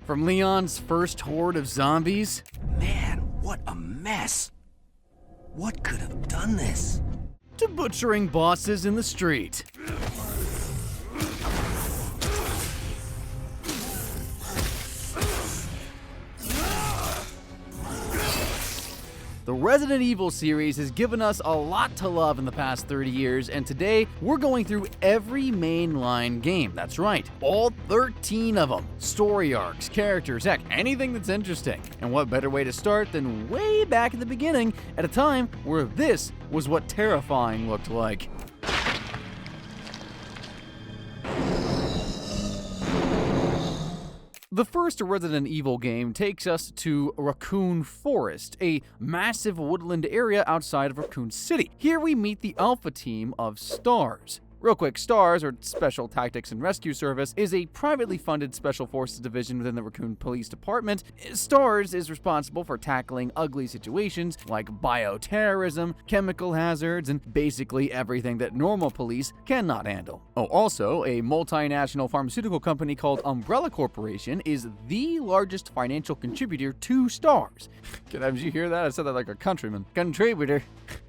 From Leon's first horde of zombies, Man, what a mess. What could have done this? to butchering bosses in the street. The Resident Evil series has given us a lot to love in the past 30 years, and today we're going through every mainline game. That's right, all 13 of them. Story arcs, characters, heck, anything that's interesting. And what better way to start than way back at the beginning, at a time where this was what terrifying looked like. The first Resident Evil game takes us to Raccoon Forest, a massive woodland area outside of Raccoon City. Here we meet the Alpha team of STARS. Real quick, STARS, or Special Tactics and Rescue Service, is a privately funded special forces division within the Raccoon Police Department. STARS is responsible for tackling ugly situations like bioterrorism, chemical hazards, and basically everything that normal police cannot handle. Oh, also, a multinational pharmaceutical company called Umbrella Corporation is the largest financial contributor to STARS. Did you hear that? I said that like a countryman. Contributor.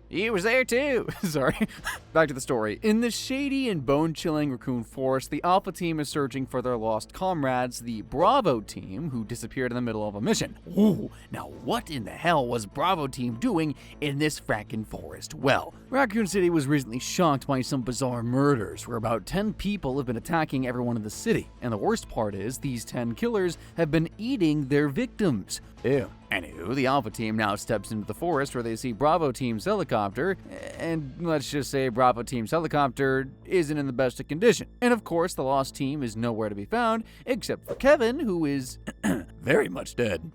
He was there too. Sorry. Back to the story. In the shady and bone-chilling Raccoon Forest, the Alpha team is searching for their lost comrades, the Bravo team, who disappeared in the middle of a mission. Ooh, now what in the hell was Bravo team doing in this frackin' forest? Well, Raccoon City was recently shocked by some bizarre murders, where about 10 people have been attacking everyone in the city. And the worst part is, these 10 killers have been eating their victims. Ew. Anywho, the Alpha team now steps into the forest where they see Bravo team's helicopter, and let's just say Bravo team's helicopter isn't in the best of condition. And of course, the lost team is nowhere to be found, except for Kevin, who is very much dead.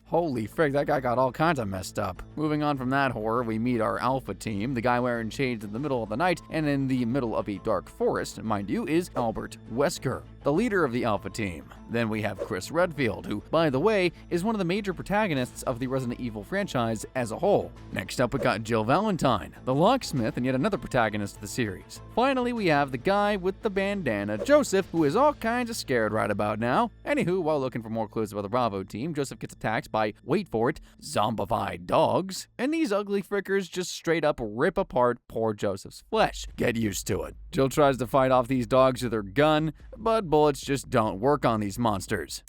Holy frick, that guy got all kinds of messed up. Moving on from that horror, we meet our Alpha team. The guy wearing shades in the middle of the night and in the middle of a dark forest, mind you, is Albert Wesker, the leader of the Alpha team. Then we have Chris Redfield, who, by the way, is one of the major protagonists of the Resident Evil franchise as a whole. Next up, we got Jill Valentine, the locksmith and yet another protagonist of the series. Finally, we have the guy with the bandana, Joseph, who is all kinds of scared right about now. Anywho, while looking for more clues about the Bravo team, Joseph gets attacked by, wait for it, zombified dogs, and these ugly frickers just straight up rip apart poor Joseph's flesh. Get used to it. Jill tries to fight off these dogs with her gun, but bullets just don't work on these monsters.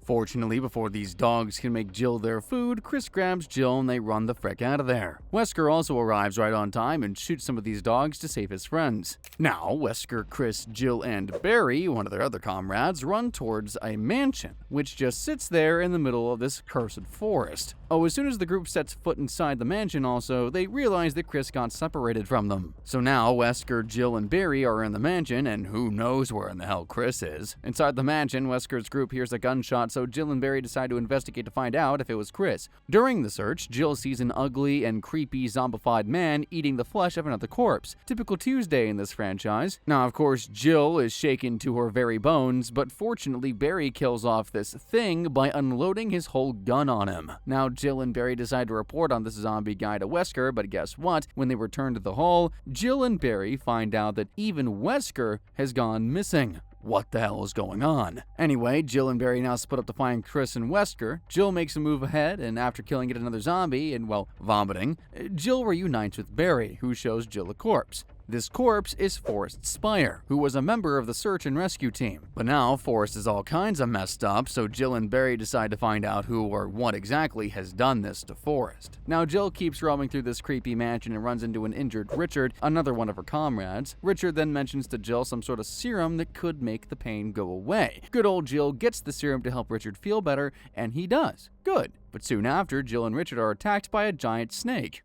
Fortunately, before these dogs can make Jill their food, Chris grabs Jill and they run the frick out of there. Wesker also arrives right on time and shoots some of these dogs to save his friends. Now, Wesker, Chris, Jill, and Barry, one of their other comrades, run towards a mansion, which just sits there in the middle of this cursed forest. Oh, as soon as the group sets foot inside the mansion also, they realize that Chris got separated from them. So now, Wesker, Jill, and Barry are in the mansion, and who knows where in the hell Chris is. Inside the mansion, Wesker's group hears a gunshot, so Jill and Barry decide to investigate to find out if it was Chris. During the search, Jill sees an ugly and creepy zombified man eating the flesh of another corpse. Typical Tuesday in this franchise. Now, of course, Jill is shaken to her very bones, but fortunately, Barry kills off this thing by unloading his whole gun on him. Now, Jill and Barry decide to report on this zombie guy to Wesker, but guess what? When they return to the hall, Jill and Barry find out that even Wesker has gone missing. What the hell is going on? Anyway, Jill and Barry now split up to find Chris and Wesker. Jill makes a move ahead, and after killing yet another zombie and, well, vomiting, Jill reunites with Barry, who shows Jill a corpse. This corpse is Forrest Spire, who was a member of the search and rescue team. But now, Forrest is all kinds of messed up, so Jill and Barry decide to find out who or what exactly has done this to Forrest. Now, Jill keeps roaming through this creepy mansion and runs into an injured Richard, another one of her comrades. Richard then mentions to Jill some sort of serum that could make the pain go away. Good old Jill gets the serum to help Richard feel better, and he does. Good. But soon after, Jill and Richard are attacked by a giant snake.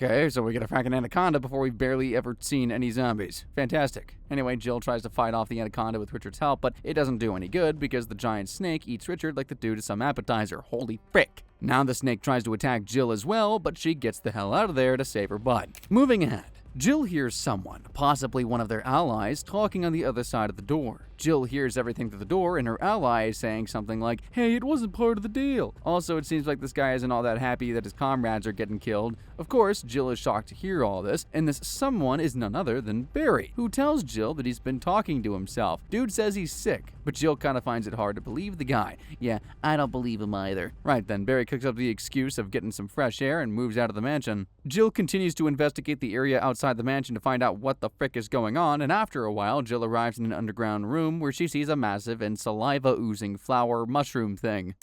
Okay, so we get a fracking anaconda before we've barely ever seen any zombies. Fantastic. Anyway, Jill tries to fight off the anaconda with Richard's help, but it doesn't do any good because the giant snake eats Richard like the dude is some appetizer. Holy frick. Now the snake tries to attack Jill as well, but she gets the hell out of there to save her butt. Moving ahead. Jill hears someone, possibly one of their allies, talking on the other side of the door. Jill hears everything through the door, and her ally is saying something like, "Hey, it wasn't part of the deal." Also, it seems like this guy isn't all that happy that his comrades are getting killed. Of course, Jill is shocked to hear all this, and this someone is none other than Barry, who tells Jill that he's been talking to himself. Dude says he's sick, but Jill kind of finds it hard to believe the guy. Yeah, I don't believe him either. Right then, Barry cooks up the excuse of getting some fresh air and moves out of the mansion. Jill continues to investigate the area outside the mansion to find out what the frick is going on, and after a while, Jill arrives in an underground room where she sees a massive and saliva-oozing flower mushroom thing.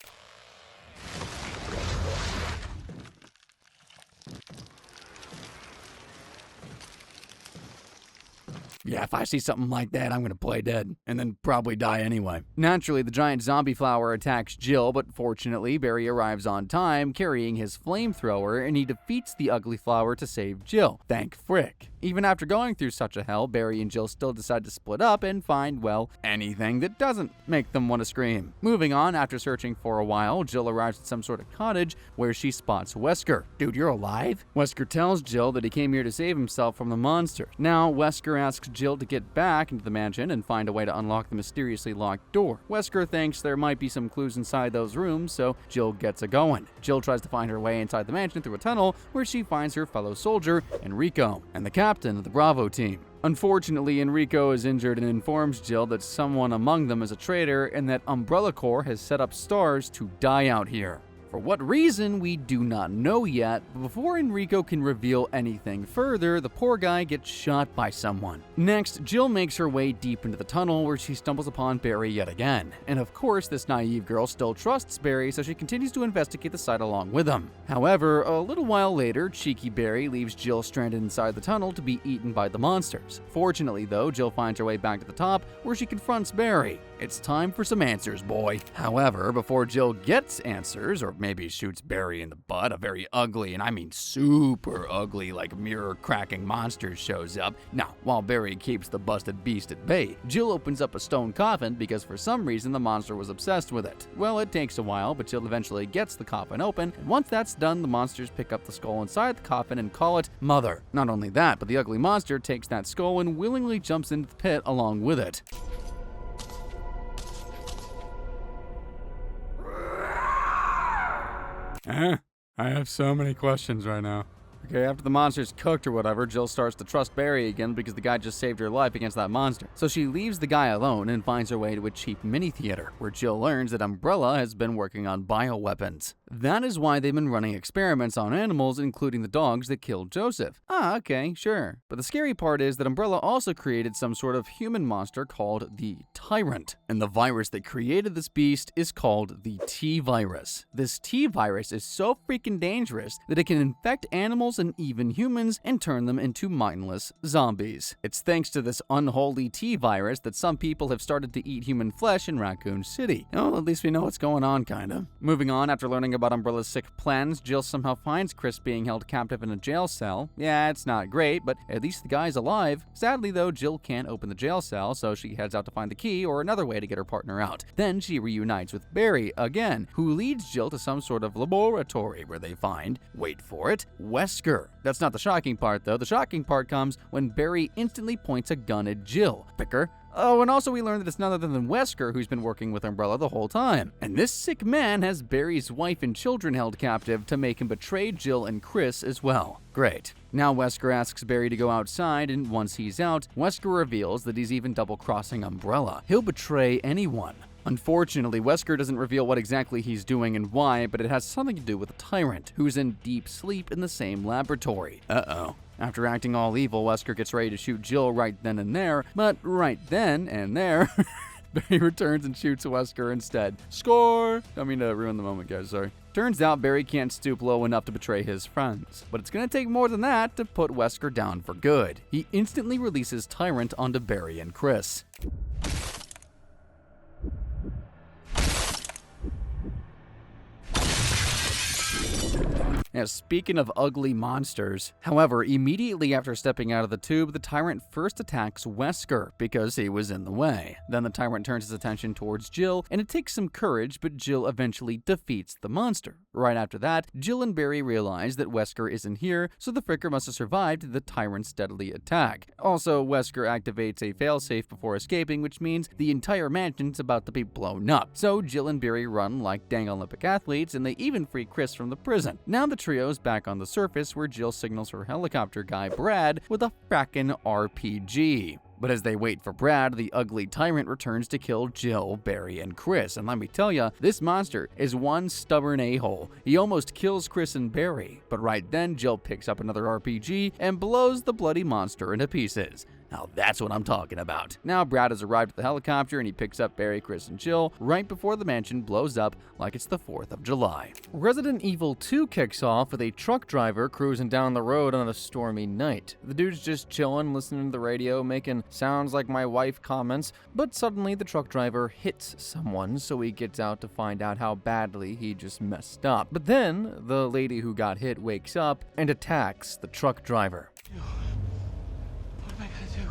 Yeah, if I see something like that, I'm gonna play dead, and then probably die anyway. Naturally, the giant zombie flower attacks Jill, but fortunately, Barry arrives on time, carrying his flamethrower, and he defeats the ugly flower to save Jill. Thank frick. Even after going through such a hell, Barry and Jill still decide to split up and find, well, anything that doesn't make them want to scream. Moving on, after searching for a while, Jill arrives at some sort of cottage where she spots Wesker. "Dude, you're alive?" Wesker tells Jill that he came here to save himself from the monster. Now, Wesker asks Jill to get back into the mansion and find a way to unlock the mysteriously locked door. Wesker thinks there might be some clues inside those rooms, so Jill gets a-going. Jill tries to find her way inside the mansion through a tunnel where she finds her fellow soldier, Enrico, and the captain of the Bravo team. Unfortunately, Enrico is injured and informs Jill that someone among them is a traitor and that Umbrella Corps has set up stars to die out here. For what reason, we do not know yet, but before Enrico can reveal anything further, the poor guy gets shot by someone. Next, Jill makes her way deep into the tunnel where she stumbles upon Barry yet again. And of course, this naive girl still trusts Barry, so she continues to investigate the site along with him. However, a little while later, cheeky Barry leaves Jill stranded inside the tunnel to be eaten by the monsters. Fortunately, though, Jill finds her way back to the top where she confronts Barry. It's time for some answers, boy. However, before Jill gets answers, or maybe shoots Barry in the butt, a very ugly, and I mean super ugly, like mirror-cracking monster shows up. Now, while Barry keeps the busted beast at bay, Jill opens up a stone coffin because for some reason the monster was obsessed with it. Well, it takes a while, but Jill eventually gets the coffin open, and once that's done, the monsters pick up the skull inside the coffin and call it Mother. Not only that, but the ugly monster takes that skull and willingly jumps into the pit along with it. I have so many questions right now. Okay, after the monster's cooked or whatever, Jill starts to trust Barry again because the guy just saved her life against that monster. So she leaves the guy alone and finds her way to a cheap mini-theater, where Jill learns that Umbrella has been working on bioweapons. That is why they've been running experiments on animals, including the dogs that killed Joseph. Ah, okay, sure. But the scary part is that Umbrella also created some sort of human monster called the Tyrant. And the virus that created this beast is called the T-virus. This T-virus is so freaking dangerous that it can infect animals and even humans and turn them into mindless zombies. It's thanks to this unholy T-virus that some people have started to eat human flesh in Raccoon City. Oh, at least we know what's going on, kinda. Moving on, after learning about Umbrella's sick plans, Jill somehow finds Chris being held captive in a jail cell. Yeah, it's not great, but at least the guy's alive. Sadly though, Jill can't open the jail cell, so she heads out to find the key or another way to get her partner out. Then she reunites with Barry again, who leads Jill to some sort of laboratory where they find, wait for it, Wesker. That's not the shocking part though. The shocking part comes when Barry instantly points a gun at Jill. Picker. Oh, and also we learn that it's none other than Wesker who's been working with Umbrella the whole time. And this sick man has Barry's wife and children held captive to make him betray Jill and Chris as well. Great. Now Wesker asks Barry to go outside, and once he's out, Wesker reveals that he's even double-crossing Umbrella. He'll betray anyone. Unfortunately, Wesker doesn't reveal what exactly he's doing and why, but it has something to do with the Tyrant, who's in deep sleep in the same laboratory. Uh-oh. After acting all evil, Wesker gets ready to shoot Jill right then and there, but right then and there, Barry returns and shoots Wesker instead. Score! Don't mean to ruin the moment, guys, sorry. Turns out Barry can't stoop low enough to betray his friends, but it's gonna take more than that to put Wesker down for good. He instantly releases Tyrant onto Barry and Chris. Now, speaking of ugly monsters, however, immediately after stepping out of the tube, the tyrant first attacks Wesker because he was in the way. Then the tyrant turns his attention towards Jill, and it takes some courage, but Jill eventually defeats the monster. Right after that, Jill and Barry realize that Wesker isn't here, so the fricker must have survived the tyrant's deadly attack. Also, Wesker activates a failsafe before escaping, which means the entire mansion's about to be blown up. So Jill and Barry run like dang Olympic athletes, and they even free Chris from the prison. Now the trio's back on the surface, where Jill signals her helicopter guy Brad with a frackin' RPG. But as they wait for Brad, the ugly tyrant returns to kill Jill, Barry, and Chris. And let me tell ya, this monster is one stubborn a-hole. He almost kills Chris and Barry, but right then Jill picks up another RPG and blows the bloody monster into pieces. Now that's what I'm talking about. Now Brad has arrived at the helicopter and he picks up Barry, Chris, and Jill right before the mansion blows up like it's the 4th of July. Resident Evil 2 kicks off with a truck driver cruising down the road on a stormy night. The dude's just chilling, listening to the radio, making sounds like my wife comments, but suddenly the truck driver hits someone, so he gets out to find out how badly he just messed up. But then the lady who got hit wakes up and attacks the truck driver. What am I gonna do?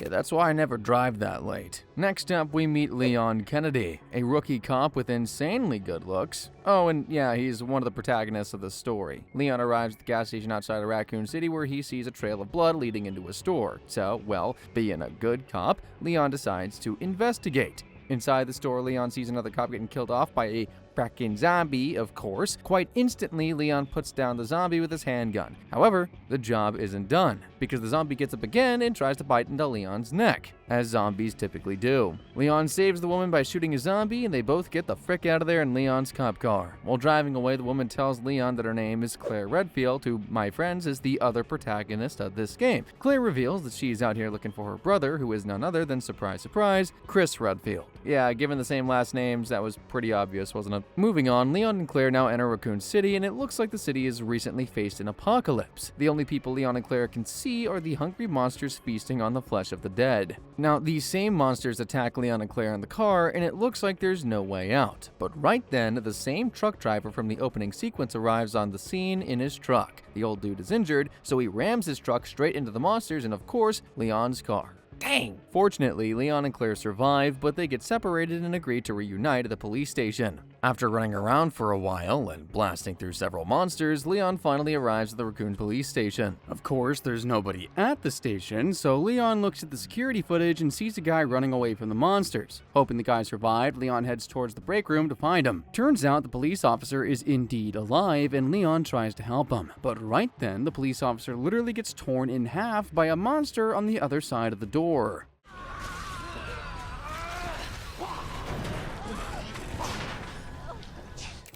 Yeah, that's why I never drive that late. Next up, we meet Leon Kennedy, a rookie cop with insanely good looks. Oh, and yeah, he's one of the protagonists of the story. Leon arrives at the gas station outside of Raccoon City where he sees a trail of blood leading into a store. So, well, being a good cop, Leon decides to investigate. Inside the store, Leon sees another cop getting killed off by a fracking zombie, of course. Quite instantly, Leon puts down the zombie with his handgun. However, the job isn't done, because the zombie gets up again and tries to bite into Leon's neck, as zombies typically do. Leon saves the woman by shooting a zombie, and they both get the frick out of there in Leon's cop car. While driving away, the woman tells Leon that her name is Claire Redfield, who, my friends, is the other protagonist of this game. Claire reveals that she's out here looking for her brother, who is none other than, surprise, surprise, Chris Redfield. Yeah, given the same last names, that was pretty obvious, wasn't it? Moving on, Leon and Claire now enter Raccoon City, and it looks like the city has recently faced an apocalypse. The only people Leon and Claire can see are the hungry monsters feasting on the flesh of the dead. Now, these same monsters attack Leon and Claire in the car, and it looks like there's no way out. But right then, the same truck driver from the opening sequence arrives on the scene in his truck. The old dude is injured, so he rams his truck straight into the monsters and, of course, Leon's car. Dang! Fortunately, Leon and Claire survive, but they get separated and agree to reunite at the police station. After running around for a while and blasting through several monsters, Leon finally arrives at the Raccoon police station. Of course, there's nobody at the station, so Leon looks at the security footage and sees a guy running away from the monsters. Hoping the guy survived, Leon heads towards the break room to find him. Turns out the police officer is indeed alive, and Leon tries to help him. But right then, the police officer literally gets torn in half by a monster on the other side of the door.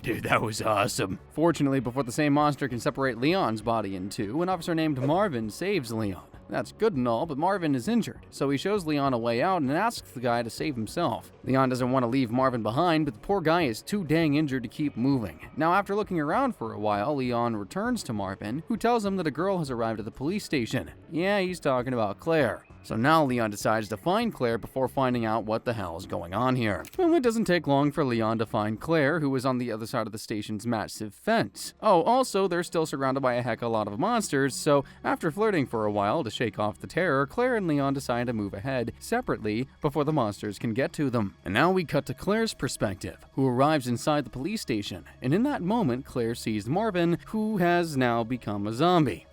Dude, that was awesome. Fortunately, before the same monster can separate Leon's body in two, an officer named Marvin saves Leon. That's good and all, but Marvin is injured, so he shows Leon a way out and asks the guy to save himself. Leon doesn't want to leave Marvin behind, but the poor guy is too dang injured to keep moving. Now, after looking around for a while, Leon returns to Marvin, who tells him that a girl has arrived at the police station. Yeah, he's talking about Claire. So now Leon decides to find Claire before finding out what the hell is going on here. Well, it doesn't take long for Leon to find Claire, who is on the other side of the station's massive fence. Oh, also, they're still surrounded by a heck of a lot of monsters, so after flirting for a while to shake off the terror, Claire and Leon decide to move ahead separately before the monsters can get to them. And now we cut to Claire's perspective, who arrives inside the police station, and in that moment, Claire sees Marvin, who has now become a zombie.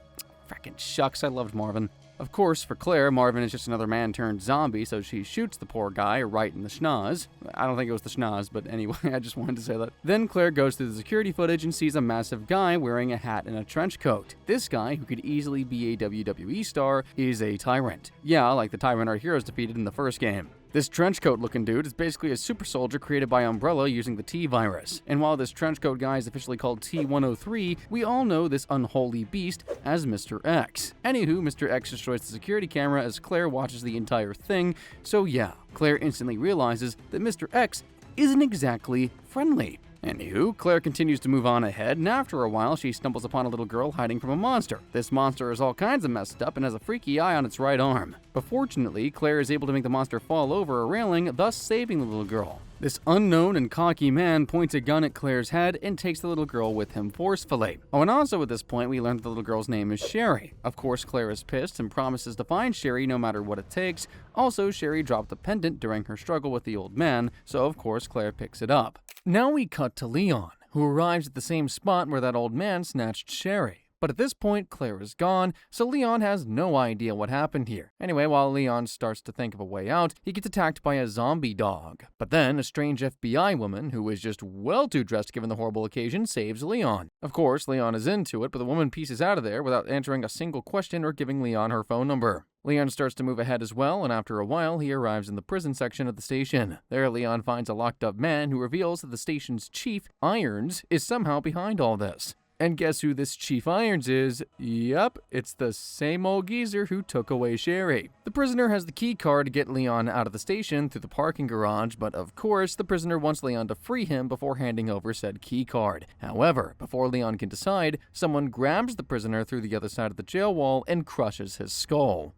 Frickin' shucks, I loved Marvin. Of course, for Claire, Marvin is just another man turned zombie, so she shoots the poor guy right in the schnoz. I don't think it was the schnoz, but anyway, I just wanted to say that. Then Claire goes through the security footage and sees a massive guy wearing a hat and a trench coat. This guy, who could easily be a WWE star, is a tyrant. Yeah, like the tyrant our heroes defeated in the first game. This trenchcoat looking dude is basically a super soldier created by Umbrella using the T-virus. And while this trenchcoat guy is officially called T-103, we all know this unholy beast as Mr. X. Anywho, Mr. X destroys the security camera as Claire watches the entire thing, so yeah, Claire instantly realizes that Mr. X isn't exactly friendly. Anywho, Claire continues to move on ahead, and after a while, she stumbles upon a little girl hiding from a monster. This monster is all kinds of messed up and has a freaky eye on its right arm. But fortunately, Claire is able to make the monster fall over a railing, thus saving the little girl. This unknown and cocky man points a gun at Claire's head and takes the little girl with him forcefully. Oh, and also at this point, we learn that the little girl's name is Sherry. Of course, Claire is pissed and promises to find Sherry no matter what it takes. Also, Sherry dropped the pendant during her struggle with the old man, so of course Claire picks it up. Now we cut to Leon, who arrives at the same spot where that old man snatched Sherry. But at this point, Claire is gone, so Leon has no idea what happened here. Anyway, while Leon starts to think of a way out, he gets attacked by a zombie dog. But then, a strange FBI woman, who is just well too dressed given the horrible occasion, saves Leon. Of course, Leon is into it, but the woman pieces out of there without answering a single question or giving Leon her phone number. Leon starts to move ahead as well, and after a while, he arrives in the prison section of the station. There, Leon finds a locked-up man who reveals that the station's chief, Irons, is somehow behind all this. And guess who this Chief Irons is? Yep, it's the same old geezer who took away Sherry. The prisoner has the key card to get Leon out of the station through the parking garage, but of course, the prisoner wants Leon to free him before handing over said key card. However, before Leon can decide, someone grabs the prisoner through the other side of the jail wall and crushes his skull.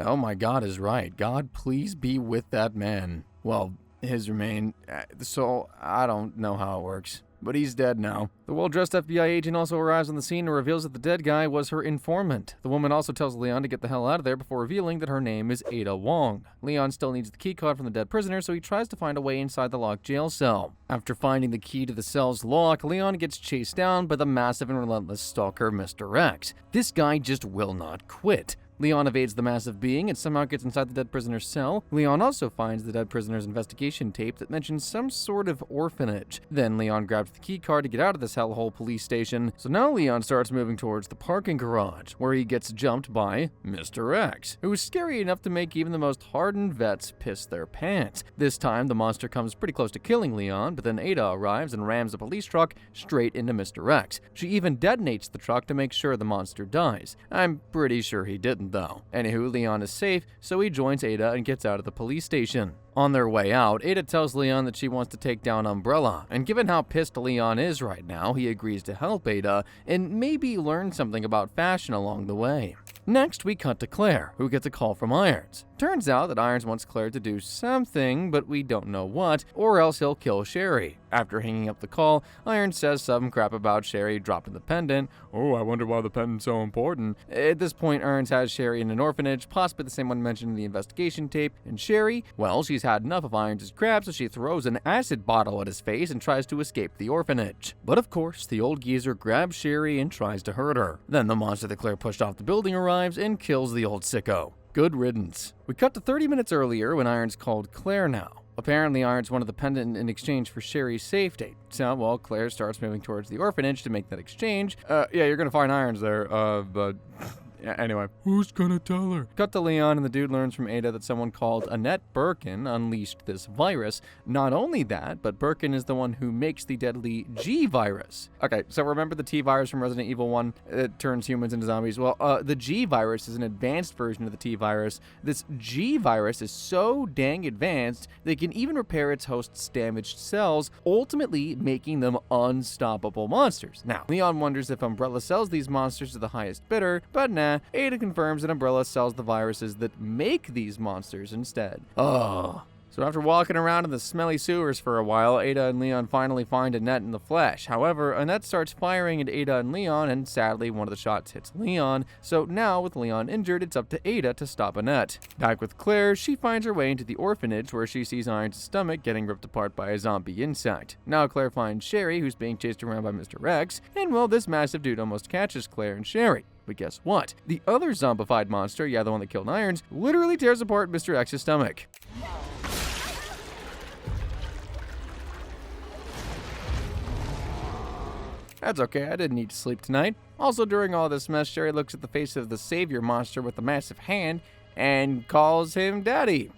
Oh my God is right. God, please be with that man. Well, his remain. So, I don't know how it works. But he's dead now. The well-dressed FBI agent also arrives on the scene and reveals that the dead guy was her informant. The woman also tells Leon to get the hell out of there before revealing that her name is Ada Wong. Leon still needs the key card from the dead prisoner, so he tries to find a way inside the locked jail cell. After finding the key to the cell's lock, Leon gets chased down by the massive and relentless stalker Mr. X. This guy just will not quit. Leon evades the massive being and somehow gets inside the dead prisoner's cell. Leon also finds the dead prisoner's investigation tape that mentions some sort of orphanage. Then Leon grabs the key card to get out of this hellhole police station. So now Leon starts moving towards the parking garage, where he gets jumped by Mr. X, who is scary enough to make even the most hardened vets piss their pants. This time, the monster comes pretty close to killing Leon, but then Ada arrives and rams a police truck straight into Mr. X. She even detonates the truck to make sure the monster dies. I'm pretty sure he didn't, though. Anywho, Leon is safe, so he joins Ada and gets out of the police station. On their way out, Ada tells Leon that she wants to take down Umbrella, and given how pissed Leon is right now, he agrees to help Ada and maybe learn something about fashion along the way. Next, we cut to Claire, who gets a call from Irons. Turns out that Irons wants Claire to do something, but we don't know what, or else he'll kill Sherry. After hanging up the call, Irons says some crap about Sherry dropping the pendant. Oh, I wonder why the pendant's so important. At this point, Irons has Sherry in an orphanage, possibly the same one mentioned in the investigation tape, and Sherry, well, she's had enough of Irons' crap, so she throws an acid bottle at his face and tries to escape the orphanage. But of course, the old geezer grabs Sherry and tries to hurt her. Then the monster that Claire pushed off the building arrives and kills the old sicko. Good riddance. We cut to 30 minutes earlier when Irons called Claire now. Apparently, Irons wanted the pendant in exchange for Sherry's safety. So, well, Claire starts moving towards the orphanage to make that exchange. Yeah, you're gonna find Irons there, but... Yeah, anyway, who's gonna tell her? Cut to Leon, and the dude learns from Ada that someone called Annette Birkin unleashed this virus. Not only that, but Birkin is the one who makes the deadly G virus. Okay, so remember the T virus from Resident Evil 1? It turns humans into zombies. Well, the G virus is an advanced version of the T virus. This G virus is so dang advanced that it can even repair its host's damaged cells, ultimately making them unstoppable monsters. Now, Leon wonders if Umbrella sells these monsters to the highest bidder, but nah. Ada confirms that Umbrella sells the viruses that make these monsters instead. Oh. So after walking around in the smelly sewers for a while, Ada and Leon finally find Annette in the flesh. However, Annette starts firing at Ada and Leon, and sadly, one of the shots hits Leon. So now, with Leon injured, it's up to Ada to stop Annette. Back with Claire, she finds her way into the orphanage where she sees Irons' stomach getting ripped apart by a zombie insect. Now Claire finds Sherry, who's being chased around by Mr. X, and well, this massive dude almost catches Claire and Sherry. But guess what? The other zombified monster, yeah, the one that killed Irons, literally tears apart Mr. X's stomach. That's okay, I didn't need to sleep tonight. Also, during all this mess, Sherry looks at the face of the savior monster with the massive hand and calls him Daddy.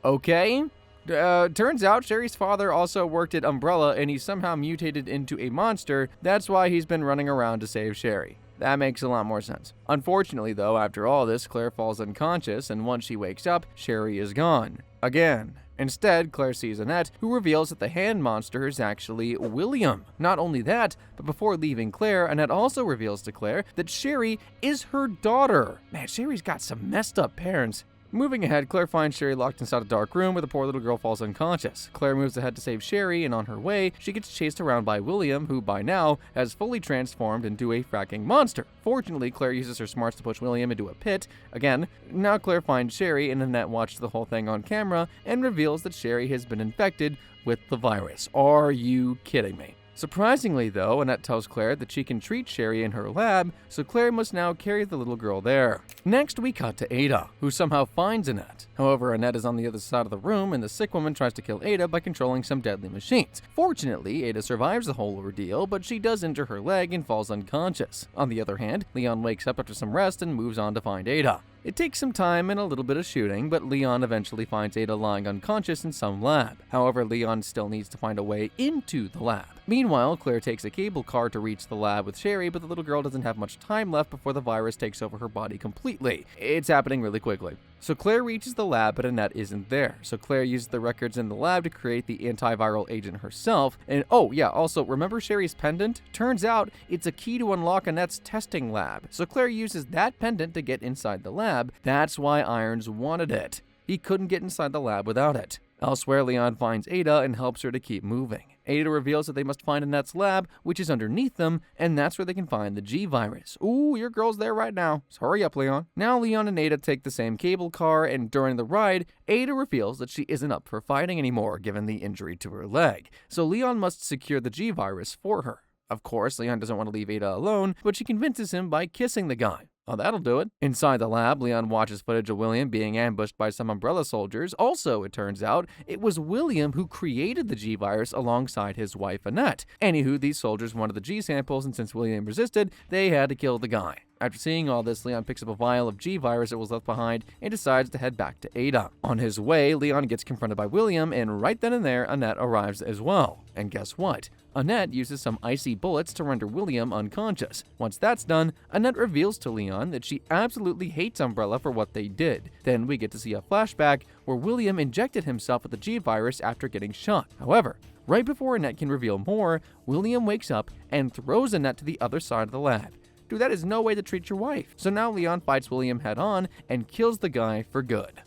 Okay. Turns out Sherry's father also worked at Umbrella and he somehow mutated into a monster. That's why he's been running around to save Sherry. That makes a lot more sense. Unfortunately, though, after all this, Claire falls unconscious, and once she wakes up, Sherry is gone. Again. Instead, Claire sees Annette, who reveals that the hand monster is actually William. Not only that, but before leaving Claire, Annette also reveals to Claire that Sherry is her daughter. Man, Sherry's got some messed up parents. Moving ahead, Claire finds Sherry locked inside a dark room where the poor little girl falls unconscious. Claire moves ahead to save Sherry, and on her way, she gets chased around by William, who by now has fully transformed into a fracking monster. Fortunately, Claire uses her smarts to push William into a pit. Again, now Claire finds Sherry, and Annette watches the whole thing on camera and reveals that Sherry has been infected with the virus. Are you kidding me? Surprisingly, though, Annette tells Claire that she can treat Sherry in her lab, so Claire must now carry the little girl there. Next, we cut to Ada, who somehow finds Annette. However, Annette is on the other side of the room, and the sick woman tries to kill Ada by controlling some deadly machines. Fortunately, Ada survives the whole ordeal, but she does injure her leg and falls unconscious. On the other hand, Leon wakes up after some rest and moves on to find Ada. It takes some time and a little bit of shooting, but Leon eventually finds Ada lying unconscious in some lab. However, Leon still needs to find a way into the lab. Meanwhile, Claire takes a cable car to reach the lab with Sherry, but the little girl doesn't have much time left before the virus takes over her body completely. It's happening really quickly. So Claire reaches the lab, but Annette isn't there. So Claire uses the records in the lab to create the antiviral agent herself. And oh yeah, also remember Sherry's pendant? Turns out it's a key to unlock Annette's testing lab. So Claire uses that pendant to get inside the lab. That's why Irons wanted it. He couldn't get inside the lab without it. Elsewhere, Leon finds Ada and helps her to keep moving. Ada reveals that they must find Annette's lab, which is underneath them, and that's where they can find the G-Virus. Ooh, your girl's there right now. So hurry up, Leon. Now Leon and Ada take the same cable car, and during the ride, Ada reveals that she isn't up for fighting anymore, given the injury to her leg. So Leon must secure the G-Virus for her. Of course, Leon doesn't want to leave Ada alone, but she convinces him by kissing the guy. Oh, that'll do it. Inside the lab, Leon watches footage of William being ambushed by some Umbrella soldiers. Also, it turns out, it was William who created the G-Virus alongside his wife, Annette. Anywho, these soldiers wanted the G-samples, and since William resisted, they had to kill the guy. After seeing all this, Leon picks up a vial of G-Virus that was left behind and decides to head back to Ada. On his way, Leon gets confronted by William, and right then and there, Annette arrives as well. And guess what? Annette uses some icy bullets to render William unconscious. Once that's done, Annette reveals to Leon that she absolutely hates Umbrella for what they did. Then we get to see a flashback where William injected himself with the G-Virus after getting shot. However, right before Annette can reveal more, William wakes up and throws Annette to the other side of the lab. Dude, that is no way to treat your wife. So now Leon fights William head on and kills the guy for good.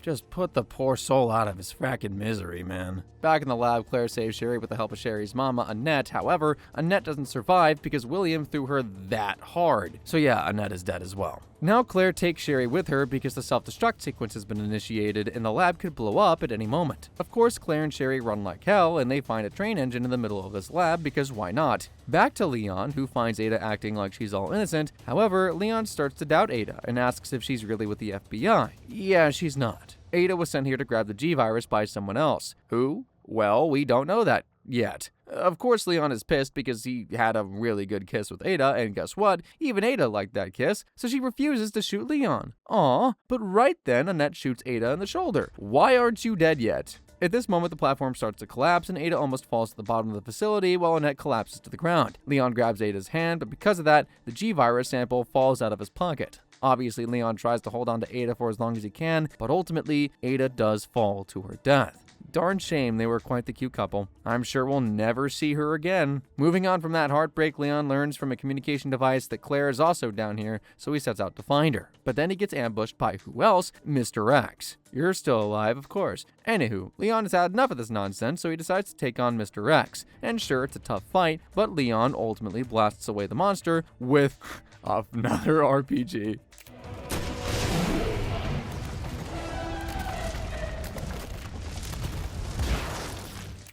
Just put the poor soul out of his frackin' misery, man. Back in the lab, Claire saves Sherry with the help of Sherry's mama, Annette. However, Annette doesn't survive because William threw her that hard. So yeah, Annette is dead as well. Now Claire takes Sherry with her because the self-destruct sequence has been initiated and the lab could blow up at any moment. Of course, Claire and Sherry run like hell and they find a train engine in the middle of this lab because why not? Back to Leon, who finds Ada acting like she's all innocent. However, Leon starts to doubt Ada and asks if she's really with the FBI. Yeah, she's not. Ada was sent here to grab the G-Virus by someone else. Who? Well, we don't know that yet. Of course, Leon is pissed because he had a really good kiss with Ada, and guess what? Even Ada liked that kiss, so she refuses to shoot Leon. Aw, but right then, Annette shoots Ada in the shoulder. Why aren't you dead yet? At this moment, the platform starts to collapse, and Ada almost falls to the bottom of the facility while Annette collapses to the ground. Leon grabs Ada's hand, but because of that, the G-Virus sample falls out of his pocket. Obviously, Leon tries to hold on to Ada for as long as he can, but ultimately, Ada does fall to her death. Darn shame, they were quite the cute couple. I'm sure we'll never see her again. Moving on from that heartbreak, Leon learns from a communication device that Claire is also down here, so he sets out to find her. But then he gets ambushed by who else? Mr. X. You're still alive, of course. Anywho, Leon has had enough of this nonsense, so he decides to take on Mr. X. And sure, it's a tough fight, but Leon ultimately blasts away the monster with another RPG.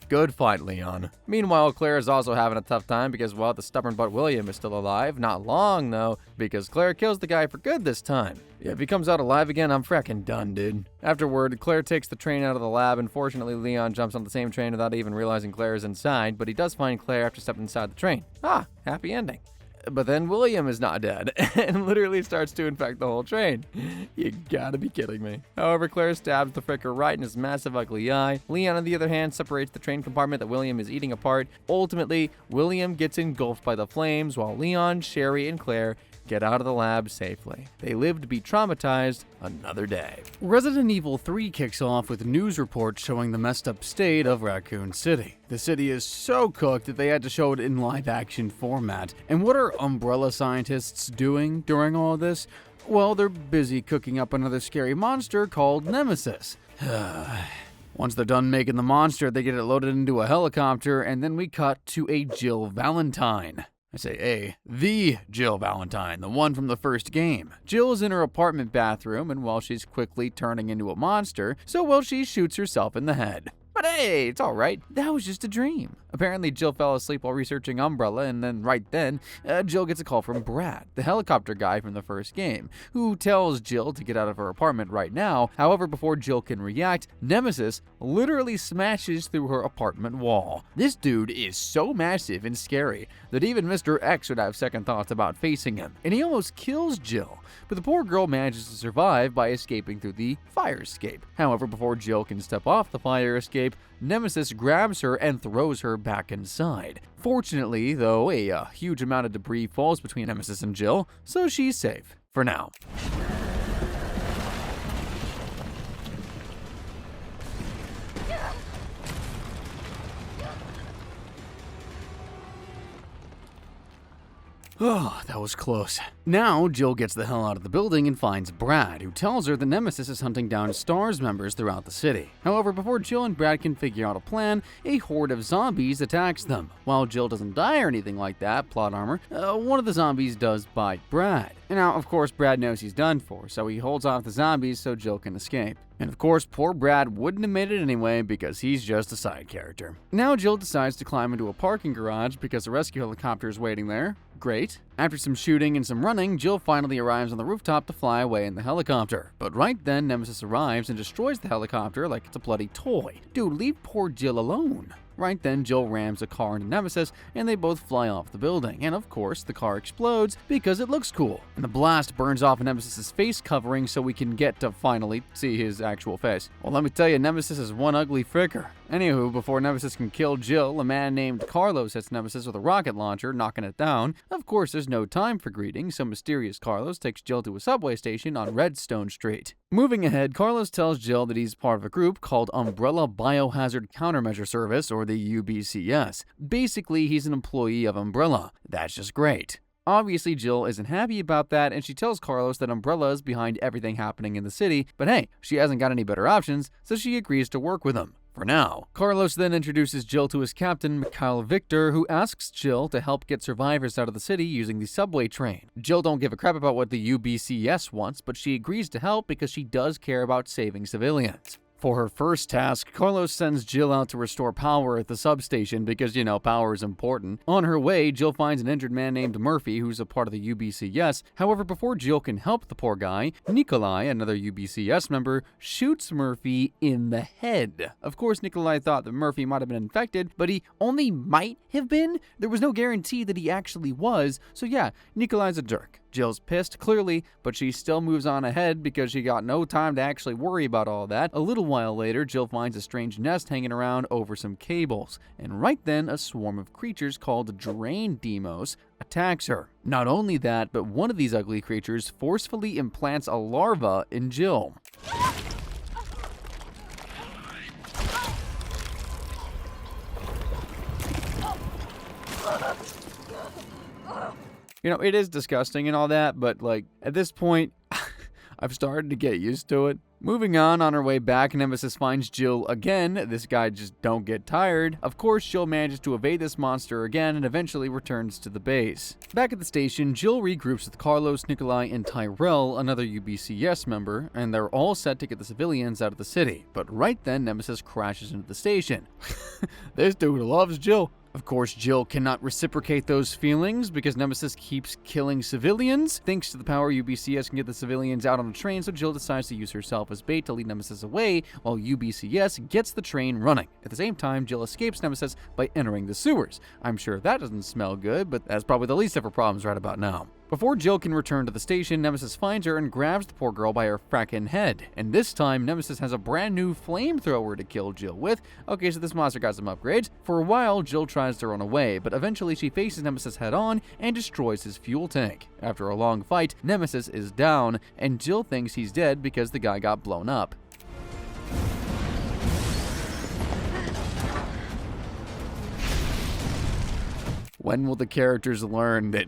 Good fight, Leon. Meanwhile, Claire is also having a tough time because, well, the stubborn butt William is still alive. Not long, though, because Claire kills the guy for good this time. If he comes out alive again, I'm fracking done, dude. Afterward, Claire takes the train out of the lab, and fortunately, Leon jumps on the same train without even realizing Claire is inside, but he does find Claire after stepping inside the train. Ah, happy ending. But then William is not dead and literally starts to infect the whole train. You gotta be kidding me. However, Claire stabs the fricker right in his massive ugly eye. Leon, on the other hand, separates the train compartment that William is eating apart. Ultimately, William gets engulfed by the flames while Leon, Sherry, and Claire get out of the lab safely. They live to be traumatized another day. Resident Evil 3 kicks off with news reports showing the messed up state of Raccoon City. The city is so cooked that they had to show it in live action format. And what are Umbrella scientists doing during all this? Well, they're busy cooking up another scary monster called Nemesis. Once they're done making the monster, they get it loaded into a helicopter, and then we cut to a Jill Valentine. I say the Jill Valentine, the one from the first game. Jill is in her apartment bathroom, and while she's quickly turning into a monster, she shoots herself in the head. But hey, it's alright. That was just a dream. Apparently, Jill fell asleep while researching Umbrella, and then right then, Jill gets a call from Brad, the helicopter guy from the first game, who tells Jill to get out of her apartment right now. However, before Jill can react, Nemesis literally smashes through her apartment wall. This dude is so massive and scary that even Mr. X would have second thoughts about facing him, and he almost kills Jill. But the poor girl manages to survive by escaping through the fire escape. However, before Jill can step off the fire escape, Nemesis grabs her and throws her back inside. Fortunately, though, a huge amount of debris falls between Nemesis and Jill, so she's safe for now. Oh, that was close. Now, Jill gets the hell out of the building and finds Brad, who tells her the Nemesis is hunting down STARS members throughout the city. However, before Jill and Brad can figure out a plan, a horde of zombies attacks them. While Jill doesn't die or anything like that, plot armor, one of the zombies does bite Brad. And now, of course, Brad knows he's done for, so he holds off the zombies so Jill can escape. And of course, poor Brad wouldn't have made it anyway because he's just a side character. Now Jill decides to climb into a parking garage because a rescue helicopter is waiting there. Great. After some shooting and some running, Jill finally arrives on the rooftop to fly away in the helicopter. But right then, Nemesis arrives and destroys the helicopter like it's a bloody toy. Dude, leave poor Jill alone. Right then, Jill rams a car into Nemesis, and they both fly off the building. And of course, the car explodes because it looks cool. And the blast burns off Nemesis' face covering so we can get to finally see his actual face. Well, let me tell you, Nemesis is one ugly fricker. Anywho, before Nemesis can kill Jill, a man named Carlos hits Nemesis with a rocket launcher, knocking it down. Of course, there's no time for greetings, so mysterious Carlos takes Jill to a subway station on Redstone Street. Moving ahead, Carlos tells Jill that he's part of a group called Umbrella Biohazard Countermeasure Service, or the UBCS. Basically, he's an employee of Umbrella. That's just great. Obviously, Jill isn't happy about that, and she tells Carlos that Umbrella is behind everything happening in the city, but hey, she hasn't got any better options, so she agrees to work with him. For now. Carlos then introduces Jill to his captain, Mikhail Victor, who asks Jill to help get survivors out of the city using the subway train. Jill don't give a crap about what the UBCS wants, but she agrees to help because she does care about saving civilians. For her first task, Carlos sends Jill out to restore power at the substation because, power is important. On her way, Jill finds an injured man named Murphy who's a part of the UBCS. However, before Jill can help the poor guy, Nikolai, another UBCS member, shoots Murphy in the head. Of course, Nikolai thought that Murphy might have been infected, but he only might have been. There was no guarantee that he actually was, so yeah, Nikolai's a jerk. Jill's pissed, clearly, but she still moves on ahead because she got no time to actually worry about all that. A little while later, Jill finds a strange nest hanging around over some cables, and right then, a swarm of creatures called Drain Demos attacks her. Not only that, but one of these ugly creatures forcefully implants a larva in Jill. It is disgusting and all that, but at this point, I've started to get used to it. Moving on her way back, Nemesis finds Jill again. This guy just don't get tired. Of course, Jill manages to evade this monster again and eventually returns to the base. Back at the station, Jill regroups with Carlos, Nikolai, and Tyrell, another UBCS member, and they're all set to get the civilians out of the city. But right then, Nemesis crashes into the station. This dude loves Jill. Of course, Jill cannot reciprocate those feelings because Nemesis keeps killing civilians. Thanks to the power, UBCS can get the civilians out on a train, so Jill decides to use herself as bait to lead Nemesis away while UBCS gets the train running. At the same time, Jill escapes Nemesis by entering the sewers. I'm sure that doesn't smell good, but that's probably the least of her problems right about now. Before Jill can return to the station, Nemesis finds her and grabs the poor girl by her frackin' head. And this time, Nemesis has a brand new flamethrower to kill Jill with. Okay, so this monster got some upgrades. For a while, Jill tries to run away, but eventually she faces Nemesis head on and destroys his fuel tank. After a long fight, Nemesis is down, and Jill thinks he's dead because the guy got blown up. When will the characters learn that,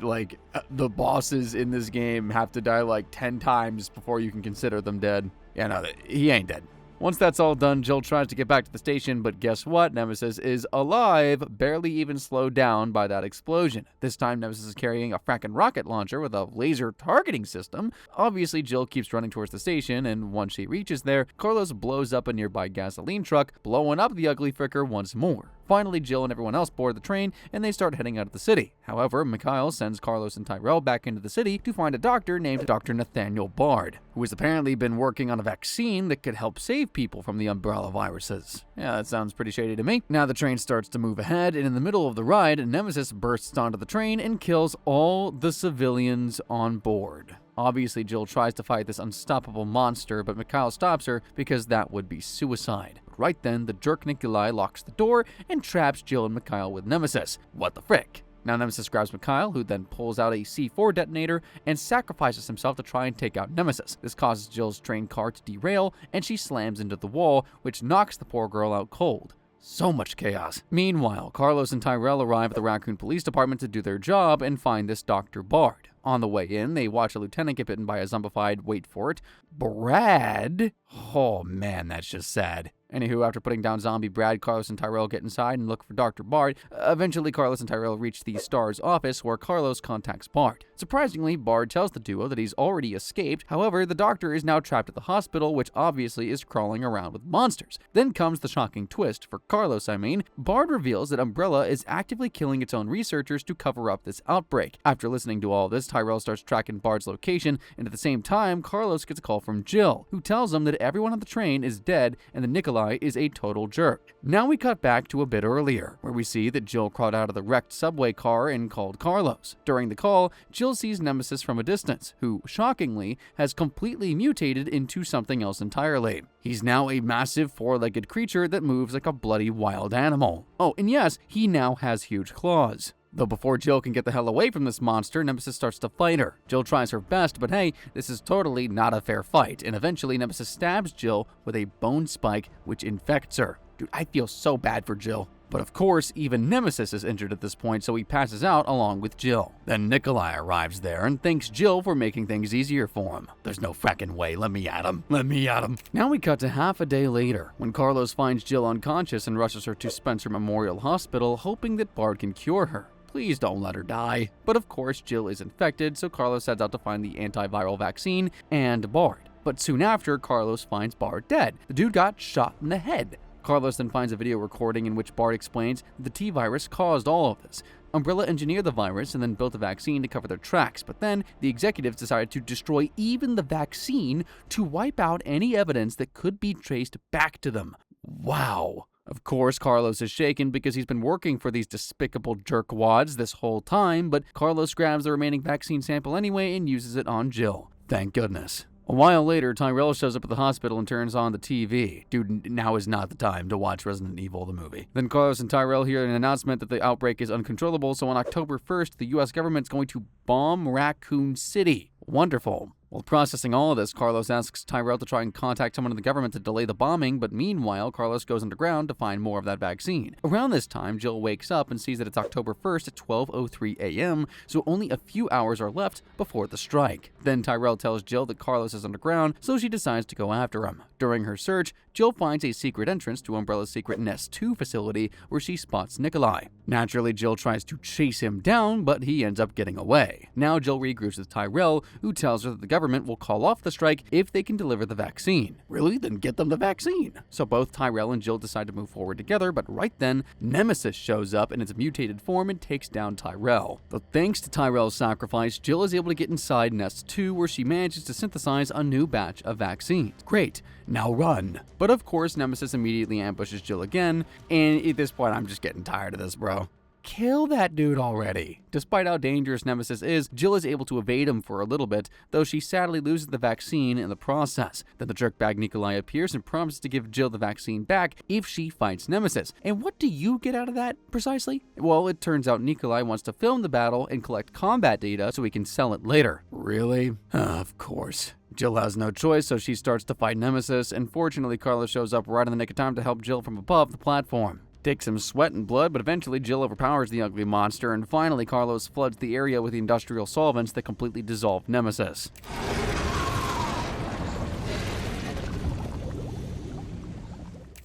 the bosses in this game have to die, 10 times before you can consider them dead? Yeah, no, he ain't dead. Once that's all done, Jill tries to get back to the station, but guess what? Nemesis is alive, barely even slowed down by that explosion. This time, Nemesis is carrying a frackin' rocket launcher with a laser targeting system. Obviously, Jill keeps running towards the station, and once she reaches there, Carlos blows up a nearby gasoline truck, blowing up the ugly fricker once more. Finally, Jill and everyone else board the train, and they start heading out of the city. However, Mikhail sends Carlos and Tyrell back into the city to find a doctor named Dr. Nathaniel Bard, who has apparently been working on a vaccine that could help save people from the umbrella viruses. Yeah, that sounds pretty shady to me. Now the train starts to move ahead, and in the middle of the ride, Nemesis bursts onto the train and kills all the civilians on board. Obviously, Jill tries to fight this unstoppable monster, but Mikhail stops her because that would be suicide. Right then, the jerk Nikolai locks the door and traps Jill and Mikhail with Nemesis. What the frick? Now Nemesis grabs Mikhail, who then pulls out a C4 detonator and sacrifices himself to try and take out Nemesis. This causes Jill's train car to derail, and she slams into the wall, which knocks the poor girl out cold. So much chaos. Meanwhile, Carlos and Tyrell arrive at the Raccoon Police Department to do their job and find this Dr. Bard. On the way in, they watch a lieutenant get bitten by a zombified, wait for it, Brad. Oh man, that's just sad. Anywho, after putting down zombie Brad, Carlos and Tyrell get inside and look for Dr. Bard. Eventually, Carlos and Tyrell reach the Star's office, where Carlos contacts Bard. Surprisingly, Bard tells the duo that he's already escaped. However, the doctor is now trapped at the hospital, which obviously is crawling around with monsters. Then comes the shocking twist, for Carlos I mean. Bard reveals that Umbrella is actively killing its own researchers to cover up this outbreak. After listening to all this, Tyrell starts tracking Bard's location, and at the same time, Carlos gets a call from Jill, who tells him that everyone on the train is dead and that Nikolai is a total jerk. Now we cut back to a bit earlier, where we see that Jill crawled out of the wrecked subway car and called Carlos. During the call, Jill sees Nemesis from a distance, who, shockingly, has completely mutated into something else entirely. He's now a massive four-legged creature that moves like a bloody wild animal. Oh, and yes, he now has huge claws. Though before Jill can get the hell away from this monster, Nemesis starts to fight her. Jill tries her best, but hey, this is totally not a fair fight, and eventually Nemesis stabs Jill with a bone spike, which infects her. Dude, I feel so bad for Jill. But of course, even Nemesis is injured at this point, so he passes out along with Jill. Then Nikolai arrives there and thanks Jill for making things easier for him. There's no frackin' way, let me at him. Let me at him. Now we cut to half a day later, when Carlos finds Jill unconscious and rushes her to Spencer Memorial Hospital, hoping that Bard can cure her. Please don't let her die. But of course, Jill is infected, so Carlos sets out to find the antiviral vaccine and Bard. But soon after, Carlos finds Bard dead. The dude got shot in the head. Carlos then finds a video recording in which Bard explains the T-virus caused all of this. Umbrella engineered the virus and then built a vaccine to cover their tracks, but then the executives decided to destroy even the vaccine to wipe out any evidence that could be traced back to them. Wow. Of course, Carlos is shaken because he's been working for these despicable jerkwads this whole time, but Carlos grabs the remaining vaccine sample anyway and uses it on Jill. Thank goodness. A while later, Tyrell shows up at the hospital and turns on the TV. Dude, now is not the time to watch Resident Evil, the movie. Then Carlos and Tyrell hear an announcement that the outbreak is uncontrollable, so on October 1st, the US government's going to bomb Raccoon City. Wonderful. While processing all of this, Carlos asks Tyrell to try and contact someone in the government to delay the bombing, but meanwhile, Carlos goes underground to find more of that vaccine. Around this time, Jill wakes up and sees that it's October 1st at 12:03 a.m., so only a few hours are left before the strike. Then Tyrell tells Jill that Carlos is underground, so she decides to go after him. During her search, Jill finds a secret entrance to Umbrella's secret Nest 2 facility, where she spots Nikolai. Naturally, Jill tries to chase him down, but he ends up getting away. Now Jill regroups with Tyrell, who tells her that the government government will call off the strike if they can deliver the vaccine. Really? Then get them the vaccine. So both Tyrell and Jill decide to move forward together, but right then, Nemesis shows up in its mutated form and takes down Tyrell. But thanks to Tyrell's sacrifice, Jill is able to get inside Nest 2, where she manages to synthesize a new batch of vaccines. Great, now run. But of course, Nemesis immediately ambushes Jill again, and at this point, I'm just getting tired of this, bro. Kill that dude already. Despite how dangerous Nemesis is, Jill is able to evade him for a little bit, though she sadly loses the vaccine in the process. Then the jerkbag Nikolai appears and promises to give Jill the vaccine back if she fights Nemesis. And what do you get out of that, precisely? Well, it turns out Nikolai wants to film the battle and collect combat data so he can sell it later. Really? Of course. Jill has no choice, so she starts to fight Nemesis, and fortunately Carlos shows up right in the nick of time to help Jill from above the platform. Takes some sweat and blood, but eventually Jill overpowers the ugly monster, and finally Carlos floods the area with the industrial solvents that completely dissolve Nemesis.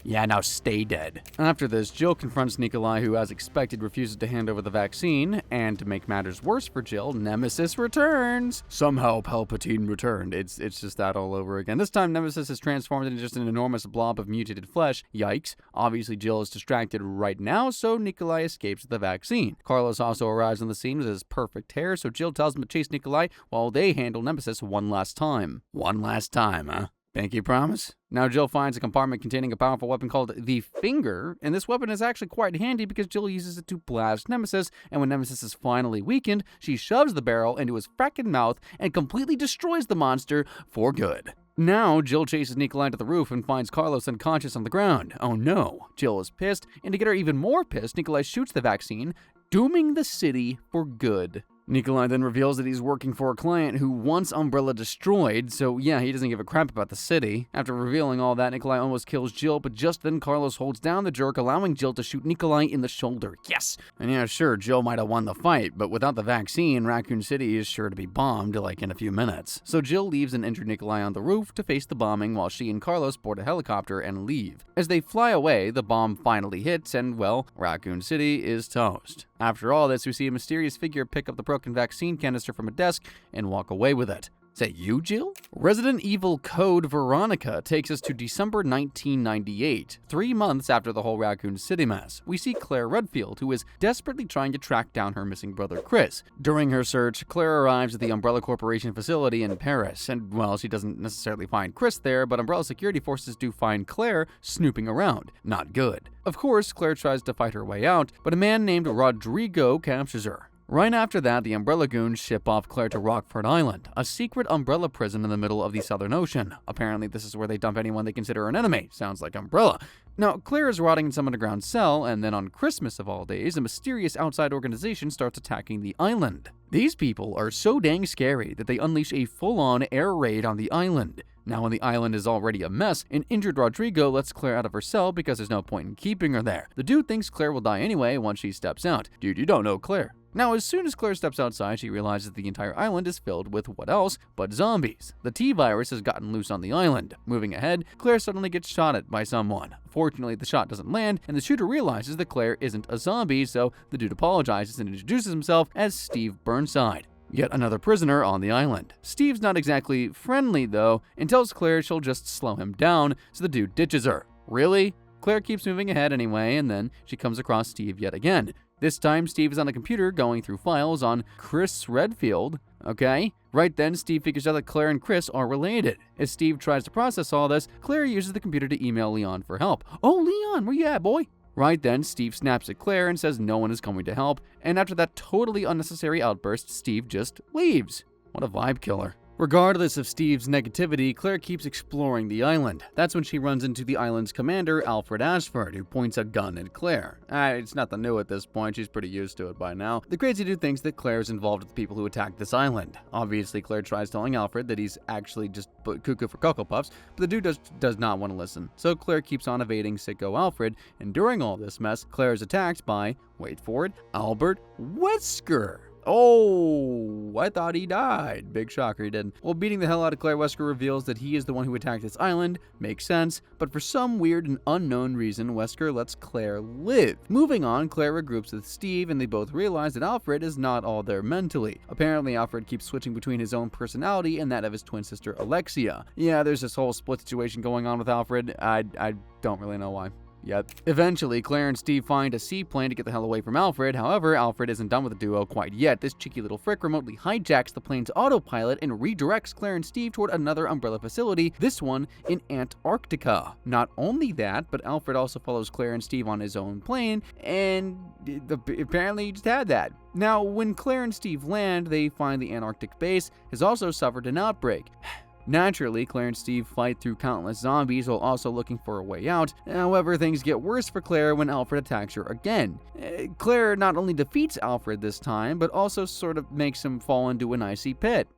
Yeah, now stay dead. After this, Jill confronts Nikolai, who, as expected, refuses to hand over the vaccine, and to make matters worse for Jill, Nemesis returns. Somehow Palpatine returned. It's just that all over again. This time, Nemesis is transformed into just an enormous blob of mutated flesh. Yikes. Obviously, Jill is distracted right now, so Nikolai escapes with the vaccine. Carlos also arrives on the scene with his perfect hair, so Jill tells him to chase Nikolai while they handle Nemesis one last time. One last time, huh? Pinky promise? Now Jill finds a compartment containing a powerful weapon called the Finger, and this weapon is actually quite handy because Jill uses it to blast Nemesis, and when Nemesis is finally weakened, she shoves the barrel into his fracking mouth and completely destroys the monster for good. Now, Jill chases Nikolai to the roof and finds Carlos unconscious on the ground. Oh no, Jill is pissed, and to get her even more pissed, Nikolai shoots the vaccine, dooming the city for good. Nikolai then reveals that he's working for a client who wants Umbrella destroyed, so yeah, he doesn't give a crap about the city. After revealing all that, Nikolai almost kills Jill, but just then Carlos holds down the jerk, allowing Jill to shoot Nikolai in the shoulder. Yes! And yeah, sure, Jill might have won the fight, but without the vaccine, Raccoon City is sure to be bombed, like in a few minutes. So Jill leaves an injured Nikolai on the roof to face the bombing while she and Carlos board a helicopter and leave. As they fly away, the bomb finally hits, and well, Raccoon City is toast. After all this, we see a mysterious figure pick up the broken vaccine canister from a desk and walk away with it. Is that you, Jill? Resident Evil Code Veronica takes us to December 1998, 3 months after the whole Raccoon City mess. We see Claire Redfield, who is desperately trying to track down her missing brother Chris. During her search, Claire arrives at the Umbrella Corporation facility in Paris, and well, she doesn't necessarily find Chris there, but Umbrella security forces do find Claire snooping around. Not good. Of course, Claire tries to fight her way out, but a man named Rodrigo captures her. Right after that, the Umbrella goons ship off Claire to Rockford Island, a secret Umbrella prison in the middle of the Southern Ocean. Apparently, this is where they dump anyone they consider an enemy. Sounds like Umbrella. Now, Claire is rotting in some underground cell, and then on Christmas of all days, a mysterious outside organization starts attacking the island. These people are so dang scary that they unleash a full-on air raid on the island. Now, when the island is already a mess, an injured Rodrigo lets Claire out of her cell because there's no point in keeping her there. The dude thinks Claire will die anyway once she steps out. Dude, you don't know Claire. Now, as soon as Claire steps outside, she realizes the entire island is filled with what else but zombies. The T-virus has gotten loose on the island. Moving ahead, Claire suddenly gets shot at by someone. Fortunately, the shot doesn't land, and the shooter realizes that Claire isn't a zombie, so the dude apologizes and introduces himself as Steve Burnside. Yet another prisoner on the island. Steve's not exactly friendly, though, and tells Claire she'll just slow him down, so the dude ditches her. Really? Claire keeps moving ahead anyway, and then she comes across Steve yet again. This time, Steve is on a computer going through files on Chris Redfield. Okay? Right then, Steve figures out that Claire and Chris are related. As Steve tries to process all this, Claire uses the computer to email Leon for help. Oh, Leon, where you at, boy? Right then, Steve snaps at Claire and says no one is coming to help, and after that totally unnecessary outburst, Steve just leaves. What a vibe killer. Regardless of Steve's negativity, Claire keeps exploring the island. That's when she runs into the island's commander, Alfred Ashford, who points a gun at Claire. It's nothing new at this point, she's pretty used to it by now. The crazy dude thinks that Claire is involved with the people who attacked this island. Obviously, Claire tries telling Alfred that he's actually just cuckoo for Cocoa Puffs, but the dude does not want to listen. So Claire keeps on evading sicko Alfred, and during all this mess, Claire is attacked by, wait for it, Albert Wesker. Oh, I thought he died. Big shocker, he didn't. While beating the hell out of Claire, Wesker reveals that he is the one who attacked this island. Makes sense, but for some weird and unknown reason, Wesker lets Claire live. Moving on, Claire regroups with Steve, and they both realize that Alfred is not all there mentally. Apparently, Alfred keeps switching between his own personality and that of his twin sister, Alexia. Yeah, there's this whole split situation going on with Alfred. I don't really know why. Yep. Eventually, Claire and Steve find a seaplane to get the hell away from Alfred. However, Alfred isn't done with the duo quite yet. This cheeky little frick remotely hijacks the plane's autopilot and redirects Claire and Steve toward another Umbrella facility, this one in Antarctica. Not only that, but Alfred also follows Claire and Steve on his own plane, and apparently he just had that. Now, when Claire and Steve land, they find the Antarctic base has also suffered an outbreak. Naturally, Claire and Steve fight through countless zombies while also looking for a way out. However, things get worse for Claire when Alfred attacks her again. Claire not only defeats Alfred this time, but also sort of makes him fall into an icy pit.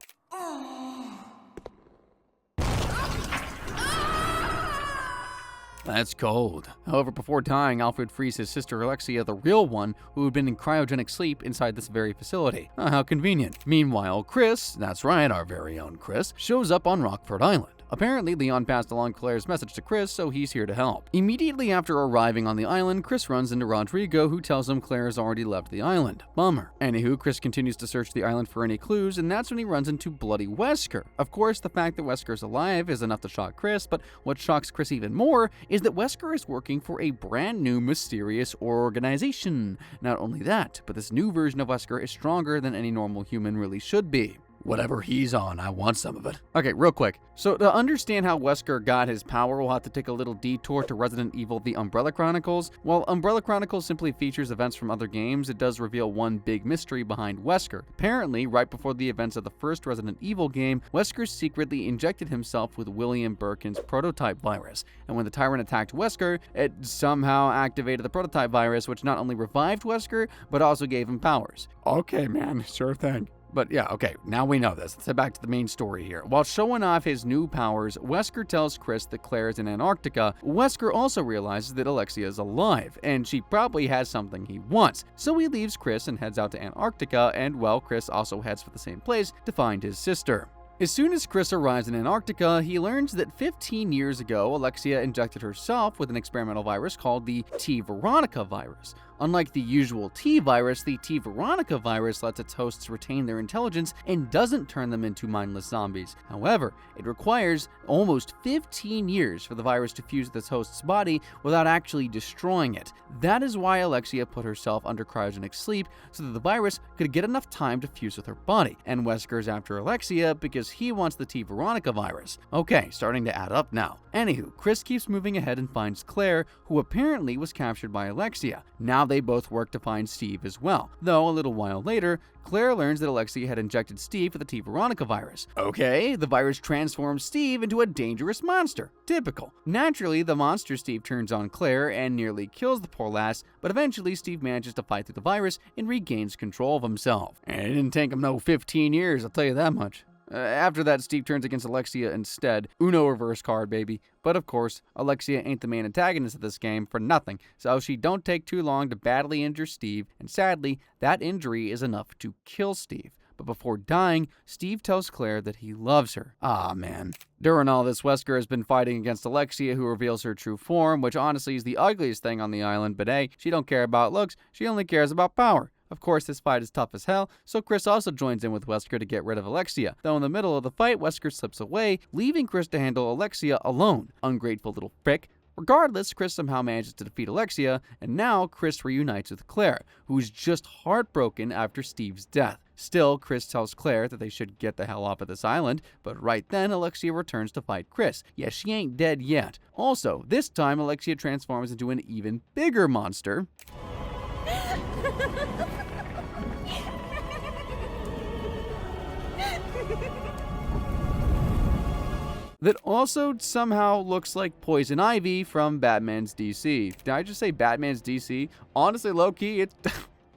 That's cold. However, before dying, Alfred frees his sister Alexia, the real one, who had been in cryogenic sleep inside this very facility. How convenient. Meanwhile, Chris, that's right, our very own Chris, shows up on Rockford Island. Apparently, Leon passed along Claire's message to Chris, so he's here to help. Immediately after arriving on the island, Chris runs into Rodrigo, who tells him Claire has already left the island. Bummer. Anywho, Chris continues to search the island for any clues, and that's when he runs into bloody Wesker. Of course, the fact that Wesker's alive is enough to shock Chris, but what shocks Chris even more is that Wesker is working for a brand new mysterious organization. Not only that, but this new version of Wesker is stronger than any normal human really should be. Whatever he's on, I want some of it. Okay, real quick. So to understand how Wesker got his power, we'll have to take a little detour to Resident Evil: The Umbrella Chronicles. While Umbrella Chronicles simply features events from other games, it does reveal one big mystery behind Wesker. Apparently, right before the events of the first Resident Evil game, Wesker secretly injected himself with William Birkin's prototype virus. And when the Tyrant attacked Wesker, it somehow activated the prototype virus, which not only revived Wesker, but also gave him powers. Okay, man, sure thing. But yeah, okay, now we know this. Let's head back to the main story here. While showing off his new powers, Wesker tells Chris that Claire is in Antarctica. Wesker also realizes that Alexia is alive, and she probably has something he wants. So he leaves Chris and heads out to Antarctica, and well, Chris also heads for the same place to find his sister. As soon as Chris arrives in Antarctica, he learns that 15 years ago, Alexia injected herself with an experimental virus called the T. Veronica virus. Unlike the usual T virus, the T. Veronica virus lets its hosts retain their intelligence and doesn't turn them into mindless zombies. However, it requires almost 15 years for the virus to fuse with its host's body without actually destroying it. That is why Alexia put herself under cryogenic sleep so that the virus could get enough time to fuse with her body. And Wesker's after Alexia because he wants the T. Veronica virus. Okay, starting to add up now. Anywho, Chris keeps moving ahead and finds Claire, who apparently was captured by Alexia. Now they both work to find Steve as well. Though a little while later, Claire learns that Alexia had injected Steve with the T. Veronica virus. Okay, the virus transforms Steve into a dangerous monster. Typical. Naturally, the monster Steve turns on Claire and nearly kills the poor lass, but eventually Steve manages to fight through the virus and regains control of himself. And it didn't take him no 15 years, I'll tell you that much. After that, Steve turns against Alexia instead. Uno reverse card, baby. But of course, Alexia ain't the main antagonist of this game for nothing, so she don't take too long to badly injure Steve, and sadly, that injury is enough to kill Steve. But before dying, Steve tells Claire that he loves her. Ah, man. During all this, Wesker has been fighting against Alexia, who reveals her true form, which honestly is the ugliest thing on the island, but hey, she don't care about looks, she only cares about power. Of course, this fight is tough as hell, so Chris also joins in with Wesker to get rid of Alexia. Though in the middle of the fight, Wesker slips away, leaving Chris to handle Alexia alone. Ungrateful little prick. Regardless, Chris somehow manages to defeat Alexia, and now Chris reunites with Claire, who's just heartbroken after Steve's death. Still, Chris tells Claire that they should get the hell off of this island, but right then, Alexia returns to fight Chris. Yes, she ain't dead yet. Also, this time, Alexia transforms into an even bigger monster. That also somehow looks like Poison Ivy from Batman's DC. Did I just say Batman's DC? Honestly, low-key,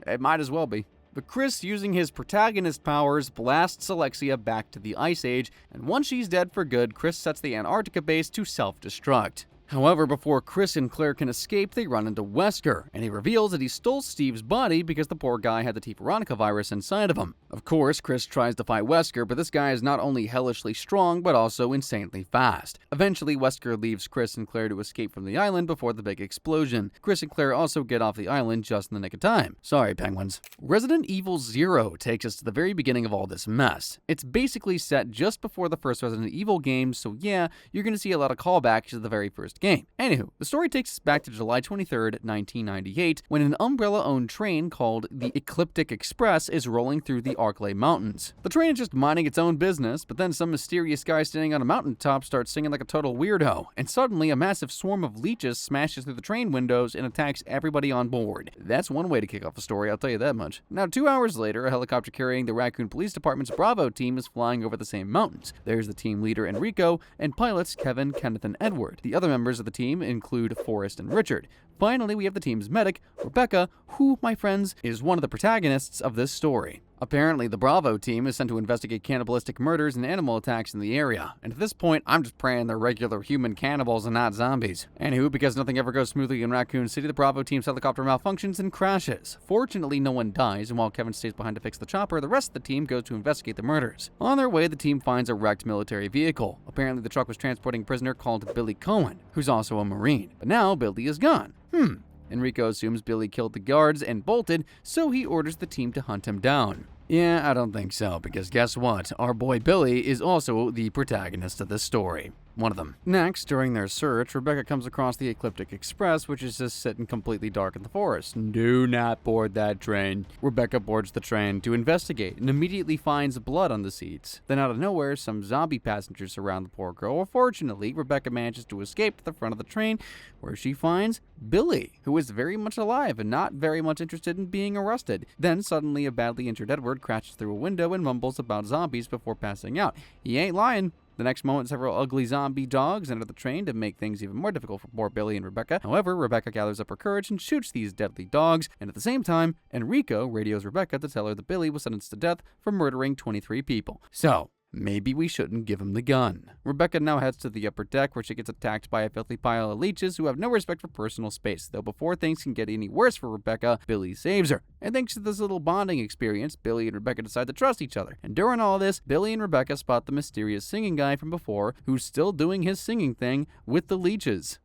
it might as well be. But Chris, using his protagonist powers, blasts Alexia back to the Ice Age, and once she's dead for good, Chris sets the Antarctica base to self-destruct. However, before Chris and Claire can escape, they run into Wesker, and he reveals that he stole Steve's body because the poor guy had the T. Veronica virus inside of him. Of course, Chris tries to fight Wesker, but this guy is not only hellishly strong, but also insanely fast. Eventually, Wesker leaves Chris and Claire to escape from the island before the big explosion. Chris and Claire also get off the island just in the nick of time. Sorry, penguins. Resident Evil 0 takes us to the very beginning of all this mess. It's basically set just before the first Resident Evil game, so yeah, you're going to see a lot of callbacks to the very first game. Anywho, the story takes us back to July 23rd, 1998, when an Umbrella-owned train called the Ecliptic Express is rolling through the Arklay Mountains. The train is just minding its own business, but then some mysterious guy standing on a mountaintop starts singing like a total weirdo, and suddenly a massive swarm of leeches smashes through the train windows and attacks everybody on board. That's one way to kick off a story, I'll tell you that much. Now, 2 hours later, a helicopter carrying the Raccoon Police Department's Bravo team is flying over the same mountains. There's the team leader Enrico, and pilots Kevin, Kenneth, and Edward. The other members of the team include Forrest and Richard. Finally, we have the team's medic, Rebecca, who, my friends, is one of the protagonists of this story. Apparently, the Bravo team is sent to investigate cannibalistic murders and animal attacks in the area, and at this point, I'm just praying they're regular human cannibals and not zombies. Anywho, because nothing ever goes smoothly in Raccoon City, the Bravo team's helicopter malfunctions and crashes. Fortunately, no one dies, and while Kevin stays behind to fix the chopper, the rest of the team goes to investigate the murders. On their way, the team finds a wrecked military vehicle. Apparently, the truck was transporting a prisoner called Billy Cohen, who's also a Marine. But now, Billy is gone. Enrico assumes Billy killed the guards and bolted, so he orders the team to hunt him down. Yeah, I don't think so, because guess what? Our boy Billy is also the protagonist of this story. One of them. Next, during their search, Rebecca comes across the Ecliptic Express, which is just sitting completely dark in the forest. Do not board that train. Rebecca boards the train to investigate and immediately finds blood on the seats. Then out of nowhere, some zombie passengers surround the poor girl. Fortunately, Rebecca manages to escape to the front of the train, where she finds Billy, who is very much alive and not very much interested in being arrested. Then suddenly a badly injured Edward crashes through a window and mumbles about zombies before passing out. He ain't lying. The next moment, several ugly zombie dogs enter the train to make things even more difficult for poor Billy and Rebecca. However, Rebecca gathers up her courage and shoots these deadly dogs, and at the same time, Enrico radios Rebecca to tell her that Billy was sentenced to death for murdering 23 people. So, maybe we shouldn't give him the gun. Rebecca now heads to the upper deck, where she gets attacked by a filthy pile of leeches who have no respect for personal space. Though before things can get any worse for Rebecca, Billy saves her. And thanks to this little bonding experience, Billy and Rebecca decide to trust each other. And during all this, Billy and Rebecca spot the mysterious singing guy from before, who's still doing his singing thing with the leeches.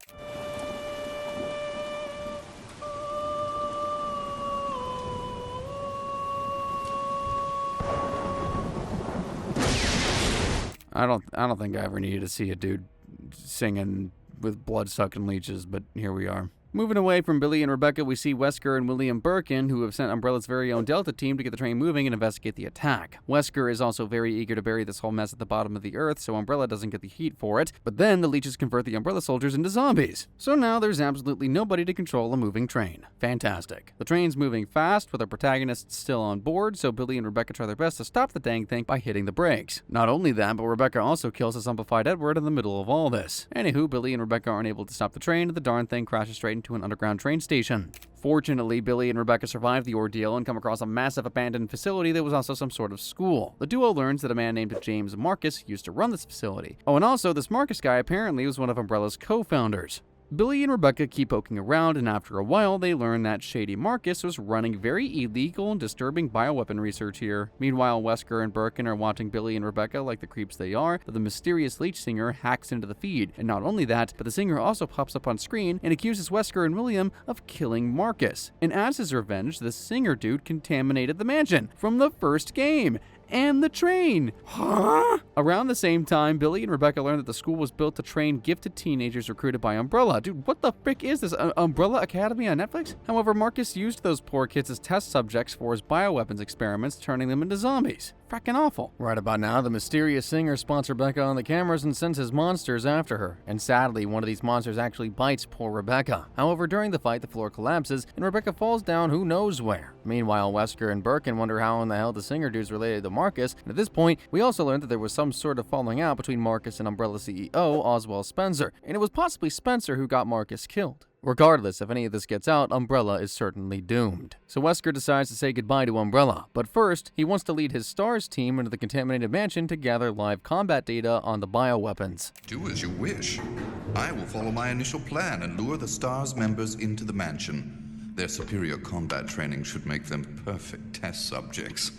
I don't think I ever needed to see a dude singing with blood-sucking leeches, but here we are. Moving away from Billy and Rebecca, we see Wesker and William Birkin, who have sent Umbrella's very own Delta team to get the train moving and investigate the attack. Wesker is also very eager to bury this whole mess at the bottom of the earth, so Umbrella doesn't get the heat for it, but then the leeches convert the Umbrella soldiers into zombies. So now there's absolutely nobody to control a moving train. Fantastic. The train's moving fast, with our protagonists still on board, so Billy and Rebecca try their best to stop the dang thing by hitting the brakes. Not only that, but Rebecca also kills a zombified Edward in the middle of all this. Anywho, Billy and Rebecca aren't able to stop the train, and the darn thing crashes straight into an underground train station. Fortunately, Billy and Rebecca survive the ordeal and come across a massive abandoned facility that was also some sort of school. The duo learns that a man named James Marcus used to run this facility. Oh, and also, this Marcus guy apparently was one of Umbrella's co-founders. Billy and Rebecca keep poking around, and after a while, they learn that Shady Marcus was running very illegal and disturbing bioweapon research here. Meanwhile, Wesker and Birkin are watching Billy and Rebecca like the creeps they are, but the mysterious leech singer hacks into the feed. And not only that, but the singer also pops up on screen and accuses Wesker and William of killing Marcus. And as his revenge, the singer dude contaminated the mansion from the first game. And the train. Huh? Around the same time, Billy and Rebecca learn that the school was built to train gifted teenagers recruited by Umbrella. Dude, what the frick is this? Umbrella Academy on Netflix? However, Marcus used those poor kids as test subjects for his bioweapons experiments, turning them into zombies. Frackin' awful. Right about now, the mysterious singer spots Rebecca on the cameras and sends his monsters after her. And sadly, one of these monsters actually bites poor Rebecca. However, during the fight, the floor collapses and Rebecca falls down who knows where. Meanwhile, Wesker and Birkin wonder how in the hell the singer dude's related to Marcus. And at this point, we also learned that there was some sort of falling out between Marcus and Umbrella CEO Oswald Spencer. And it was possibly Spencer who got Marcus killed. Regardless, if any of this gets out, Umbrella is certainly doomed. So Wesker decides to say goodbye to Umbrella, but first, he wants to lead his STARS team into the contaminated mansion to gather live combat data on the bioweapons. Do as you wish. I will follow my initial plan and lure the STARS members into the mansion. Their superior combat training should make them perfect test subjects.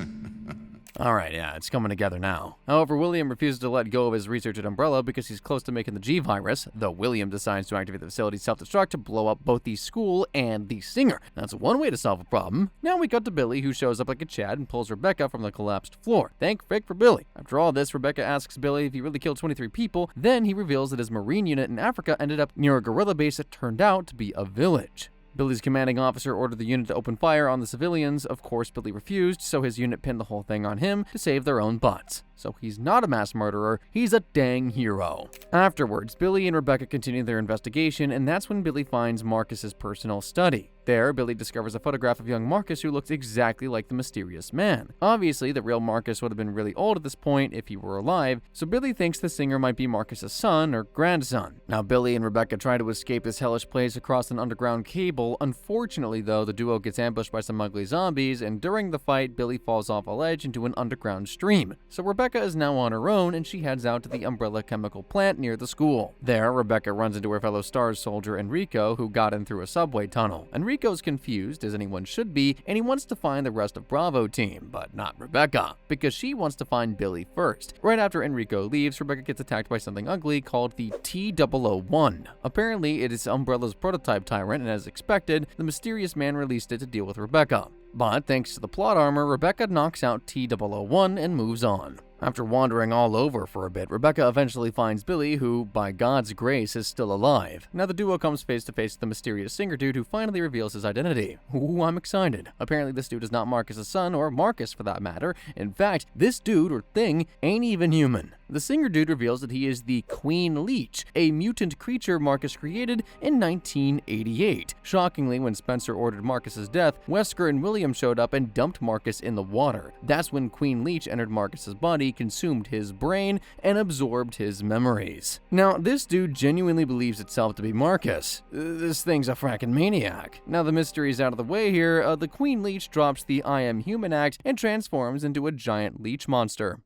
Alright, yeah, it's coming together now. However, William refuses to let go of his research at Umbrella because he's close to making the G-Virus, though William decides to activate the facility's self-destruct to blow up both the school and the singer. That's one way to solve a problem. Now we cut to Billy, who shows up like a Chad and pulls Rebecca from the collapsed floor. Thank frick for Billy. After all this, Rebecca asks Billy if he really killed 23 people, then he reveals that his Marine unit in Africa ended up near a guerrilla base that turned out to be a village. Billy's commanding officer ordered the unit to open fire on the civilians. Of course, Billy refused, so his unit pinned the whole thing on him to save their own butts. So he's not a mass murderer, he's a dang hero. Afterwards, Billy and Rebecca continue their investigation, and that's when Billy finds Marcus's personal study. There, Billy discovers a photograph of young Marcus who looks exactly like the mysterious man. Obviously, the real Marcus would have been really old at this point if he were alive, so Billy thinks the singer might be Marcus's son or grandson. Now, Billy and Rebecca try to escape this hellish place across an underground cable. Unfortunately, though, the duo gets ambushed by some ugly zombies, and during the fight, Billy falls off a ledge into an underground stream. So Rebecca is now on her own, and she heads out to the Umbrella chemical plant near the school. There, Rebecca runs into her fellow STARS soldier Enrico, who got in through a subway tunnel. Enrico's confused, as anyone should be, and he wants to find the rest of Bravo team, but not Rebecca, because she wants to find Billy first. Right after Enrico leaves, Rebecca gets attacked by something ugly called the T-001. Apparently, it is Umbrella's prototype tyrant, and as expected, the mysterious man released it to deal with Rebecca. But thanks to the plot armor, Rebecca knocks out T-001 and moves on. After wandering all over for a bit, Rebecca eventually finds Billy, who, by God's grace, is still alive. Now the duo comes face to face with the mysterious singer dude who finally reveals his identity. Ooh, I'm excited. Apparently this dude is not Marcus's son, or Marcus for that matter. In fact, this dude, or thing, ain't even human. The singer dude reveals that he is the Queen Leech, a mutant creature Marcus created in 1988. Shockingly, when Spencer ordered Marcus's death, Wesker and William showed up and dumped Marcus in the water. That's when Queen Leech entered Marcus's body, consumed his brain, and absorbed his memories. Now, this dude genuinely believes itself to be Marcus. This thing's a frackin' maniac. Now the mystery's out of the way here, the Queen Leech drops the I am human act and transforms into a giant leech monster.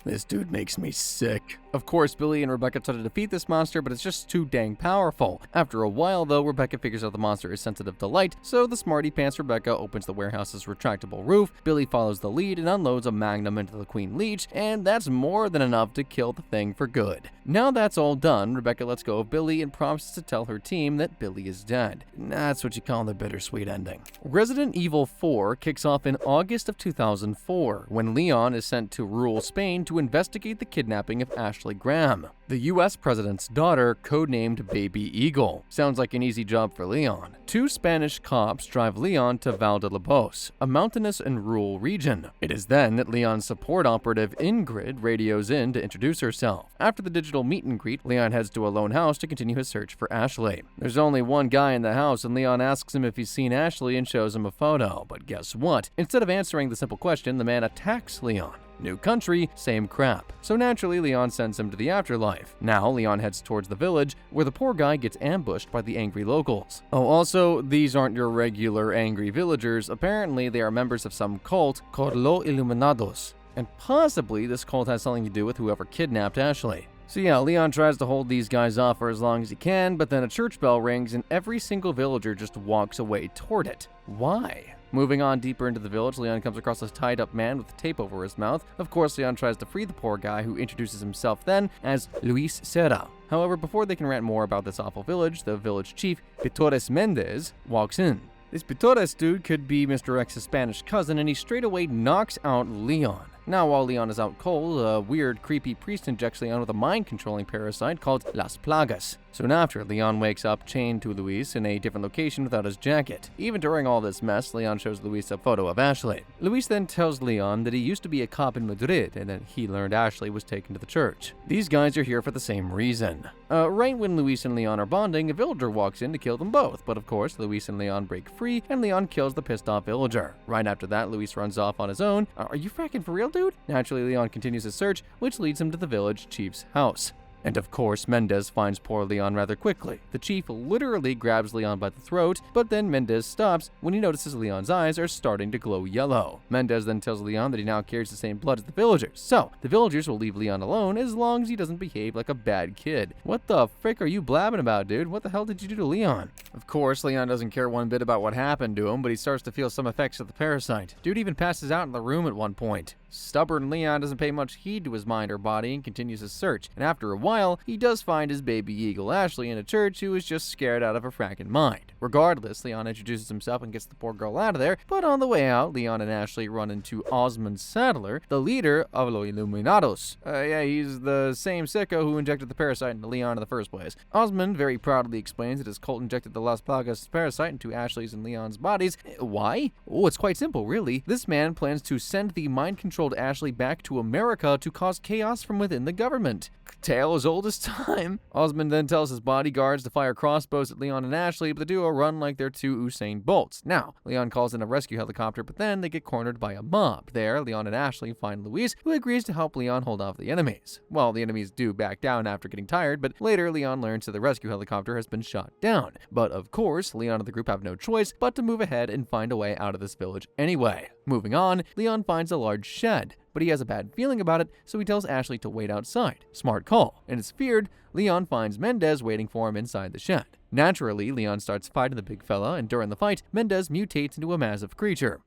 This dude makes me sick. Of course, Billy and Rebecca try to defeat this monster, but it's just too dang powerful. After a while, though, Rebecca figures out the monster is sensitive to light, so the smarty pants Rebecca opens the warehouse's retractable roof. Billy follows the lead and unloads a magnum into the Queen Leech, and that's more than enough to kill the thing for good. Now that's all done, Rebecca lets go of Billy and promises to tell her team that Billy is dead. That's what you call the bittersweet ending. Resident Evil 4 kicks off in August of 2004, when Leon is sent to rural Spain to investigate the kidnapping of Ashley Graham, the US president's daughter, codenamed Baby Eagle. Sounds like an easy job for Leon. Two Spanish cops drive Leon to Valdelobos, a mountainous and rural region. It is then that Leon's support operative Ingrid radios in to introduce herself. After the digital meet and greet, Leon heads to a lone house to continue his search for Ashley. There's only one guy in the house, and Leon asks him if he's seen Ashley and shows him a photo. But guess what? Instead of answering the simple question, the man attacks Leon. New country, same crap. So naturally, Leon sends him to the afterlife. Now, Leon heads towards the village, where the poor guy gets ambushed by the angry locals. Oh, also, these aren't your regular angry villagers. Apparently, they are members of some cult called Los Iluminados. And possibly, this cult has something to do with whoever kidnapped Ashley. So yeah, Leon tries to hold these guys off for as long as he can, but then a church bell rings and every single villager just walks away toward it. Why? Moving on deeper into the village, Leon comes across a tied-up man with tape over his mouth. Of course, Leon tries to free the poor guy, who introduces himself then as Luis Serra. However, before they can rant more about this awful village, the village chief, Pitores Mendez, walks in. This Pitores dude could be Mr. X's Spanish cousin, and he straight away knocks out Leon. Now, while Leon is out cold, a weird, creepy priest injects Leon with a mind-controlling parasite called Las Plagas. Soon after, Leon wakes up chained to Luis in a different location without his jacket. Even during all this mess, Leon shows Luis a photo of Ashley. Luis then tells Leon that he used to be a cop in Madrid and that he learned Ashley was taken to the church. These guys are here for the same reason. Right when Luis and Leon are bonding, a villager walks in to kill them both, but of course, Luis and Leon break free, and Leon kills the pissed off villager. Right after that, Luis runs off on his own. Are you fracking for real, dude? Naturally, Leon continues his search, which leads him to the village chief's house. And of course, Mendez finds poor Leon rather quickly. The chief literally grabs Leon by the throat, but then Mendez stops when he notices Leon's eyes are starting to glow yellow. Mendez then tells Leon that he now carries the same blood as the villagers, so the villagers will leave Leon alone as long as he doesn't behave like a bad kid. What the frick are you blabbing about, dude? What the hell did you do to Leon? Of course, Leon doesn't care one bit about what happened to him, but he starts to feel some effects of the parasite. Dude even passes out in the room at one point. Stubborn Leon doesn't pay much heed to his mind or body and continues his search, and after a while, he does find his baby eagle Ashley in a church who is just scared out of her frackin' mind. Regardless, Leon introduces himself and gets the poor girl out of there, but on the way out, Leon and Ashley run into Osmond Sadler, the leader of Los Illuminados. He's the same sicko who injected the parasite into Leon in the first place. Osmond very proudly explains that his cult injected the Las Plagas parasite into Ashley's and Leon's bodies. Why? Oh, it's quite simple, really. This man plans to send the mind-controlled Ashley back to America to cause chaos from within the government. Tale as old as time. Osmond then tells his bodyguards to fire crossbows at Leon and Ashley, but the duo run like they're two Usain Bolts. Now, Leon calls in a rescue helicopter, but then they get cornered by a mob. There, Leon and Ashley find Luis, who agrees to help Leon hold off the enemies. Well, the enemies do back down after getting tired, but later Leon learns that the rescue helicopter has been shot down. But of course, Leon and the group have no choice but to move ahead and find a way out of this village anyway. Moving on, Leon finds a large shed, but he has a bad feeling about it, so he tells Ashley to wait outside. Smart call. And as feared, Leon finds Mendez waiting for him inside the shed. Naturally, Leon starts fighting the big fella, and during the fight, Mendez mutates into a massive creature.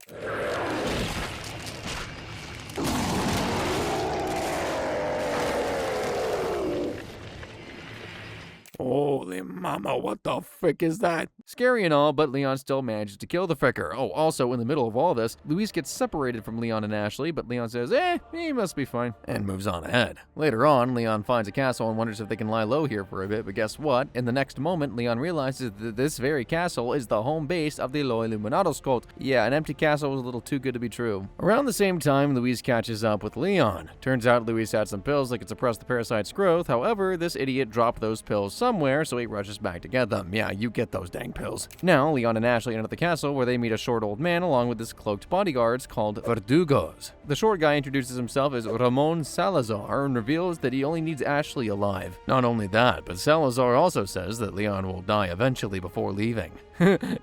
Holy mama, what the frick is that? Scary and all, but Leon still manages to kill the fricker. Oh, also, in the middle of all this, Luis gets separated from Leon and Ashley, but Leon says, he must be fine, and moves on ahead. Later on, Leon finds a castle and wonders if they can lie low here for a bit, but guess what? In the next moment, Leon realizes that this very castle is the home base of the Los Illuminados cult. Yeah, an empty castle was a little too good to be true. Around the same time, Luis catches up with Leon. Turns out Luis had some pills that could suppress the parasite's growth, however, this idiot dropped those pills somewhere, so he rushes back to get them. Yeah, you get those dang pills. Now, Leon and Ashley enter the castle where they meet a short old man along with his cloaked bodyguards called Verdugos. The short guy introduces himself as Ramon Salazar and reveals that he only needs Ashley alive. Not only that, but Salazar also says that Leon will die eventually before leaving.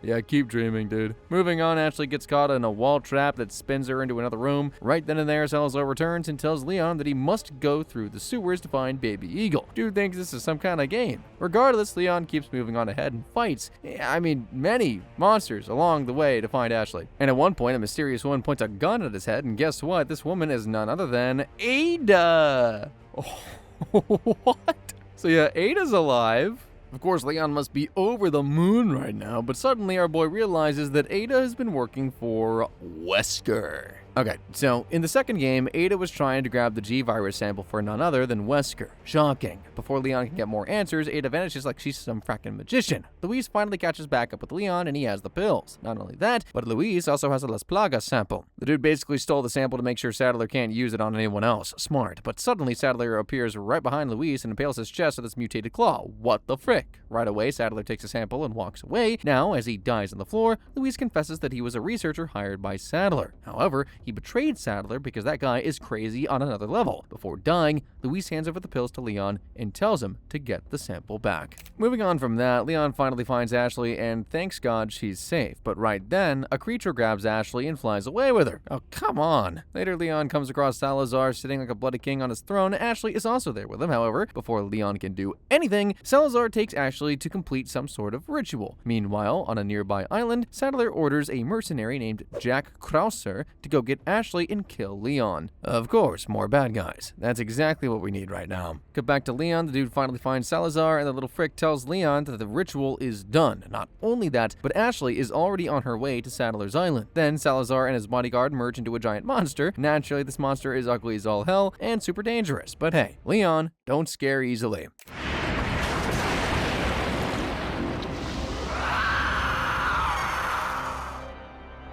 Yeah, keep dreaming, dude. Moving on, Ashley gets caught in a wall trap that spins her into another room. Right then and there, Salazar returns and tells Leon that he must go through the sewers to find Baby Eagle. Dude thinks this is some kind of game. Regardless, Leon keeps moving on ahead and fights, many monsters along the way to find Ashley. And at one point, a mysterious woman points a gun at his head, and guess what? This woman is none other than Ada. Oh, what? So yeah, Ada's alive. Of course, Leon must be over the moon right now, but suddenly our boy realizes that Ada has been working for Wesker. Okay, so in the second game, Ada was trying to grab the G-Virus sample for none other than Wesker. Shocking. Before Leon can get more answers, Ada vanishes like she's some frackin' magician. Luis finally catches back up with Leon and he has the pills. Not only that, but Luis also has a Las Plagas sample. The dude basically stole the sample to make sure Sadler can't use it on anyone else. Smart. But suddenly Sadler appears right behind Luis and impales his chest with his mutated claw. What the frick? Right away, Sadler takes a sample and walks away. Now, as he dies on the floor, Luis confesses that he was a researcher hired by Sadler. However, he betrayed Sadler because that guy is crazy on another level. Before dying, Luis hands over the pills to Leon and tells him to get the sample back. Moving on from that, Leon finally finds Ashley and thanks God she's safe. But right then, a creature grabs Ashley and flies away with her. Oh, come on. Later, Leon comes across Salazar sitting like a bloody king on his throne. Ashley is also there with him. However, before Leon can do anything, Salazar takes Ashley to complete some sort of ritual. Meanwhile, on a nearby island, Sadler orders a mercenary named Jack Krauser to go get Ashley and kill Leon. Of course, more bad guys. That's exactly what we need right now. Cut back to Leon, the dude finally finds Salazar, and the little frick tells Leon that the ritual is done. Not only that, but Ashley is already on her way to Sadler's Island. Then Salazar and his bodyguard merge into a giant monster. Naturally, this monster is ugly as all hell and super dangerous. But hey, Leon, don't scare easily.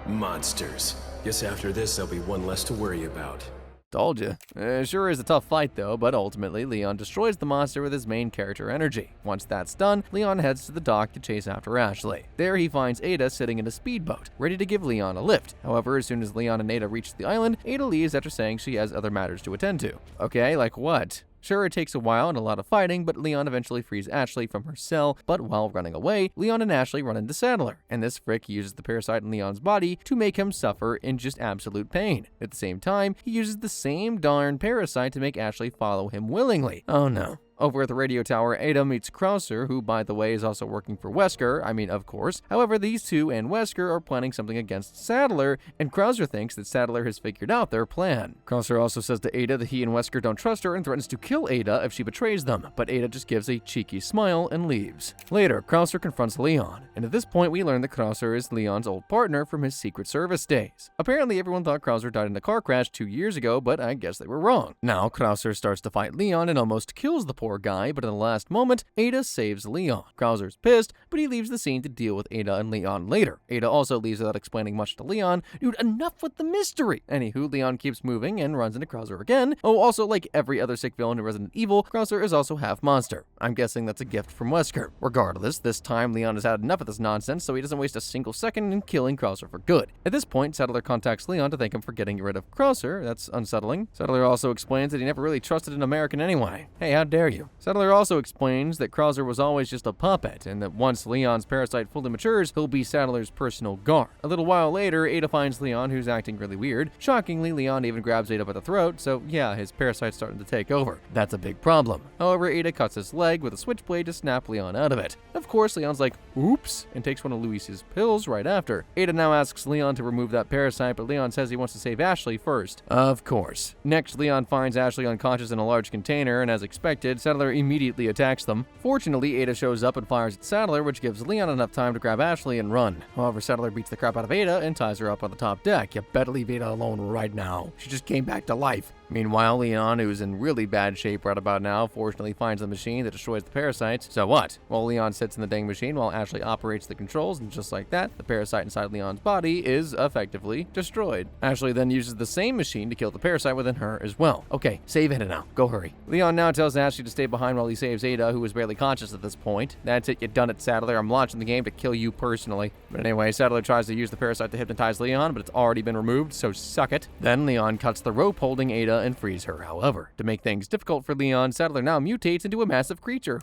Monsters. Guess after this, there'll be one less to worry about. Told you. Sure is a tough fight though, but ultimately Leon destroys the monster with his main character energy. Once that's done, Leon heads to the dock to chase after Ashley. There he finds Ada sitting in a speedboat, ready to give Leon a lift. However, as soon as Leon and Ada reach the island, Ada leaves after saying she has other matters to attend to. Okay, like what? Sure, it takes a while and a lot of fighting, but Leon eventually frees Ashley from her cell, but while running away, Leon and Ashley run into Saddler, and this frick uses the parasite in Leon's body to make him suffer in just absolute pain. At the same time, he uses the same darn parasite to make Ashley follow him willingly. Oh no. Over at the radio tower, Ada meets Krauser, who, by the way, is also working for Wesker. I mean, of course. However, these two and Wesker are planning something against Saddler, and Krauser thinks that Saddler has figured out their plan. Krauser also says to Ada that he and Wesker don't trust her and threatens to kill Ada if she betrays them, but Ada just gives a cheeky smile and leaves. Later, Krauser confronts Leon, and at this point we learn that Krauser is Leon's old partner from his Secret Service days. Apparently, everyone thought Krauser died in a car crash 2 years ago, but I guess they were wrong. Now, Krauser starts to fight Leon and almost kills the poor guy, but in the last moment, Ada saves Leon. Krauser's pissed, but he leaves the scene to deal with Ada and Leon later. Ada also leaves without explaining much to Leon. Dude, enough with the mystery! Anywho, Leon keeps moving and runs into Krauser again. Oh, also, like every other sick villain in Resident Evil, Krauser is also half monster. I'm guessing that's a gift from Wesker. Regardless, this time Leon has had enough of this nonsense, so he doesn't waste a single second in killing Krauser for good. At this point, Saddler contacts Leon to thank him for getting rid of Krauser. That's unsettling. Saddler also explains that he never really trusted an American anyway. Hey, how dare you? Saddler also explains that Krauser was always just a puppet, and that once Leon's parasite fully matures, he'll be Saddler's personal guard. A little while later, Ada finds Leon, who's acting really weird. Shockingly, Leon even grabs Ada by the throat, so yeah, his parasite's starting to take over. That's a big problem. However, Ada cuts his leg with a switchblade to snap Leon out of it. Of course, Leon's like, oops, and takes one of Luis's pills right after. Ada now asks Leon to remove that parasite, but Leon says he wants to save Ashley first. Of course. Next, Leon finds Ashley unconscious in a large container, and as expected, Saddler immediately attacks them. Fortunately, Ada shows up and fires at Saddler, which gives Leon enough time to grab Ashley and run. However, Saddler beats the crap out of Ada and ties her up on the top deck. You better leave Ada alone right now. She just came back to life. Meanwhile, Leon, who's in really bad shape right about now, fortunately finds the machine that destroys the parasites. So what? Well, Leon sits in the dang machine while Ashley operates the controls, and just like that, the parasite inside Leon's body is effectively destroyed. Ashley then uses the same machine to kill the parasite within her as well. Okay, save Ada now. Go hurry. Leon now tells Ashley to stay behind while he saves Ada, who is barely conscious at this point. That's it, you done it, Saddler. I'm launching the game to kill you personally. But anyway, Saddler tries to use the parasite to hypnotize Leon, but it's already been removed, so suck it. Then Leon cuts the rope holding Ada and frees her. However, to make things difficult for Leon, Saddler now mutates into a massive creature.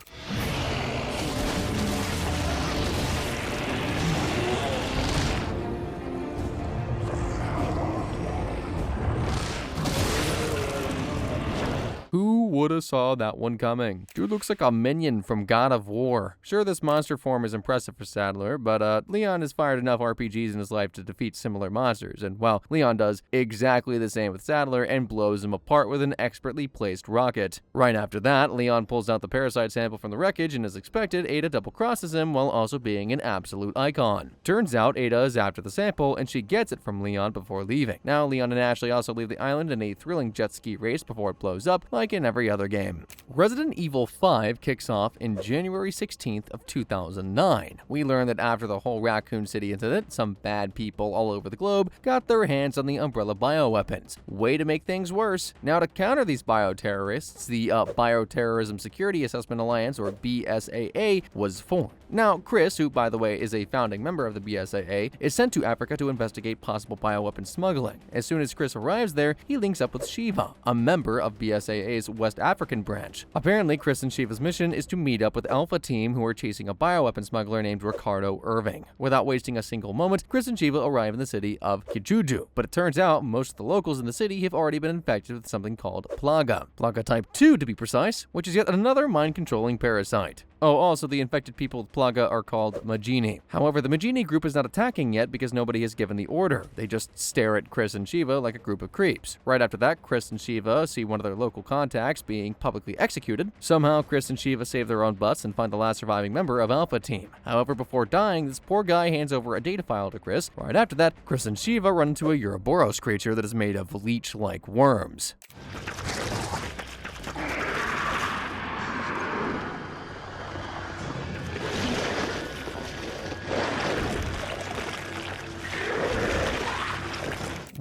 Who woulda saw that one coming? Dude looks like a minion from God of War. Sure, this monster form is impressive for Saddler, but Leon has fired enough RPGs in his life to defeat similar monsters, and well, Leon does exactly the same with Saddler and blows him apart with an expertly placed rocket. Right after that, Leon pulls out the parasite sample from the wreckage, and as expected, Ada double-crosses him while also being an absolute icon. Turns out Ada is after the sample, and she gets it from Leon before leaving. Now, Leon and Ashley also leave the island in a thrilling jet ski race before it blows up, like in every other game. Resident Evil 5 kicks off in January 16th of 2009. We learn that after the whole Raccoon City incident, some bad people all over the globe got their hands on the Umbrella bioweapons. Way to make things worse. Now, to counter these bioterrorists, the Bioterrorism Security Assessment Alliance, or BSAA, was formed. Now, Chris, who by the way is a founding member of the BSAA, is sent to Africa to investigate possible bioweapon smuggling. As soon as Chris arrives there, he links up with Shiva, a member of BSAA's West African branch. Apparently, Chris and Shiva's mission is to meet up with Alpha Team, who are chasing a bioweapon smuggler named Ricardo Irving. Without wasting a single moment, Chris and Shiva arrive in the city of Kijuju, but it turns out most of the locals in the city have already been infected with something called Plaga. Plaga Type 2 to be precise, which is yet another mind-controlling parasite. Oh, also, the infected people with Plaga are called Majini. However, the Majini group is not attacking yet because nobody has given the order. They just stare at Chris and Shiva like a group of creeps. Right after that, Chris and Shiva see one of their local contacts being publicly executed. Somehow, Chris and Shiva save their own butts and find the last surviving member of Alpha Team. However, before dying, this poor guy hands over a data file to Chris. Right after that, Chris and Shiva run into a Ouroboros creature that is made of leech-like worms.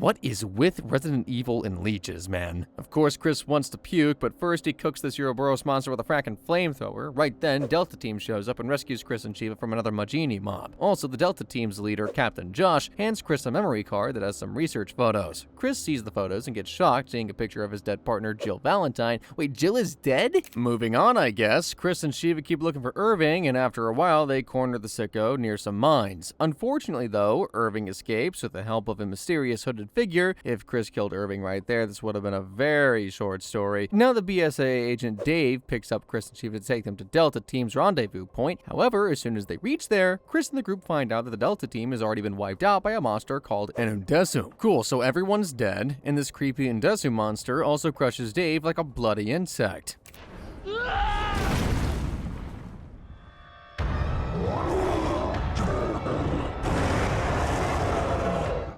What is with Resident Evil and leeches, man? Of course, Chris wants to puke, but first he cooks this Ouroboros monster with a frackin' flamethrower. Right then, Delta Team shows up and rescues Chris and Shiva from another Majini mob. Also, the Delta Team's leader, Captain Josh, hands Chris a memory card that has some research photos. Chris sees the photos and gets shocked, seeing a picture of his dead partner, Jill Valentine. Wait, Jill is dead? Moving on, I guess. Chris and Shiva keep looking for Irving, and after a while, they corner the sicko near some mines. Unfortunately, though, Irving escapes with the help of a mysterious hooded figure. If Chris killed Irving right there, this would have been a very short story. Now the BSA agent Dave picks up Chris and Shiva to take them to Delta Team's rendezvous point. However, as soon as they reach there, Chris and the group find out that the Delta Team has already been wiped out by a monster called an undead. Cool, so everyone's dead, and this creepy undead monster also crushes Dave like a bloody insect.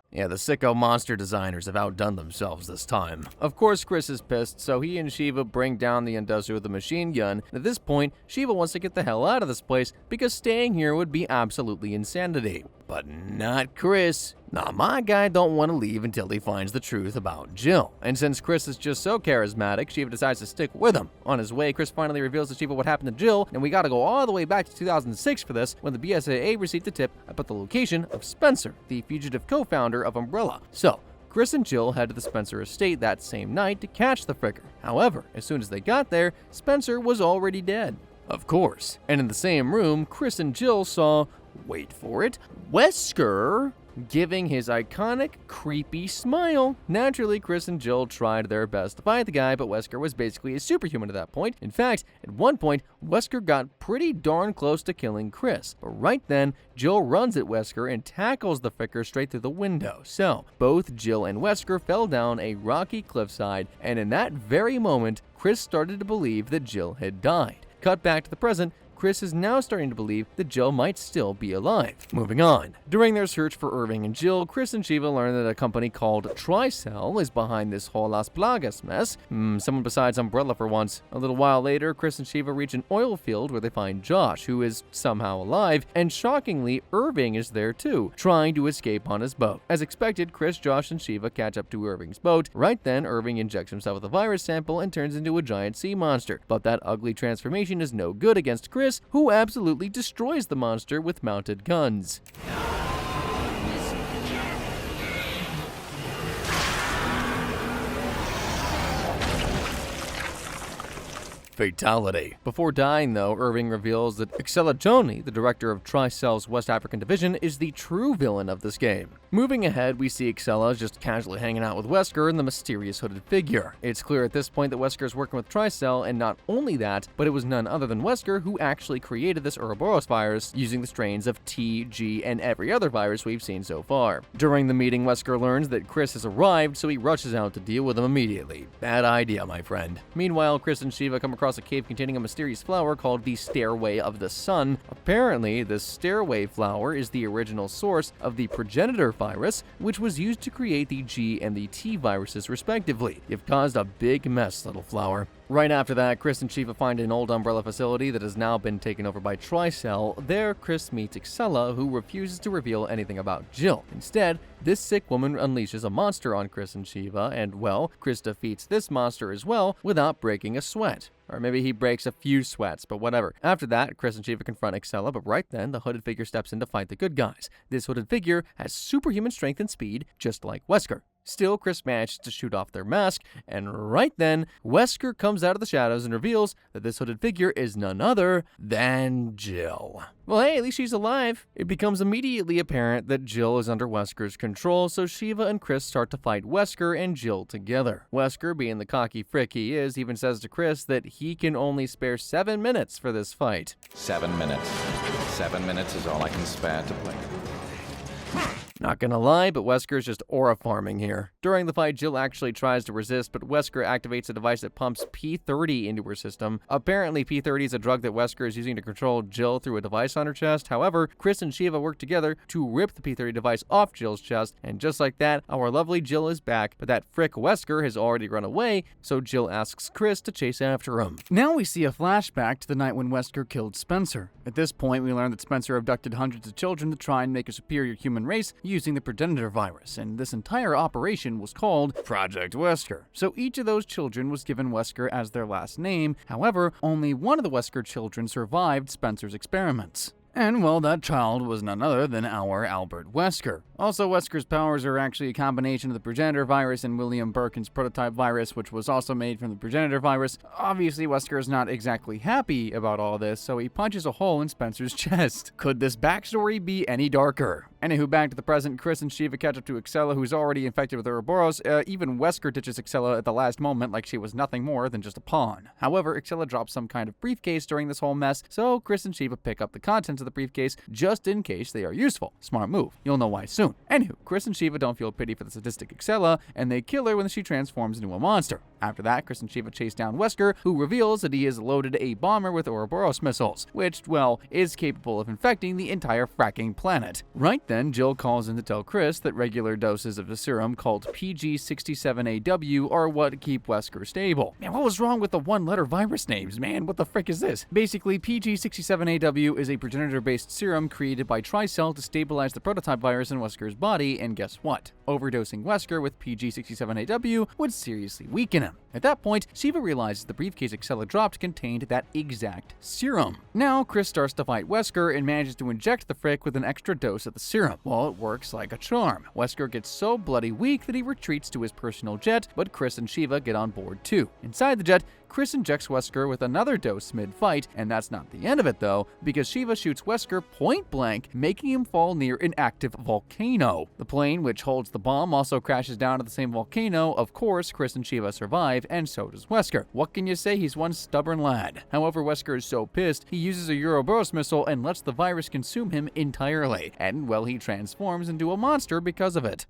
Yeah, the sicko monster designers have outdone themselves this time. Of course, Chris is pissed, so he and Shiva bring down the undead with a machine gun. At this point, Shiva wants to get the hell out of this place because staying here would be absolutely insanity. But not Chris. Nah, my guy don't want to leave until he finds the truth about Jill. And since Chris is just so charismatic, Shiva decides to stick with him. On his way, Chris finally reveals to Shiva what happened to Jill, and we gotta go all the way back to 2006 for this, when the BSAA received a tip about the location of Spencer, the fugitive co-founder of Umbrella. So, Chris and Jill head to the Spencer estate that same night to catch the fricker. However, as soon as they got there, Spencer was already dead. Of course. And in the same room, Chris and Jill saw, wait for it, Wesker giving his iconic, creepy smile. Naturally, Chris and Jill tried their best to fight the guy, but Wesker was basically a superhuman at that point. In fact, at one point, Wesker got pretty darn close to killing Chris. But right then, Jill runs at Wesker and tackles the fricker straight through the window. So, both Jill and Wesker fell down a rocky cliffside, and in that very moment, Chris started to believe that Jill had died. Cut back to the present, Chris is now starting to believe that Jill might still be alive. Moving on. During their search for Irving and Jill, Chris and Shiva learn that a company called Tricell is behind this whole Las Plagas mess. Someone besides Umbrella for once. A little while later, Chris and Shiva reach an oil field where they find Josh, who is somehow alive, and shockingly, Irving is there too, trying to escape on his boat. As expected, Chris, Josh, and Shiva catch up to Irving's boat. Right then, Irving injects himself with a virus sample and turns into a giant sea monster. But that ugly transformation is no good against Chris, who absolutely destroys the monster with mounted guns. Fatality. Before dying, though, Irving reveals that Excella Joni, the director of Tricell's West African division, is the true villain of this game. Moving ahead, we see Excella just casually hanging out with Wesker and the mysterious hooded figure. It's clear at this point that Wesker is working with Tricell, and not only that, but it was none other than Wesker who actually created this Ouroboros virus using the strains of T, G, and every other virus we've seen so far. During the meeting, Wesker learns that Chris has arrived, so he rushes out to deal with him immediately. Bad idea, my friend. Meanwhile, Chris and Shiva come across a cave containing a mysterious flower called the Stairway of the Sun. Apparently, this Stairway flower is the original source of the progenitor virus, which was used to create the G and the T viruses respectively. You've caused a big mess, little flower. Right after that, Chris and Shiva find an old Umbrella facility that has now been taken over by Tricell. There, Chris meets Excella, who refuses to reveal anything about Jill. Instead, this sick woman unleashes a monster on Chris and Shiva, and well, Chris defeats this monster as well without breaking a sweat. Or maybe he breaks a few sweats, but whatever. After that, Chris and Shiva confront Excella, but right then, the hooded figure steps in to fight the good guys. This hooded figure has superhuman strength and speed, just like Wesker. Still, Chris manages to shoot off their mask, and right then, Wesker comes out of the shadows and reveals that this hooded figure is none other than Jill. Well, hey, at least she's alive. It becomes immediately apparent that Jill is under Wesker's control, so Shiva and Chris start to fight Wesker and Jill together. Wesker, being the cocky frick he is, even says to Chris that he can only spare 7 minutes for this fight. 7 minutes. 7 minutes is all I can spare to play. Not gonna lie, but Wesker's just aura farming here. During the fight, Jill actually tries to resist, but Wesker activates a device that pumps P30 into her system. Apparently, P30 is a drug that Wesker is using to control Jill through a device on her chest. However, Chris and Shiva work together to rip the P30 device off Jill's chest, and just like that, our lovely Jill is back, but that frick Wesker has already run away, so Jill asks Chris to chase after him. Now we see a flashback to the night when Wesker killed Spencer. At this point, we learn that Spencer abducted hundreds of children to try and make a superior human race using the progenitor virus, and this entire operation was called Project Wesker. So each of those children was given Wesker as their last name. However, only one of the Wesker children survived Spencer's experiments. And, well, that child was none other than our Albert Wesker. Also, Wesker's powers are actually a combination of the progenitor virus and William Birkin's prototype virus, which was also made from the progenitor virus. Obviously, Wesker is not exactly happy about all this, so he punches a hole in Spencer's chest. Could this backstory be any darker? Anywho, back to the present, Chris and Shiva catch up to Excella, who's already infected with Ouroboros. Even Wesker ditches Excella at the last moment like she was nothing more than just a pawn. However, Excella drops some kind of briefcase during this whole mess, so Chris and Shiva pick up the contents of the briefcase just in case they are useful. Smart move. You'll know why soon. Anywho, Chris and Shiva don't feel pity for the sadistic Excella, and they kill her when she transforms into a monster. After that, Chris and Shiva chase down Wesker, who reveals that he has loaded a bomber with Ouroboros missiles, which, well, is capable of infecting the entire fracking planet. Right then, Jill calls in to tell Chris that regular doses of the serum called PG67AW are what keep Wesker stable. Man, what was wrong with the one-letter virus names, man? What the frick is this? Basically, PG67AW is a progenitor-based serum created by Tricell to stabilize the prototype virus in Wesker's body, and guess what? Overdosing Wesker with PG67AW would seriously weaken him. At that point, Shiva realizes the briefcase Excella dropped contained that exact serum. Now, Chris starts to fight Wesker and manages to inject the frick with an extra dose of the serum. Well, it works like a charm. Wesker gets so bloody weak that he retreats to his personal jet, but Chris and Shiva get on board too. Inside the jet, Chris injects Wesker with another dose mid-fight, and that's not the end of it though, because Shiva shoots Wesker point blank, making him fall near an active volcano. The plane which holds the bomb also crashes down at the same volcano. Of course, Chris and Shiva survive, and so does Wesker. What can you say? He's one stubborn lad. However, Wesker is so pissed, he uses a Ouroboros missile and lets the virus consume him entirely, and well, he transforms into a monster because of it.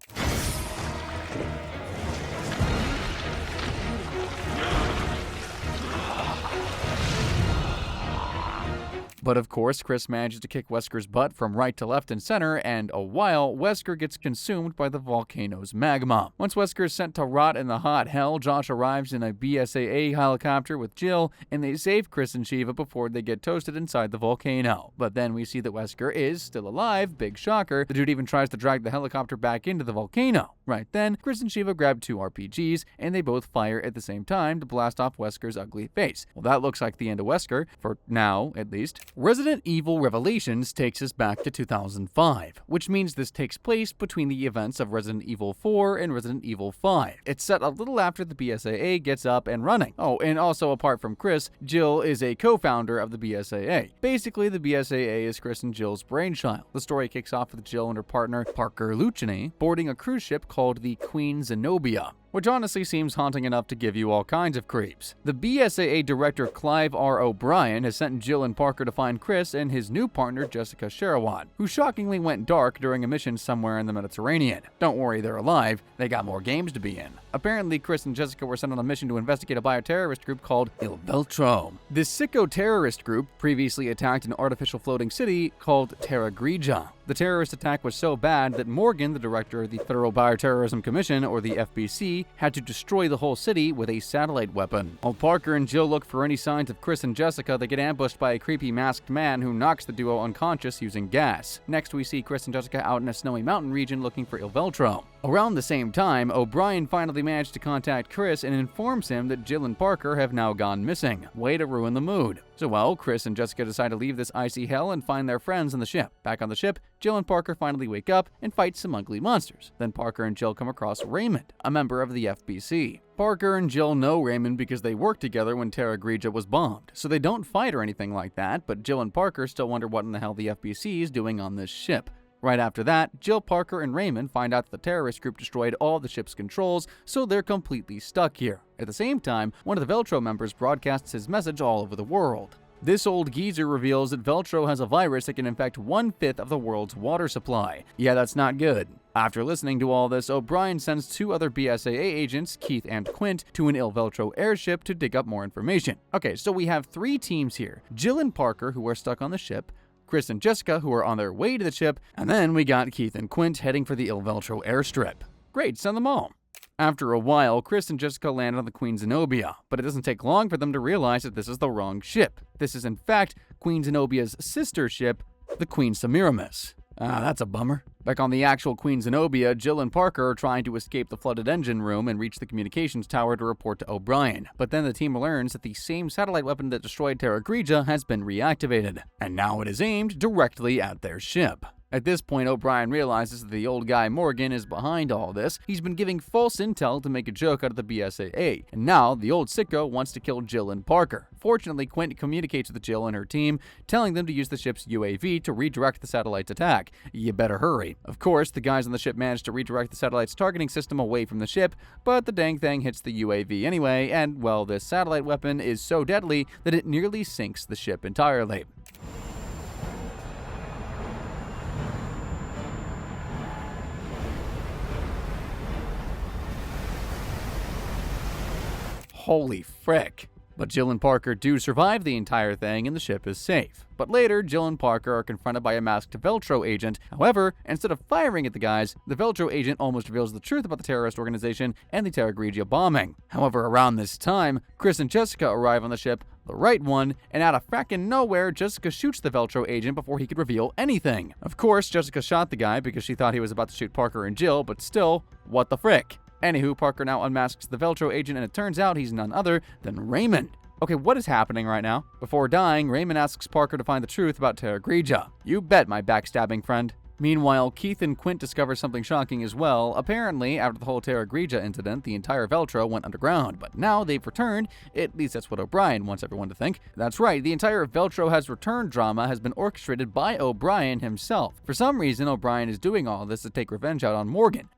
But of course, Chris manages to kick Wesker's butt from right to left and center, and a while, Wesker gets consumed by the volcano's magma. Once Wesker is sent to rot in the hot hell, Josh arrives in a BSAA helicopter with Jill, and they save Chris and Shiva before they get toasted inside the volcano. But then we see that Wesker is still alive, big shocker. The dude even tries to drag the helicopter back into the volcano. Right then, Chris and Shiva grab 2 RPGs, and they both fire at the same time to blast off Wesker's ugly face. Well, that looks like the end of Wesker, for now, at least. Resident Evil Revelations takes us back to 2005, which means this takes place between the events of Resident Evil 4 and Resident Evil 5. It's set a little after the BSAA gets up and running. Oh, and also apart from Chris, Jill is a co-founder of the BSAA. Basically, the BSAA is Chris and Jill's brainchild. The story kicks off with Jill and her partner, Parker Lucchini, boarding a cruise ship called the Queen Zenobia, which honestly seems haunting enough to give you all kinds of creeps. The BSAA director Clive R. O'Brien has sent Jill and Parker to find Chris and his new partner Jessica Sherawan, who shockingly went dark during a mission somewhere in the Mediterranean. Don't worry, they're alive. They got more games to be in. Apparently, Chris and Jessica were sent on a mission to investigate a bioterrorist group called Il Veltro. This sicko terrorist group previously attacked an artificial floating city called Terra Grigia. The terrorist attack was so bad that Morgan, the director of the Federal Bioterrorism Commission, or the FBC, had to destroy the whole city with a satellite weapon. While Parker and Jill look for any signs of Chris and Jessica, they get ambushed by a creepy masked man who knocks the duo unconscious using gas. Next, we see Chris and Jessica out in a snowy mountain region looking for Il Veltro. Around the same time, O'Brien finally managed to contact Chris and informs him that Jill and Parker have now gone missing. Way to ruin the mood. So well, Chris and Jessica decide to leave this icy hell and find their friends on the ship. Back on the ship, Jill and Parker finally wake up and fight some ugly monsters. Then Parker and Jill come across Raymond, a member of the FBC. Parker and Jill know Raymond because they worked together when Terra Grigia was bombed, so they don't fight or anything like that, but Jill and Parker still wonder what in the hell the FBC is doing on this ship. Right after that, Jill, Parker, and Raymond find out that the terrorist group destroyed all the ship's controls, so they're completely stuck here. At the same time, one of the Veltro members broadcasts his message all over the world. This old geezer reveals that Veltro has a virus that can infect 1/5 of the world's water supply. Yeah, that's not good. After listening to all this, O'Brien sends 2 other BSAA agents, Keith and Quint, to an Il Veltro airship to dig up more information. Okay, so we have 3 teams here. Jill and Parker, who are stuck on the ship, Chris and Jessica, who are on their way to the ship, and then we got Keith and Quint heading for the Il Veltro airstrip. Great, send them all. After a while, Chris and Jessica land on the Queen Zenobia, but it doesn't take long for them to realize that this is the wrong ship. This is in fact Queen Zenobia's sister ship, the Queen Semiramis. Ah, that's a bummer. Back on the actual Queen Zenobia, Jill and Parker are trying to escape the flooded engine room and reach the communications tower to report to O'Brien. But then the team learns that the same satellite weapon that destroyed Terra Grigia has been reactivated, and now it is aimed directly at their ship. At this point, O'Brien realizes that the old guy Morgan is behind all this. He's been giving false intel to make a joke out of the BSAA, and now the old sicko wants to kill Jill and Parker. Fortunately, Quint communicates with Jill and her team, telling them to use the ship's UAV to redirect the satellite's attack. You better hurry. Of course, the guys on the ship manage to redirect the satellite's targeting system away from the ship, but the dang thing hits the UAV anyway, and, well, this satellite weapon is so deadly that it nearly sinks the ship entirely. Holy frick. But Jill and Parker do survive the entire thing and the ship is safe. But later, Jill and Parker are confronted by a masked Veltro agent. However, instead of firing at the guys, the Veltro agent almost reveals the truth about the terrorist organization and the Terra Grigia bombing. However, around this time, Chris and Jessica arrive on the ship, the right one, and out of frackin' nowhere, Jessica shoots the Veltro agent before he could reveal anything. Of course, Jessica shot the guy because she thought he was about to shoot Parker and Jill, but still, what the frick? Anywho, Parker now unmasks the Veltro agent and it turns out he's none other than Raymond. Okay, what is happening right now? Before dying, Raymond asks Parker to find the truth about Terra Grigia. You bet, my backstabbing friend. Meanwhile, Keith and Quint discover something shocking as well. Apparently, after the whole Terra Grigia incident, the entire Veltro went underground, but now they've returned. At least that's what O'Brien wants everyone to think. That's right, the entire Veltro has returned drama has been orchestrated by O'Brien himself. For some reason, O'Brien is doing all this to take revenge out on Morgan.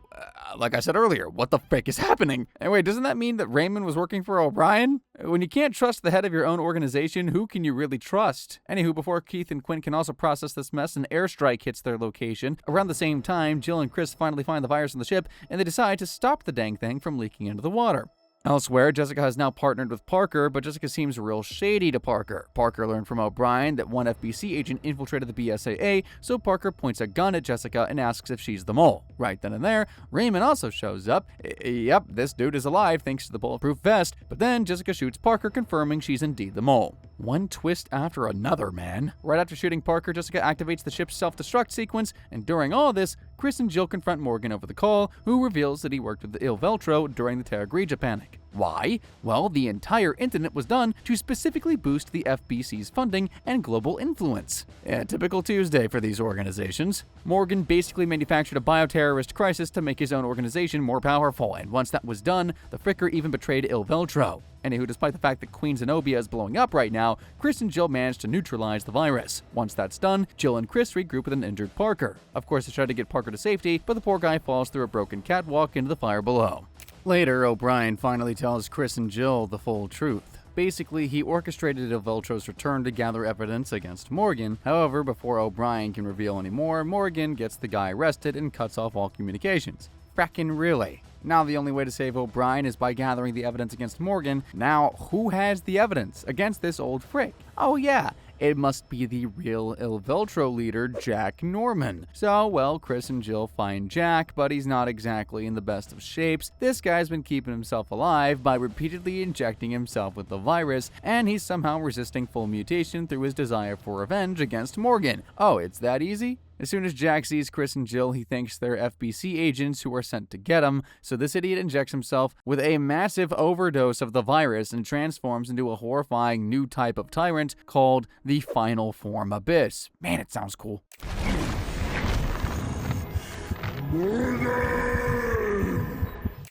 Like I said earlier, what the frick is happening? Anyway, doesn't that mean that Raymond was working for O'Brien? When you can't trust the head of your own organization, who can you really trust? Anywho, before Keith and Quint can also process this mess, an airstrike hits their location. Around the same time, Jill and Chris finally find the virus in the ship, and they decide to stop the dang thing from leaking into the water. Elsewhere, Jessica has now partnered with Parker, but Jessica seems real shady to Parker. Parker learned from O'Brien that one FBC agent infiltrated the BSAA, so Parker points a gun at Jessica and asks if she's the mole. Right then and there, Raymond also shows up. Yep, this dude is alive thanks to the bulletproof vest, but then Jessica shoots Parker, confirming she's indeed the mole. One twist after another, man. Right after shooting Parker, Jessica activates the ship's self-destruct sequence, and during all this, Chris and Jill confront Morgan over the call, who reveals that he worked with the Il Veltro during the Terra Grigia panic. Why? Well, the entire incident was done to specifically boost the FBC's funding and global influence. A typical Tuesday for these organizations. Morgan basically manufactured a bioterrorist crisis to make his own organization more powerful, and once that was done, the Fricker even betrayed Il Veltro. Anywho, despite the fact that Queen Zenobia is blowing up right now, Chris and Jill managed to neutralize the virus. Once that's done, Jill and Chris regroup with an injured Parker. Of course, they try to get Parker to safety, but the poor guy falls through a broken catwalk into the fire below. Later, O'Brien finally tells Chris and Jill the full truth. Basically, he orchestrated Il Veltro's return to gather evidence against Morgan. However, before O'Brien can reveal any more, Morgan gets the guy arrested and cuts off all communications. Frackin' really. Now the only way to save O'Brien is by gathering the evidence against Morgan. Now, who has the evidence against this old frick? Oh yeah, it must be the real Il Veltro leader, Jack Norman. So, well, Chris and Jill find Jack, but he's not exactly in the best of shapes. This guy's been keeping himself alive by repeatedly injecting himself with the virus, and he's somehow resisting full mutation through his desire for revenge against Morgan. Oh, it's that easy? As soon as Jack sees Chris and Jill, he thinks they're FBC agents who are sent to get him, so this idiot injects himself with a massive overdose of the virus and transforms into a horrifying new type of tyrant called the Final Form Abyss. Man, it sounds cool.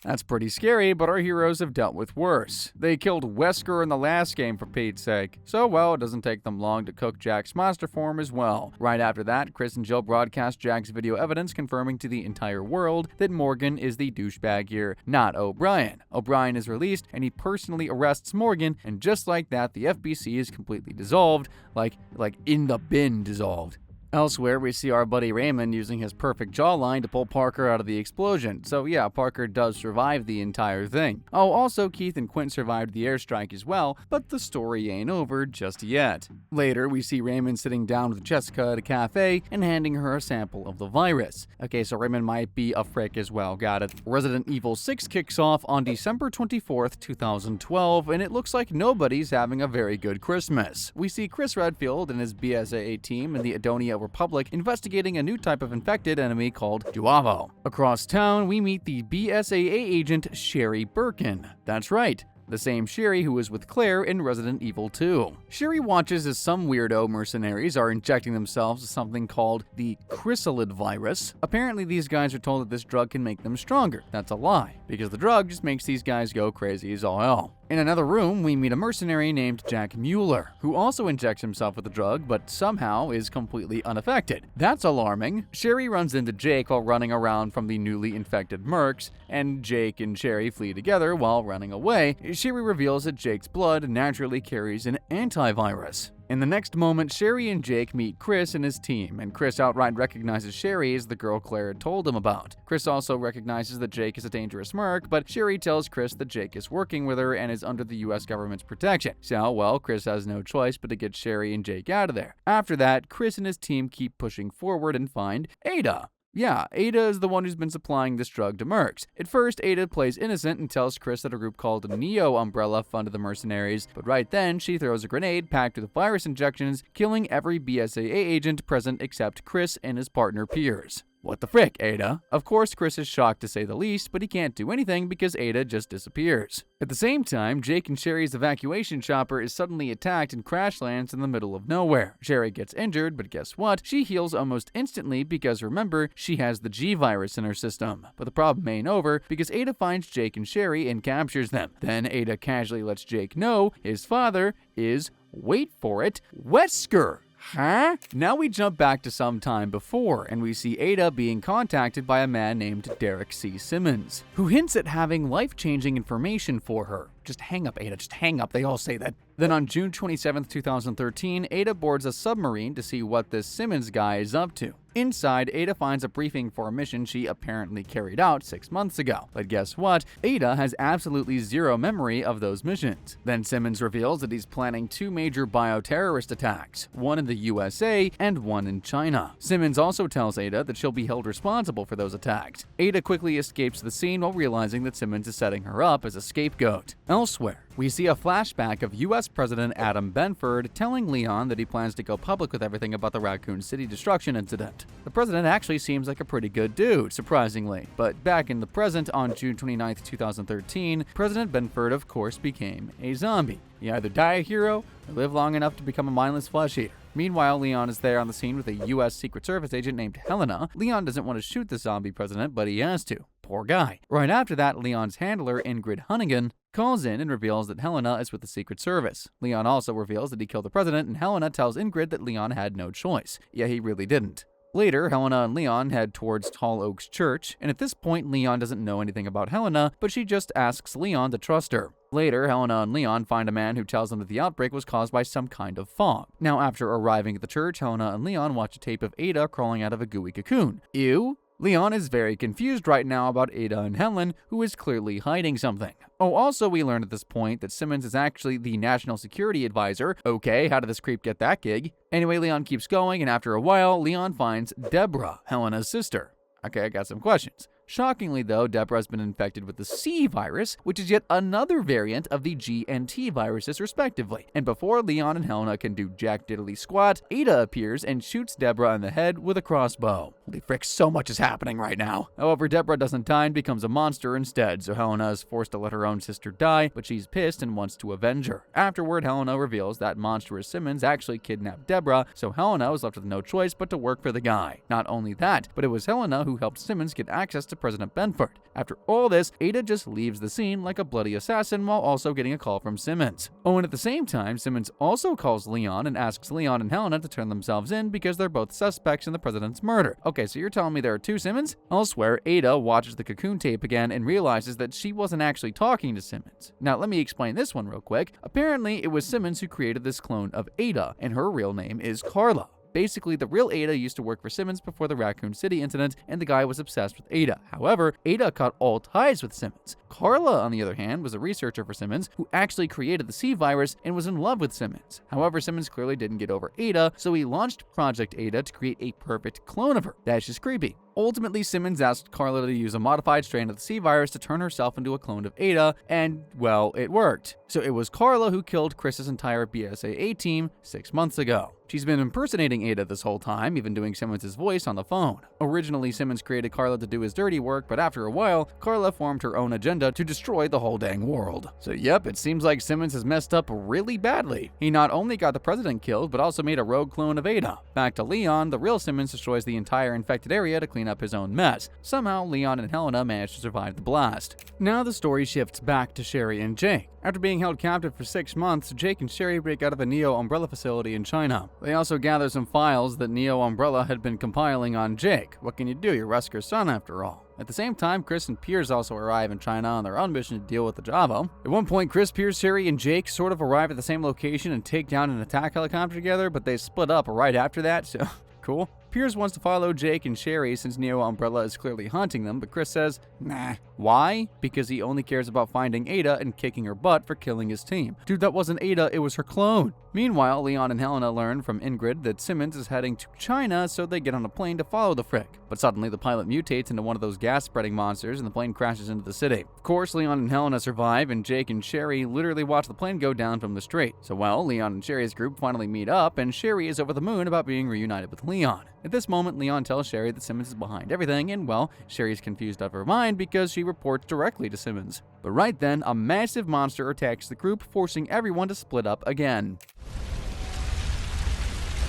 That's pretty scary, but our heroes have dealt with worse. They killed Wesker in the last game, for Pete's sake. So, well, it doesn't take them long to cook Jack's monster form as well. Right after that, Chris and Jill broadcast Jack's video evidence confirming to the entire world that Morgan is the douchebag here, not O'Brien. O'Brien is released, and he personally arrests Morgan, and just like that, the FBC is completely dissolved, like in the bin dissolved. Elsewhere, we see our buddy Raymond using his perfect jawline to pull Parker out of the explosion. So yeah, Parker does survive the entire thing. Oh, also Keith and Quint survived the airstrike as well, but the story ain't over just yet. Later, we see Raymond sitting down with Jessica at a cafe and handing her a sample of the virus. Okay, so Raymond might be a frick as well, got it. Resident Evil 6 kicks off on December 24th, 2012, and it looks like nobody's having a very good Christmas. We see Chris Redfield and his BSAA team in the Adonia Republic investigating a new type of infected enemy called Duavo. Across town, we meet the BSAA agent Sherry Birkin. That's right, the same Sherry who was with Claire in Resident Evil 2. Sherry watches as some weirdo mercenaries are injecting themselves with something called the chrysalid virus. Apparently these guys are told that this drug can make them stronger. That's a lie, because the drug just makes these guys go crazy as all hell. In another room, we meet a mercenary named Jack Mueller, who also injects himself with the drug, but somehow is completely unaffected. That's alarming. Sherry runs into Jake while running around from the newly infected mercs, and Jake and Sherry flee together while running away. Sherry reveals that Jake's blood naturally carries an antivirus. In the next moment, Sherry and Jake meet Chris and his team, and Chris outright recognizes Sherry as the girl Claire had told him about. Chris also recognizes that Jake is a dangerous merc, but Sherry tells Chris that Jake is working with her and is under the US government's protection. So, well, Chris has no choice but to get Sherry and Jake out of there. After that, Chris and his team keep pushing forward and find Ada. Yeah, Ada is the one who's been supplying this drug to mercs. At first, Ada plays innocent and tells Chris that a group called Neo Umbrella funded the mercenaries, but right then, she throws a grenade packed with virus injections, killing every BSAA agent present except Chris and his partner Piers. What the frick, Ada? Of course, Chris is shocked to say the least, but he can't do anything because Ada just disappears. At the same time, Jake and Sherry's evacuation chopper is suddenly attacked and crash lands in the middle of nowhere. Sherry gets injured, but guess what? She heals almost instantly because remember, she has the G virus in her system. But the problem ain't over because Ada finds Jake and Sherry and captures them. Then Ada casually lets Jake know his father is, wait for it, Wesker. Huh? Now we jump back to some time before, and we see Ada being contacted by a man named Derek C. Simmons, who hints at having life-changing information for her. Just hang up, Ada, just hang up, they all say that. Then on June 27, 2013, Ada boards a submarine to see what this Simmons guy is up to. Inside, Ada finds a briefing for a mission she apparently carried out 6 months ago. But guess what? Ada has absolutely zero memory of those missions. Then Simmons reveals that he's planning 2 major bioterrorist attacks, one in the USA and one in China. Simmons also tells Ada that she'll be held responsible for those attacks. Ada quickly escapes the scene while realizing that Simmons is setting her up as a scapegoat. Elsewhere, we see a flashback of US President Adam Benford telling Leon that he plans to go public with everything about the Raccoon City destruction incident. The president actually seems like a pretty good dude, surprisingly. But back in the present, on June 29, 2013, President Benford of course became a zombie. You either die a hero or live long enough to become a mindless flesh eater. Meanwhile, Leon is there on the scene with a US Secret Service agent named Helena. Leon doesn't want to shoot the zombie president, but he has to. Poor guy. Right after that, Leon's handler, Ingrid Hunnigan, calls in and reveals that Helena is with the Secret Service. Leon also reveals that he killed the president, and Helena tells Ingrid that Leon had no choice. Yeah, he really didn't. Later, Helena and Leon head towards Tall Oaks Church, and at this point, Leon doesn't know anything about Helena, but she just asks Leon to trust her. Later, Helena and Leon find a man who tells them that the outbreak was caused by some kind of fog. Now, after arriving at the church, Helena and Leon watch a tape of Ada crawling out of a gooey cocoon. Ew? Leon is very confused right now about Ada and Helen, who is clearly hiding something. Oh, also we learn at this point that Simmons is actually the National Security Advisor. Okay, how did this creep get that gig? Anyway, Leon keeps going, and after a while, Leon finds Deborah, Helena's sister. Okay, I got some questions. Shockingly though, Deborah has been infected with the C virus, which is yet another variant of the G and T viruses respectively. And before Leon and Helena can do jack diddly squat, Ada appears and shoots Deborah in the head with a crossbow. Holy frick, so much is happening right now. However, Deborah doesn't die and becomes a monster instead, so Helena is forced to let her own sister die, but she's pissed and wants to avenge her. Afterward, Helena reveals that monstrous Simmons actually kidnapped Deborah, so Helena was left with no choice but to work for the guy. Not only that, but it was Helena who helped Simmons get access to President Benford. After all this, Ada just leaves the scene like a bloody assassin while also getting a call from Simmons. Oh, and at the same time, Simmons also calls Leon and asks Leon and Helena to turn themselves in because they're both suspects in the president's murder. Okay, so you're telling me there are 2 Simmons? Elsewhere, Ada watches the cocoon tape again and realizes that she wasn't actually talking to Simmons. Now, let me explain this one real quick. Apparently, it was Simmons who created this clone of Ada, and her real name is Carla. Basically, the real Ada used to work for Simmons before the Raccoon City incident, and the guy was obsessed with Ada. However, Ada cut all ties with Simmons. Carla, on the other hand, was a researcher for Simmons who actually created the C virus and was in love with Simmons. However, Simmons clearly didn't get over Ada, so he launched Project Ada to create a perfect clone of her. That's just creepy. Ultimately, Simmons asked Carla to use a modified strain of the C virus to turn herself into a clone of Ada, and, well, it worked. So it was Carla who killed Chris's entire BSAA team 6 months ago. She's been impersonating Ada this whole time, even doing Simmons' voice on the phone. Originally, Simmons created Carla to do his dirty work, but after a while, Carla formed her own agenda to destroy the whole dang world. So yep, it seems like Simmons has messed up really badly. He not only got the president killed, but also made a rogue clone of Ada. Back to Leon, the real Simmons destroys the entire infected area to clean up his own mess. Somehow, Leon and Helena manage to survive the blast. Now the story shifts back to Sherry and Jake. After being held captive for 6 months, Jake and Sherry break out of a Neo Umbrella facility in China. They also gather some files that Neo Umbrella had been compiling on Jake. What can you do? You're Wesker's son after all. At the same time, Chris and Piers also arrive in China on their own mission to deal with the Javo. At one point, Chris, Piers, Sherry, and Jake sort of arrive at the same location and take down an attack helicopter together, but they split up right after that, so cool. Piers wants to follow Jake and Sherry since Neo Umbrella is clearly hunting them, but Chris says, nah. Why? Because he only cares about finding Ada and kicking her butt for killing his team. Dude, that wasn't Ada, it was her clone. Meanwhile, Leon and Helena learn from Ingrid that Simmons is heading to China, so they get on a plane to follow the frick. But suddenly the pilot mutates into one of those gas-spreading monsters and the plane crashes into the city. Of course, Leon and Helena survive, and Jake and Sherry literally watch the plane go down from the strait. So well, Leon and Sherry's group finally meet up, and Sherry is over the moon about being reunited with Leon. At this moment, Leon tells Sherry that Simmons is behind everything, and well, Sherry's confused out of her mind because she reports directly to Simmons. But right then, a massive monster attacks the group, forcing everyone to split up again.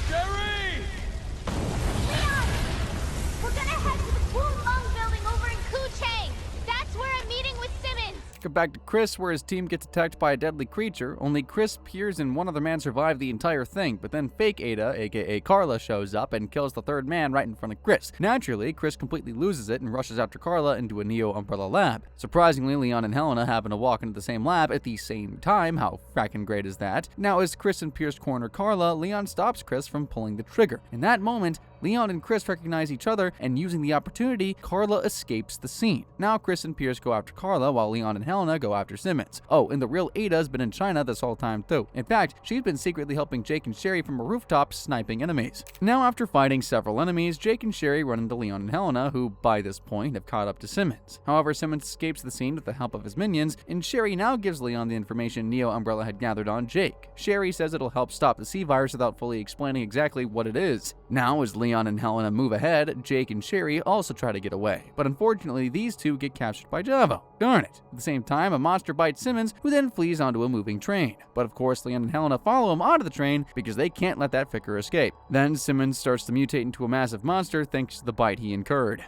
Jerry! Leon! We're gonna head to the Wulong building over in Kuchang. That's where I'm meeting with Simmons. Cut back to Chris, where his team gets attacked by a deadly creature. Only Chris, Piers, and one other man survive the entire thing, but then fake Ada, aka Carla, shows up and kills the third man right in front of Chris. Naturally, Chris completely loses it and rushes after Carla into a Neo Umbrella lab. Surprisingly, Leon and Helena happen to walk into the same lab at the same time. How frackin' great is that? Now, as Chris and Piers corner Carla, Leon stops Chris from pulling the trigger. In that moment, Leon and Chris recognize each other, and using the opportunity, Carla escapes the scene. Now Chris and Piers go after Carla, while Leon and Helena go after Simmons. Oh, and the real Ada's been in China this whole time too. In fact, she's been secretly helping Jake and Sherry from a rooftop sniping enemies. Now after fighting several enemies, Jake and Sherry run into Leon and Helena, who by this point have caught up to Simmons. However, Simmons escapes the scene with the help of his minions, and Sherry now gives Leon the information Neo Umbrella had gathered on Jake. Sherry says it'll help stop the C-virus without fully explaining exactly what it is. Now, as Leon and Helena move ahead, Jake and Sherry also try to get away, but unfortunately these two get captured by Javo. Darn it. At the same time, a monster bites Simmons, who then flees onto a moving train. But of course, Leon and Helena follow him onto the train because they can't let that ficker escape. Then Simmons starts to mutate into a massive monster thanks to the bite he incurred.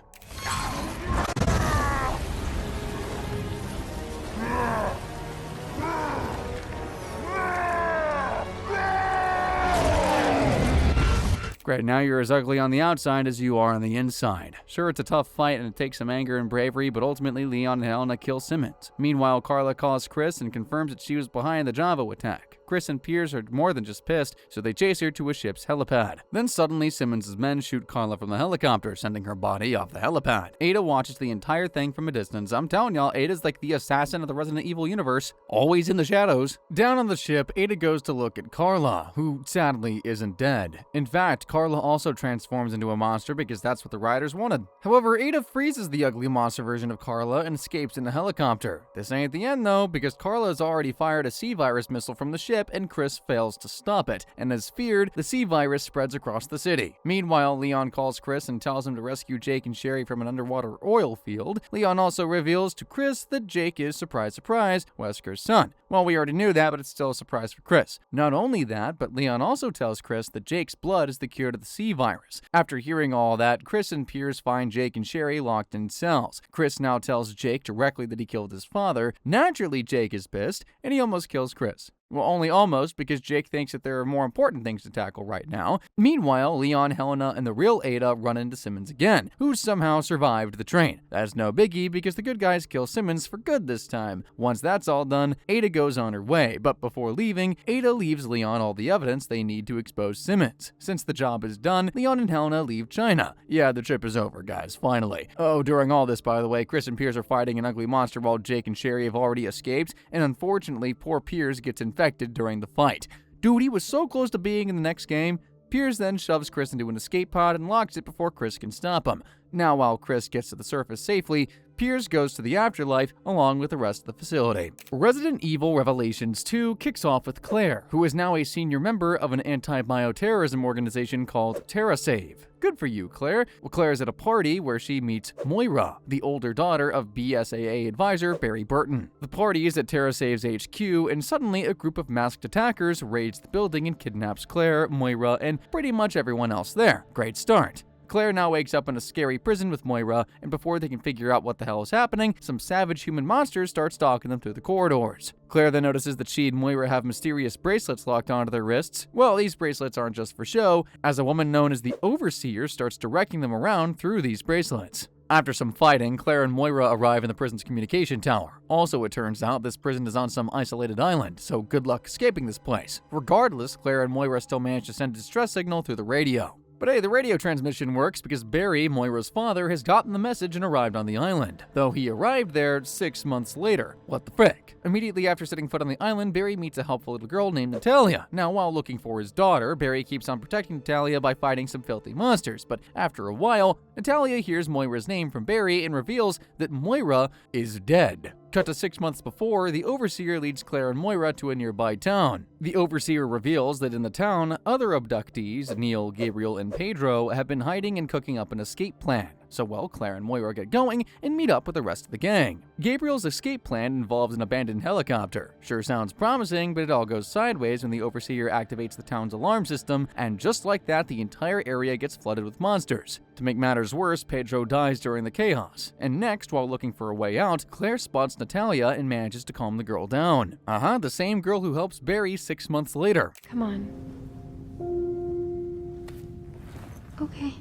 Great, now you're as ugly on the outside as you are on the inside. Sure, it's a tough fight and it takes some anger and bravery, but ultimately Leon and Helena kill Simmons. Meanwhile, Carla calls Chris and confirms that she was behind the Javo attack. Chris and Piers are more than just pissed, so they chase her to a ship's helipad. Then suddenly, Simmons' men shoot Carla from the helicopter, sending her body off the helipad. Ada watches the entire thing from a distance. I'm telling y'all, Ada's like the assassin of the Resident Evil universe, always in the shadows. Down on the ship, Ada goes to look at Carla, who sadly isn't dead. In fact, Carla also transforms into a monster because that's what the writers wanted. However, Ada freezes the ugly monster version of Carla and escapes in the helicopter. This ain't the end though, because Carla has already fired a C-virus missile from the ship and Chris fails to stop it, and as feared, the C-virus spreads across the city. Meanwhile, Leon calls Chris and tells him to rescue Jake and Sherry from an underwater oil field. Leon also reveals to Chris that Jake is, surprise surprise, Wesker's son. Well, we already knew that, but it's still a surprise for Chris. Not only that, but Leon also tells Chris that Jake's blood is the cure to the C-virus. After hearing all that, Chris and Piers find Jake and Sherry locked in cells. Chris now tells Jake directly that he killed his father. Naturally, Jake is pissed, and he almost kills Chris. Well, only almost, because Jake thinks that there are more important things to tackle right now. Meanwhile, Leon, Helena, and the real Ada run into Simmons again, who somehow survived the train. That's no biggie, because the good guys kill Simmons for good this time. Once that's all done, Ada goes on her way, but before leaving, Ada leaves Leon all the evidence they need to expose Simmons. Since the job is done, Leon and Helena leave China. Yeah, the trip is over, guys, finally. Oh, during all this, by the way, Chris and Piers are fighting an ugly monster while Jake and Sherry have already escaped, and unfortunately, poor Piers gets infected during the fight. Dude, he was so close to being in the next game. Piers then shoves Chris into an escape pod and locks it before Chris can stop him. Now, while Chris gets to the surface safely, Piers goes to the afterlife along with the rest of the facility. Resident Evil Revelations 2 kicks off with Claire, who is now a senior member of an anti-bioterrorism organization called TerraSave. Good for you, Claire. Well, Claire's at a party where she meets Moira, the older daughter of BSAA advisor Barry Burton. The party is at TerraSave's HQ, and suddenly a group of masked attackers raids the building and kidnaps Claire, Moira, and pretty much everyone else there. Great start. Claire now wakes up in a scary prison with Moira, and before they can figure out what the hell is happening, some savage human monsters start stalking them through the corridors. Claire then notices that she and Moira have mysterious bracelets locked onto their wrists. Well, these bracelets aren't just for show, as a woman known as the Overseer starts directing them around through these bracelets. After some fighting, Claire and Moira arrive in the prison's communication tower. Also, it turns out this prison is on some isolated island, so good luck escaping this place. Regardless, Claire and Moira still manage to send a distress signal through the radio. But hey, the radio transmission works because Barry, Moira's father, has gotten the message and arrived on the island. Though he arrived there 6 months later. What the frick? Immediately after setting foot on the island, Barry meets a helpful little girl named Natalia. Now, while looking for his daughter, Barry keeps on protecting Natalia by fighting some filthy monsters. But after a while, Natalia hears Moira's name from Barry and reveals that Moira is dead. Cut to 6 months before, the Overseer leads Claire and Moira to a nearby town. The Overseer reveals that in the town, other abductees, Neil, Gabriel, and Pedro, have been hiding and cooking up an escape plan. So, well, Claire and Moira get going and meet up with the rest of the gang. Gabriel's escape plan involves an abandoned helicopter. Sure sounds promising, but it all goes sideways when the Overseer activates the town's alarm system, and just like that, the entire area gets flooded with monsters. To make matters worse, Pedro dies during the chaos. And next, while looking for a way out, Claire spots Natalia and manages to calm the girl down. The same girl who helps Barry 6 months later. Come on. Okay.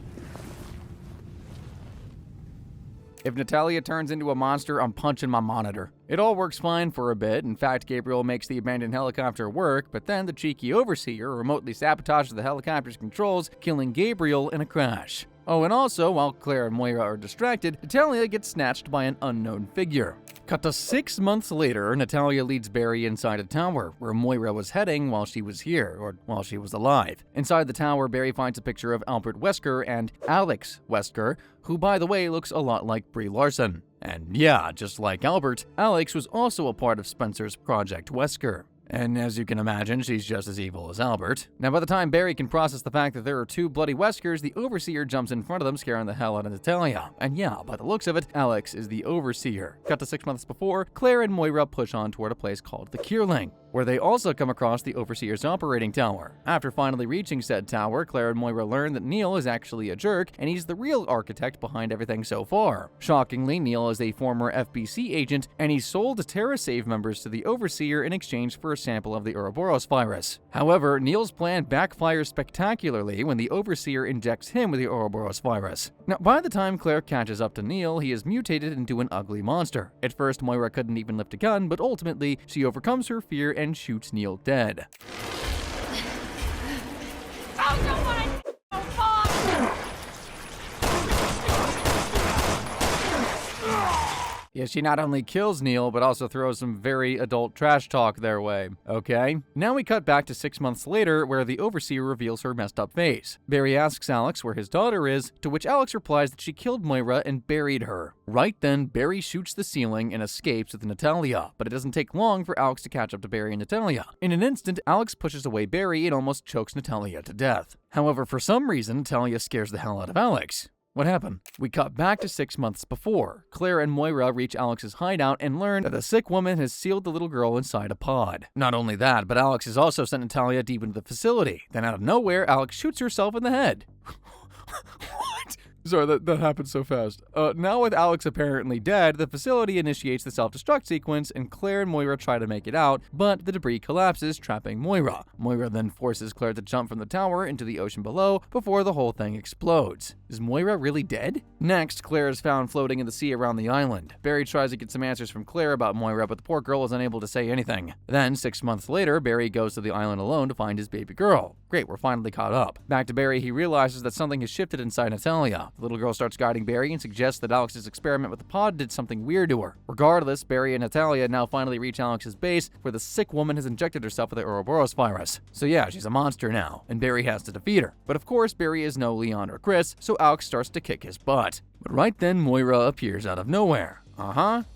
If Natalia turns into a monster, I'm punching my monitor. It all works fine for a bit. In fact, Gabriel makes the abandoned helicopter work, but then the cheeky Overseer remotely sabotages the helicopter's controls, killing Gabriel in a crash. Oh, and also, while Claire and Moira are distracted, Natalia gets snatched by an unknown figure. Cut to 6 months later, Natalia leads Barry inside a tower, where Moira was heading while she was here, or while she was alive. Inside the tower, Barry finds a picture of Albert Wesker and Alex Wesker, who, by the way, looks a lot like Brie Larson. And yeah, just like Albert, Alex was also a part of Spencer's Project Wesker. And as you can imagine, she's just as evil as Albert. Now, by the time Barry can process the fact that there are two bloody Weskers, the Overseer jumps in front of them, scaring the hell out of Natalia. And yeah, by the looks of it, Alex is the Overseer. Cut to 6 months before, Claire and Moira push on toward a place called the Kierling, where they also come across the Overseer's operating tower. After finally reaching said tower, Claire and Moira learn that Neil is actually a jerk, and he's the real architect behind everything so far. Shockingly, Neil is a former FBC agent, and he sold TerraSave members to the Overseer in exchange for a sample of the Ouroboros virus. However, Neil's plan backfires spectacularly when the Overseer injects him with the Ouroboros virus. Now, by the time Claire catches up to Neil, he is mutated into an ugly monster. At first, Moira couldn't even lift a gun, but ultimately, she overcomes her fear and shoots Neil dead. Yeah, she not only kills Neil, but also throws some very adult trash talk their way, okay? Now we cut back to 6 months later, where the Overseer reveals her messed up face. Barry asks Alex where his daughter is, to which Alex replies that she killed Moira and buried her. Right then, Barry shoots the ceiling and escapes with Natalia, but it doesn't take long for Alex to catch up to Barry and Natalia. In an instant, Alex pushes away Barry and almost chokes Natalia to death. However, for some reason, Natalia scares the hell out of Alex. What happened? We cut back to 6 months before. Claire and Moira reach Alex's hideout and learn that the sick woman has sealed the little girl inside a pod. Not only that, but Alex has also sent Natalia deep into the facility. Then out of nowhere, Alex shoots herself in the head. What? Sorry, that happened so fast. Now with Alex apparently dead, the facility initiates the self-destruct sequence, and Claire and Moira try to make it out, but the debris collapses, trapping Moira. Moira then forces Claire to jump from the tower into the ocean below before the whole thing explodes. Is Moira really dead? Next, Claire is found floating in the sea around the island. Barry tries to get some answers from Claire about Moira, but the poor girl is unable to say anything. Then, 6 months later, Barry goes to the island alone to find his baby girl. Great, we're finally caught up. Back to Barry, he realizes that something has shifted inside Natalia. The little girl starts guiding Barry and suggests that Alex's experiment with the pod did something weird to her. Regardless, Barry and Natalia now finally reach Alex's base, where the sick woman has injected herself with the Ouroboros virus. So yeah, she's a monster now, and Barry has to defeat her. But of course, Barry is no Leon or Chris, so Alex starts to kick his butt. But right then, Moira appears out of nowhere.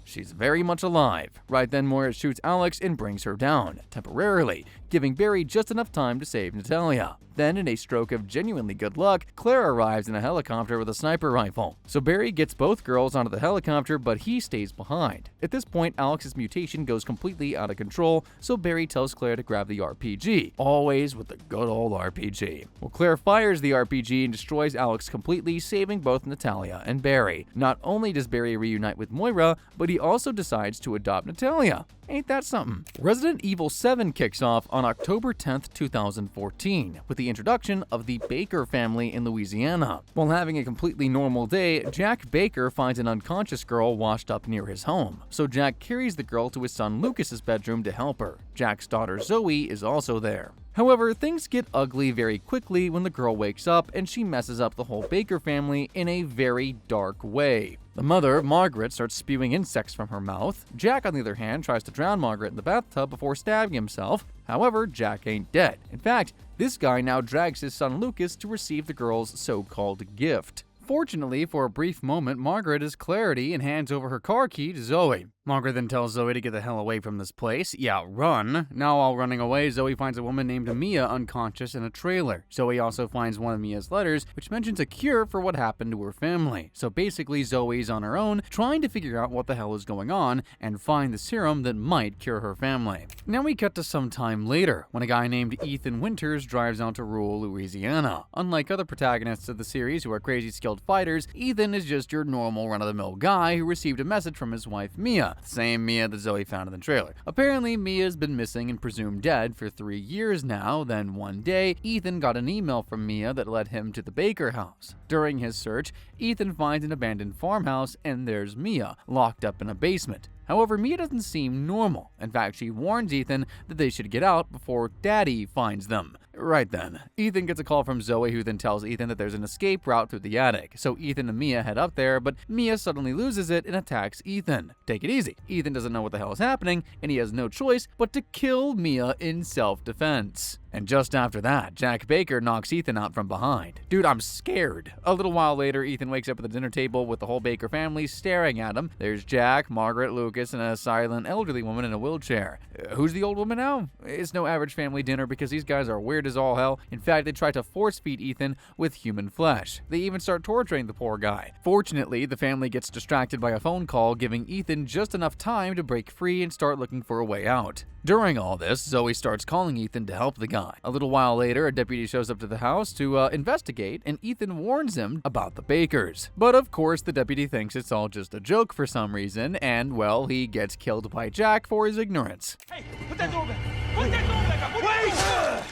She's very much alive. Right then, Moira shoots Alex and brings her down, temporarily, giving Barry just enough time to save Natalia. Then, in a stroke of genuinely good luck, Claire arrives in a helicopter with a sniper rifle. So Barry gets both girls onto the helicopter, but he stays behind. At this point, Alex's mutation goes completely out of control, so Barry tells Claire to grab the RPG. Always with the good old RPG. Well, Claire fires the RPG and destroys Alex completely, saving both Natalia and Barry. Not only does Barry reunite with Moira, but he also decides to adopt Natalia. Ain't that something? Resident Evil 7 kicks off on October 10th, 2014, with the introduction of the Baker family in Louisiana. While having a completely normal day, Jack Baker finds an unconscious girl washed up near his home, so Jack carries the girl to his son Lucas's bedroom to help her. Jack's daughter Zoe is also there. However, things get ugly very quickly when the girl wakes up and she messes up the whole Baker family in a very dark way. The mother, Margaret, starts spewing insects from her mouth. Jack, on the other hand, tries to drown Margaret in the bathtub before stabbing himself. However, Jack ain't dead. In fact, this guy now drags his son Lucas to receive the girl's so-called gift. Fortunately, for a brief moment, Margaret has clarity and hands over her car key to Zoe. Margaret then tells Zoe to get the hell away from this place. Yeah, run. Now, while running away, Zoe finds a woman named Mia unconscious in a trailer. Zoe also finds one of Mia's letters, which mentions a cure for what happened to her family. So basically, Zoe's on her own, trying to figure out what the hell is going on and find the serum that might cure her family. Now we cut to some time later, when a guy named Ethan Winters drives out to rural Louisiana. Unlike other protagonists of the series who are crazy skilled fighters, Ethan is just your normal run-of-the-mill guy who received a message from his wife Mia. The same Mia that Zoe found in the trailer. Apparently, Mia's been missing and presumed dead for 3 years now. Then one day, Ethan got an email from Mia that led him to the Baker house. During his search, Ethan finds an abandoned farmhouse and there's Mia, locked up in a basement. However, Mia doesn't seem normal. In fact, she warns Ethan that they should get out before Daddy finds them. Right then, Ethan gets a call from Zoe, who then tells Ethan that there's an escape route through the attic. So Ethan and Mia head up there, but Mia suddenly loses it and attacks Ethan. Take it easy. Ethan doesn't know what the hell is happening, and he has no choice but to kill Mia in self-defense. And just after that, Jack Baker knocks Ethan out from behind. Dude, I'm scared. A little while later, Ethan wakes up at the dinner table with the whole Baker family staring at him. There's Jack, Margaret, Lucas, and a silent elderly woman in a wheelchair. Who's the old woman now? It's no average family dinner because these guys are weird as all hell. In fact, they try to force feed Ethan with human flesh. They even start torturing the poor guy. Fortunately, the family gets distracted by a phone call, giving Ethan just enough time to break free and start looking for a way out. During all this, Zoe starts calling Ethan to help the guy. A little while later, a deputy shows up to the house to investigate, and Ethan warns him about the Bakers. But of course, the deputy thinks it's all just a joke for some reason, and well, he gets killed by Jack for his ignorance. Hey, put that door back! Put that door back up! Wait!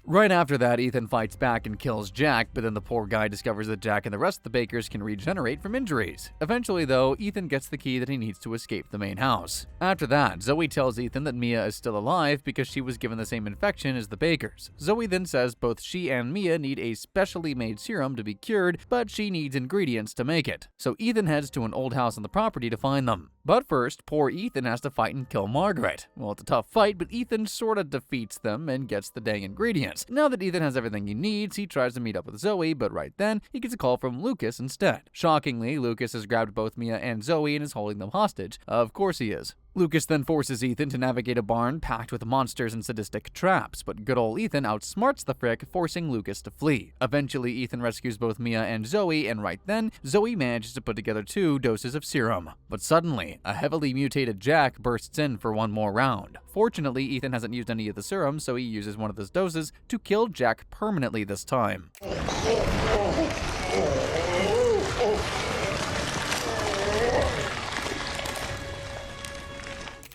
Right after that, Ethan fights back and kills Jack, but then the poor guy discovers that Jack and the rest of the Bakers can regenerate from injuries. Eventually, though, Ethan gets the key that he needs to escape the main house. After that, Zoe tells Ethan that Mia is still alive because she was given the same infection as the Bakers. Zoe then says both she and Mia need a specially made serum to be cured, but she needs ingredients to make it. So Ethan heads to an old house on the property to find them. But first, poor Ethan has to fight and kill Margaret. Well, it's a tough fight, but Ethan sorta defeats them and gets the dang ingredients. Now that Ethan has everything he needs, he tries to meet up with Zoe, but right then, he gets a call from Lucas instead. Shockingly, Lucas has grabbed both Mia and Zoe and is holding them hostage. Of course he is. Lucas then forces Ethan to navigate a barn packed with monsters and sadistic traps, but good ol' Ethan outsmarts the frick, forcing Lucas to flee. Eventually, Ethan rescues both Mia and Zoe, and right then, Zoe manages to put together 2 doses of serum. But suddenly, a heavily mutated Jack bursts in for one more round. Fortunately, Ethan hasn't used any of the serum, so he uses one of those doses to kill Jack permanently this time.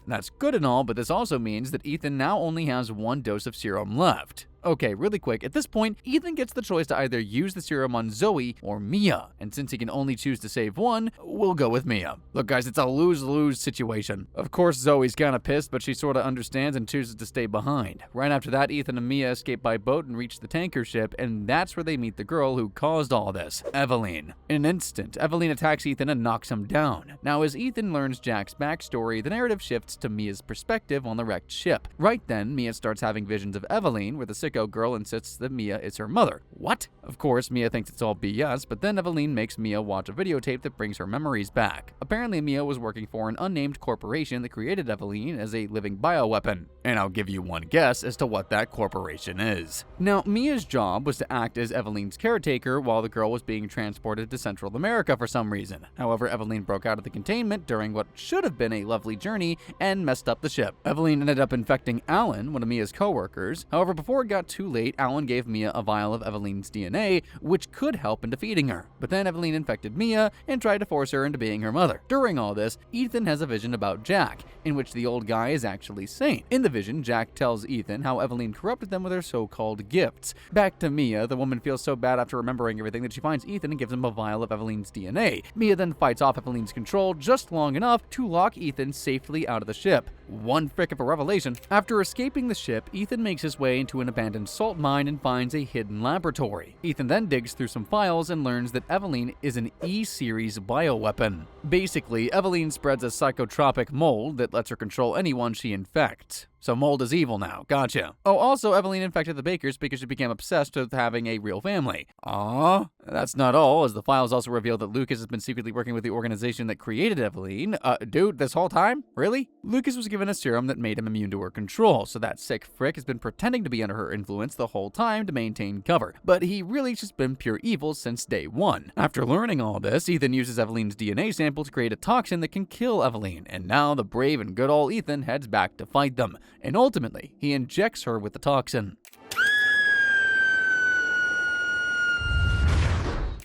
That's good and all, but this also means that Ethan now only has 1 dose of serum left. Okay, really quick, at this point, Ethan gets the choice to either use the serum on Zoe or Mia, and since he can only choose to save one, we'll go with Mia. Look guys, it's a lose-lose situation. Of course, Zoe's kinda pissed, but she sorta understands and chooses to stay behind. Right after that, Ethan and Mia escape by boat and reach the tanker ship, and that's where they meet the girl who caused all this, Eveline. In an instant, Eveline attacks Ethan and knocks him down. Now, as Ethan learns Jack's backstory, the narrative shifts to Mia's perspective on the wrecked ship. Right then, Mia starts having visions of Eveline, where the sicko girl insists that Mia is her mother. What? Of course, Mia thinks it's all BS, but then Eveline makes Mia watch a videotape that brings her memories back. Apparently, Mia was working for an unnamed corporation that created Eveline as a living bioweapon. And I'll give you one guess as to what that corporation is. Now, Mia's job was to act as Eveline's caretaker while the girl was being transported to Central America for some reason. However, Eveline broke out of the containment during what should have been a lovely journey and messed up the ship. Eveline ended up infecting Alan, one of Mia's co-workers. However, before it got too late, Alan gave Mia a vial of Eveline's DNA, which could help in defeating her. But then Eveline infected Mia and tried to force her into being her mother. During all this, Ethan has a vision about Jack, in which the old guy is actually sane. In the vision, Jack tells Ethan how Eveline corrupted them with her so-called gifts. Back to Mia, the woman feels so bad after remembering everything that she finds Ethan and gives him a vial of Eveline's DNA. Mia then fights off Eveline's control just long enough to lock Ethan safely out of the ship. One frick of a revelation. After escaping the ship, Ethan makes his way into an abandoned salt mine and finds a hidden laboratory. Ethan then digs through some files and learns that Eveline is an E-series bioweapon. Basically, Eveline spreads a psychotropic mold that lets her control anyone she infects. So mold is evil now, gotcha. Oh, also, Eveline infected the Bakers because she became obsessed with having a real family. Aww. That's not all, as the files also reveal that Lucas has been secretly working with the organization that created Eveline. Dude, this whole time? Really? Lucas was given a serum that made him immune to her control, so that sick frick has been pretending to be under her influence the whole time to maintain cover. But he really just been pure evil since day one. After learning all this, Ethan uses Eveline's DNA sample to create a toxin that can kill Eveline, and now the brave and good old Ethan heads back to fight them. And ultimately, he injects her with the toxin.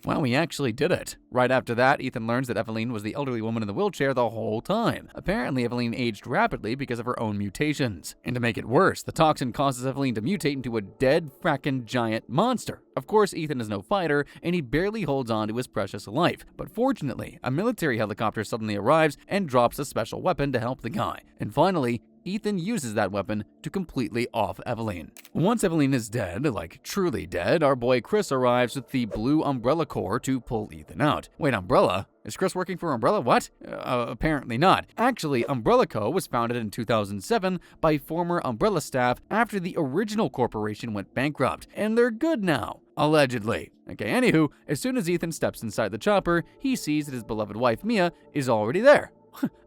Wow, he actually did it. Right after that, Ethan learns that Eveline was the elderly woman in the wheelchair the whole time. Apparently, Eveline aged rapidly because of her own mutations. And to make it worse, the toxin causes Eveline to mutate into a dead frackin' giant monster. Of course, Ethan is no fighter, and he barely holds on to his precious life. But fortunately, a military helicopter suddenly arrives and drops a special weapon to help the guy. And finally, Ethan uses that weapon to completely off Eveline. Once Eveline is dead, like truly dead, our boy Chris arrives with the Blue Umbrella Corps to pull Ethan out. Wait, Umbrella? Is Chris working for Umbrella? What? Apparently not. Actually, Umbrella Co. was founded in 2007 by former Umbrella staff after the original corporation went bankrupt, and they're good now. Allegedly. Okay, anywho, as soon as Ethan steps inside the chopper, he sees that his beloved wife Mia is already there.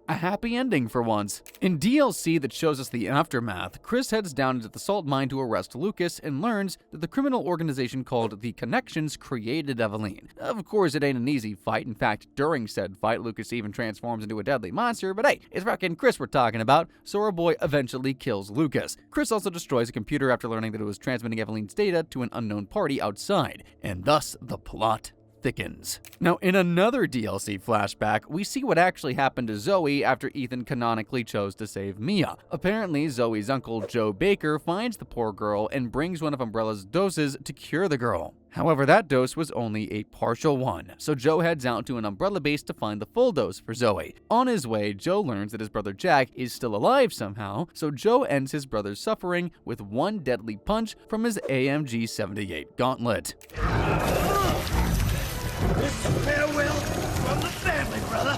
A happy ending for once. In DLC that shows us the aftermath, Chris heads down into the salt mine to arrest Lucas and learns that the criminal organization called The Connections created Eveline. Of course, it ain't an easy fight. In fact, during said fight, Lucas even transforms into a deadly monster, but hey, it's fucking Chris we're talking about, so our boy eventually kills Lucas. Chris also destroys a computer after learning that it was transmitting Eveline's data to an unknown party outside, and thus the plot thickens. Now, in another DLC flashback, we see what actually happened to Zoe after Ethan canonically chose to save Mia. Apparently, Zoe's uncle, Joe Baker, finds the poor girl and brings one of Umbrella's doses to cure the girl. However, that dose was only a partial one, so Joe heads out to an Umbrella base to find the full dose for Zoe. On his way, Joe learns that his brother Jack is still alive somehow, so Joe ends his brother's suffering with one deadly punch from his AMG 78 gauntlet. It's a farewell from the family, brother.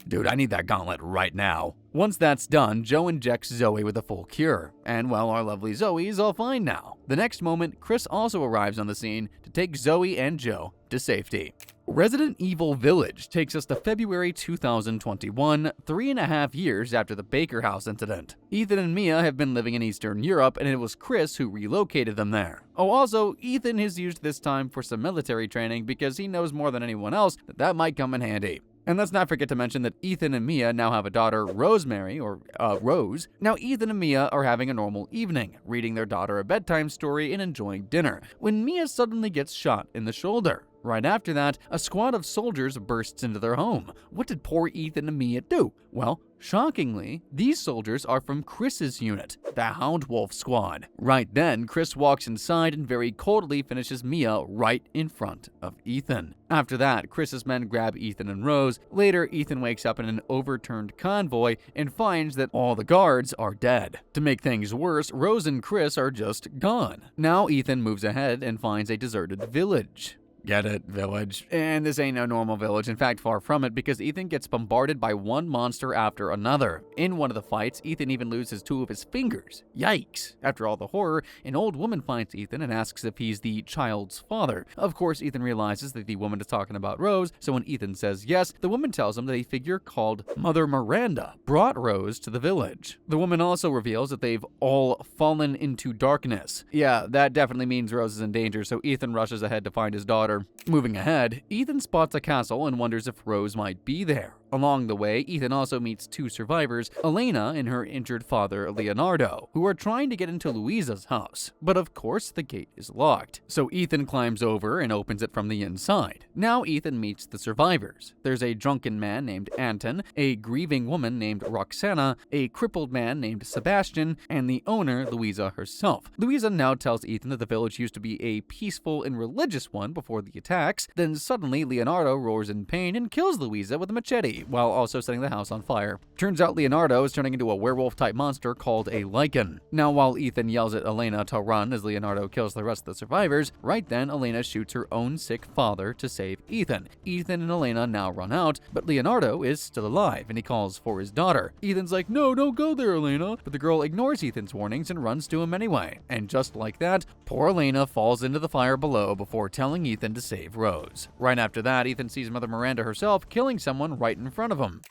Dude, I need that gauntlet right now. Once that's done, Joe injects Zoe with a full cure. And well, our lovely Zoe is all fine now. The next moment, Chris also arrives on the scene to take Zoe and Joe to safety. Resident Evil Village takes us to February 2021, 3.5 years after the Baker House incident. Ethan and Mia have been living in Eastern Europe, and it was Chris who relocated them there. Oh, also, Ethan has used this time for some military training because he knows more than anyone else that might come in handy. And let's not forget to mention that Ethan and Mia now have a daughter, Rosemary, or Rose. Now Ethan and Mia are having a normal evening, reading their daughter a bedtime story and enjoying dinner, when Mia suddenly gets shot in the shoulder. Right after that, a squad of soldiers bursts into their home. What did poor Ethan and Mia do? Well, shockingly, these soldiers are from Chris's unit, the Hound Wolf Squad. Right then, Chris walks inside and very coldly finishes Mia right in front of Ethan. After that, Chris's men grab Ethan and Rose. Later, Ethan wakes up in an overturned convoy and finds that all the guards are dead. To make things worse, Rose and Chris are just gone. Now Ethan moves ahead and finds a deserted village. Get it, village. And this ain't no normal village, in fact far from it, because Ethan gets bombarded by one monster after another. In one of the fights, Ethan even loses 2 of his fingers. Yikes. After all the horror, an old woman finds Ethan and asks if he's the child's father. Of course, Ethan realizes that the woman is talking about Rose, so when Ethan says yes, the woman tells him that a figure called Mother Miranda brought Rose to the village. The woman also reveals that they've all fallen into darkness. Yeah, that definitely means Rose is in danger, so Ethan rushes ahead to find his daughter. Moving ahead, Ethan spots a castle and wonders if Rose might be there. Along the way, Ethan also meets 2 survivors, Elena and her injured father, Leonardo, who are trying to get into Luisa's house. But of course, the gate is locked. So Ethan climbs over and opens it from the inside. Now Ethan meets the survivors. There's a drunken man named Anton, a grieving woman named Roxana, a crippled man named Sebastian, and the owner, Luisa herself. Luisa now tells Ethan that the village used to be a peaceful and religious one before the attacks. Then suddenly, Leonardo roars in pain and kills Luisa with a machete, while also setting the house on fire. Turns out Leonardo is turning into a werewolf-type monster called a lichen. Now, while Ethan yells at Elena to run as Leonardo kills the rest of the survivors, right then Elena shoots her own sick father to save Ethan. Ethan and Elena now run out, but Leonardo is still alive, and he calls for his daughter. Ethan's like, "No, don't go there, Elena," but the girl ignores Ethan's warnings and runs to him anyway. And just like that, poor Elena falls into the fire below before telling Ethan to save Rose. Right after that, Ethan sees Mother Miranda herself killing someone right in front of him.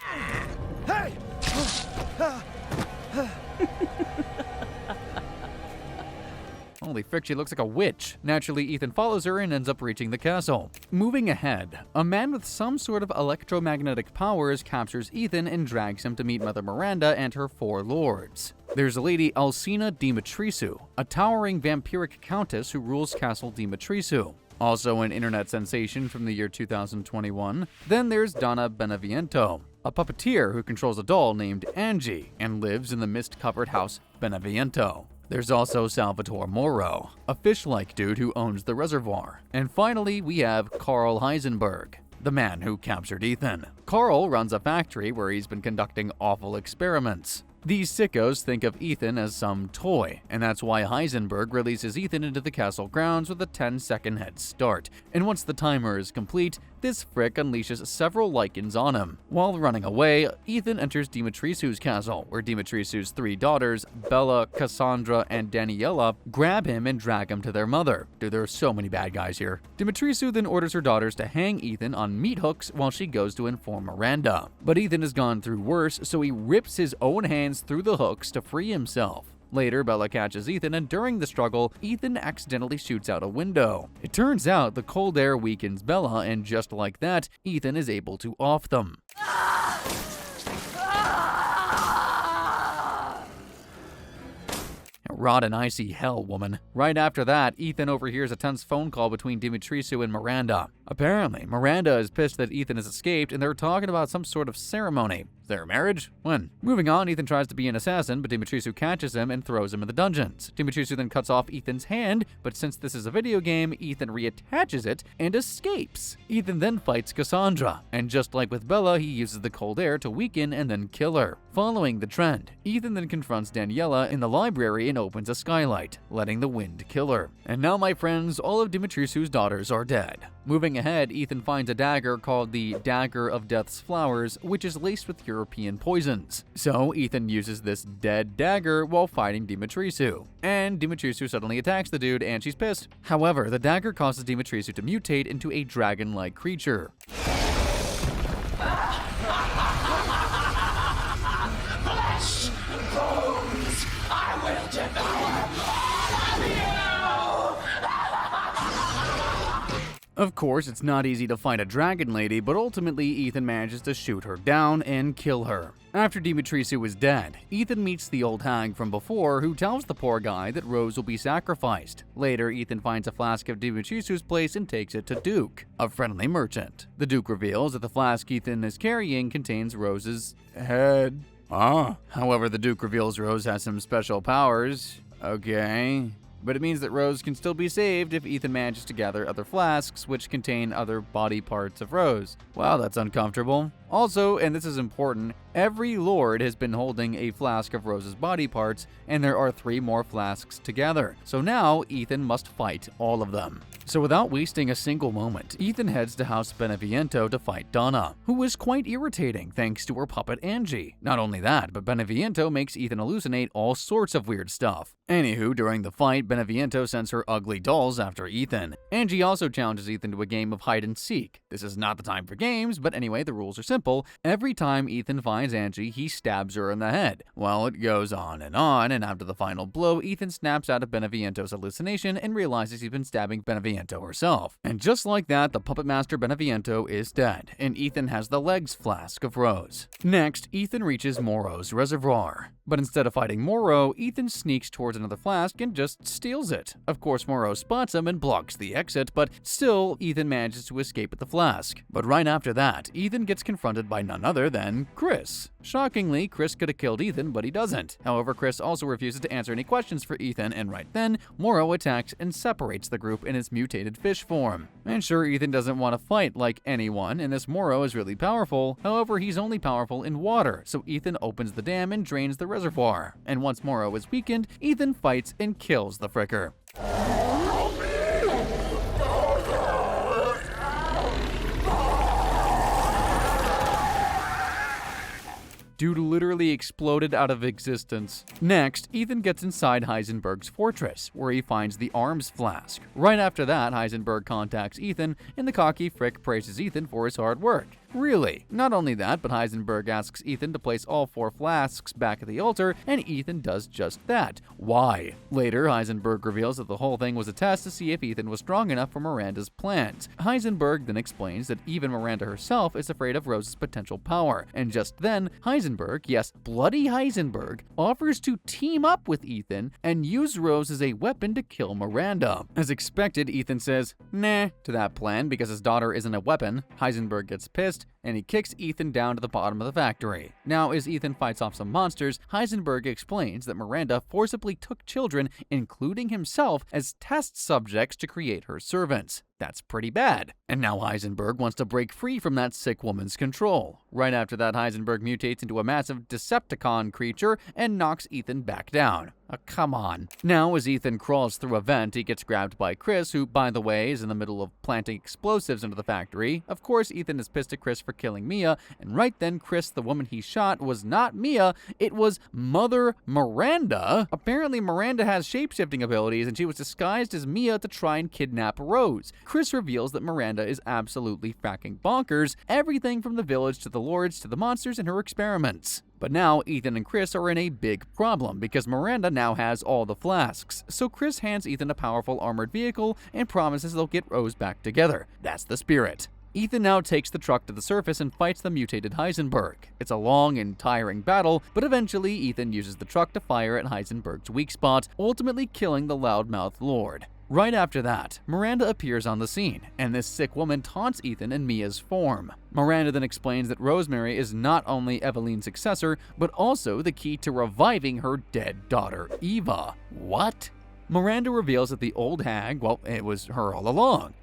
Hey! Holy frick, she looks like a witch. Naturally, Ethan follows her and ends up reaching the castle. Moving ahead, a man with some sort of electromagnetic powers captures Ethan and drags him to meet Mother Miranda and her 4 lords. There's a lady Alcina Dimitrisou, a towering vampiric countess who rules Castle Dimitrisou. Also an internet sensation from the year 2021. Then there's Donna Beneviento, a puppeteer who controls a doll named Angie and lives in the mist-covered house Beneviento. There's also Salvatore Moro, a fish-like dude who owns the reservoir. And finally, we have Carl Heisenberg, the man who captured Ethan. Carl runs a factory where he's been conducting awful experiments. These sickos think of Ethan as some toy, and that's why Heisenberg releases Ethan into the castle grounds with a 10-second head start. And once the timer is complete, this frick unleashes several lichens on him. While running away, Ethan enters Dimitrisou's castle, where Dimitrisou's 3 daughters, Bella, Cassandra, and Daniela, grab him and drag him to their mother. Dude, there are so many bad guys here. Dimitrisou then orders her daughters to hang Ethan on meat hooks while she goes to inform Miranda. But Ethan has gone through worse, so he rips his own hands through the hooks to free himself. Later, Bella catches Ethan, and during the struggle, Ethan accidentally shoots out a window. It turns out the cold air weakens Bella, and just like that, Ethan is able to off them. Rot in icy hell, woman. Right after that, Ethan overhears a tense phone call between Dimitrisou and Miranda. Apparently, Miranda is pissed that Ethan has escaped, and they're talking about some sort of ceremony. Their marriage? When? Moving on, Ethan tries to be an assassin, but Dimitrisou catches him and throws him in the dungeons. Dimitrisou then cuts off Ethan's hand, but since this is a video game, Ethan reattaches it and escapes. Ethan then fights Cassandra, and just like with Bella, he uses the cold air to weaken and then kill her. Following the trend, Ethan then confronts Daniela in the library and opens a skylight, letting the wind kill her. And now, my friends, all of Dimitrisou's daughters are dead. Moving ahead, Ethan finds a dagger called the Dagger of Death's Flowers, which is laced with European poisons. So Ethan uses this dead dagger while fighting Dimitrisou. And Dimitrisou suddenly attacks the dude, and she's pissed. However, the dagger causes Dimitrisou to mutate into a dragon-like creature. Of course, it's not easy to fight a dragon lady, but ultimately Ethan manages to shoot her down and kill her. After Dimitrisou is dead, Ethan meets the old hag from before who tells the poor guy that Rose will be sacrificed. Later, Ethan finds a flask of Dimitrisou's place and takes it to Duke, a friendly merchant. The Duke reveals that the flask Ethan is carrying contains Rose's head. However, the Duke reveals Rose has some special powers. Okay. But it means that Rose can still be saved if Ethan manages to gather other flasks which contain other body parts of Rose. Wow, that's uncomfortable. Also, and this is important, every lord has been holding a flask of Rose's body parts, and there are 3 more flasks to gather. So now Ethan must fight all of them. So without wasting a single moment, Ethan heads to House Beneviento to fight Donna, who is quite irritating thanks to her puppet Angie. Not only that, but Beneviento makes Ethan hallucinate all sorts of weird stuff. Anywho, during the fight, Beneviento sends her ugly dolls after Ethan. Angie also challenges Ethan to a game of hide and seek. This is not the time for games, but anyway, the rules are simple. Every time Ethan finds Angie, he stabs her in the head. Well, it goes on, and after the final blow, Ethan snaps out of Beneviento's hallucination and realizes he's been stabbing Beneviento herself. And just like that, the puppet master Beneviento is dead, and Ethan has the legs flask of Rose. Next, Ethan reaches Moro's reservoir. But instead of fighting Moro, Ethan sneaks towards another flask and just steals it. Of course, Moro spots him and blocks the exit, but still, Ethan manages to escape with the flask. But right after that, Ethan gets confronted by none other than Chris. Shockingly, Chris could have killed Ethan, but he doesn't. However, Chris also refuses to answer any questions for Ethan, and right then, Moro attacks and separates the group in its mutated fish form. And sure, Ethan doesn't want to fight like anyone, and this Moro is really powerful. However, he's only powerful in water, so Ethan opens the dam and drains the reservoir. And once Moro is weakened, Ethan fights and kills the fricker. Dude literally exploded out of existence. Next, Ethan gets inside Heisenberg's fortress, where he finds the arms flask. Right after that, Heisenberg contacts Ethan, and the cocky frick praises Ethan for his hard work. Really? Not only that, but Heisenberg asks Ethan to place all 4 flasks back at the altar, and Ethan does just that. Why? Later, Heisenberg reveals that the whole thing was a test to see if Ethan was strong enough for Miranda's plans. Heisenberg then explains that even Miranda herself is afraid of Rose's potential power, and just then, Heisenberg, yes, bloody Heisenberg, offers to team up with Ethan and use Rose as a weapon to kill Miranda. As expected, Ethan says, nah, to that plan because his daughter isn't a weapon. Heisenberg gets pissed, and he kicks Ethan down to the bottom of the factory. Now, as Ethan fights off some monsters, Heisenberg explains that Miranda forcibly took children, including himself, as test subjects to create her servants. That's pretty bad. And now Heisenberg wants to break free from that sick woman's control. Right after that, Heisenberg mutates into a massive Decepticon creature and knocks Ethan back down. Come on. Now, as Ethan crawls through a vent, he gets grabbed by Chris, who, by the way, is in the middle of planting explosives into the factory. Of course, Ethan is pissed at Chris for killing Mia, and right then, Chris, the woman he shot, was not Mia, it was Mother Miranda. Apparently, Miranda has shape-shifting abilities, and she was disguised as Mia to try and kidnap Rose. Chris reveals that Miranda is absolutely fracking bonkers, everything from the village to the lords to the monsters and her experiments. But now, Ethan and Chris are in a big problem because Miranda now has all the flasks. So Chris hands Ethan a powerful armored vehicle and promises they'll get Rose back together. That's the spirit. Ethan now takes the truck to the surface and fights the mutated Heisenberg. It's a long and tiring battle, but eventually Ethan uses the truck to fire at Heisenberg's weak spot, ultimately killing the loudmouth lord. Right after that, Miranda appears on the scene, and this sick woman taunts Ethan in Mia's form. Miranda then explains that Rosemary is not only Eveline's successor, but also the key to reviving her dead daughter, Eva. What? Miranda reveals that the old hag, well, it was her all along.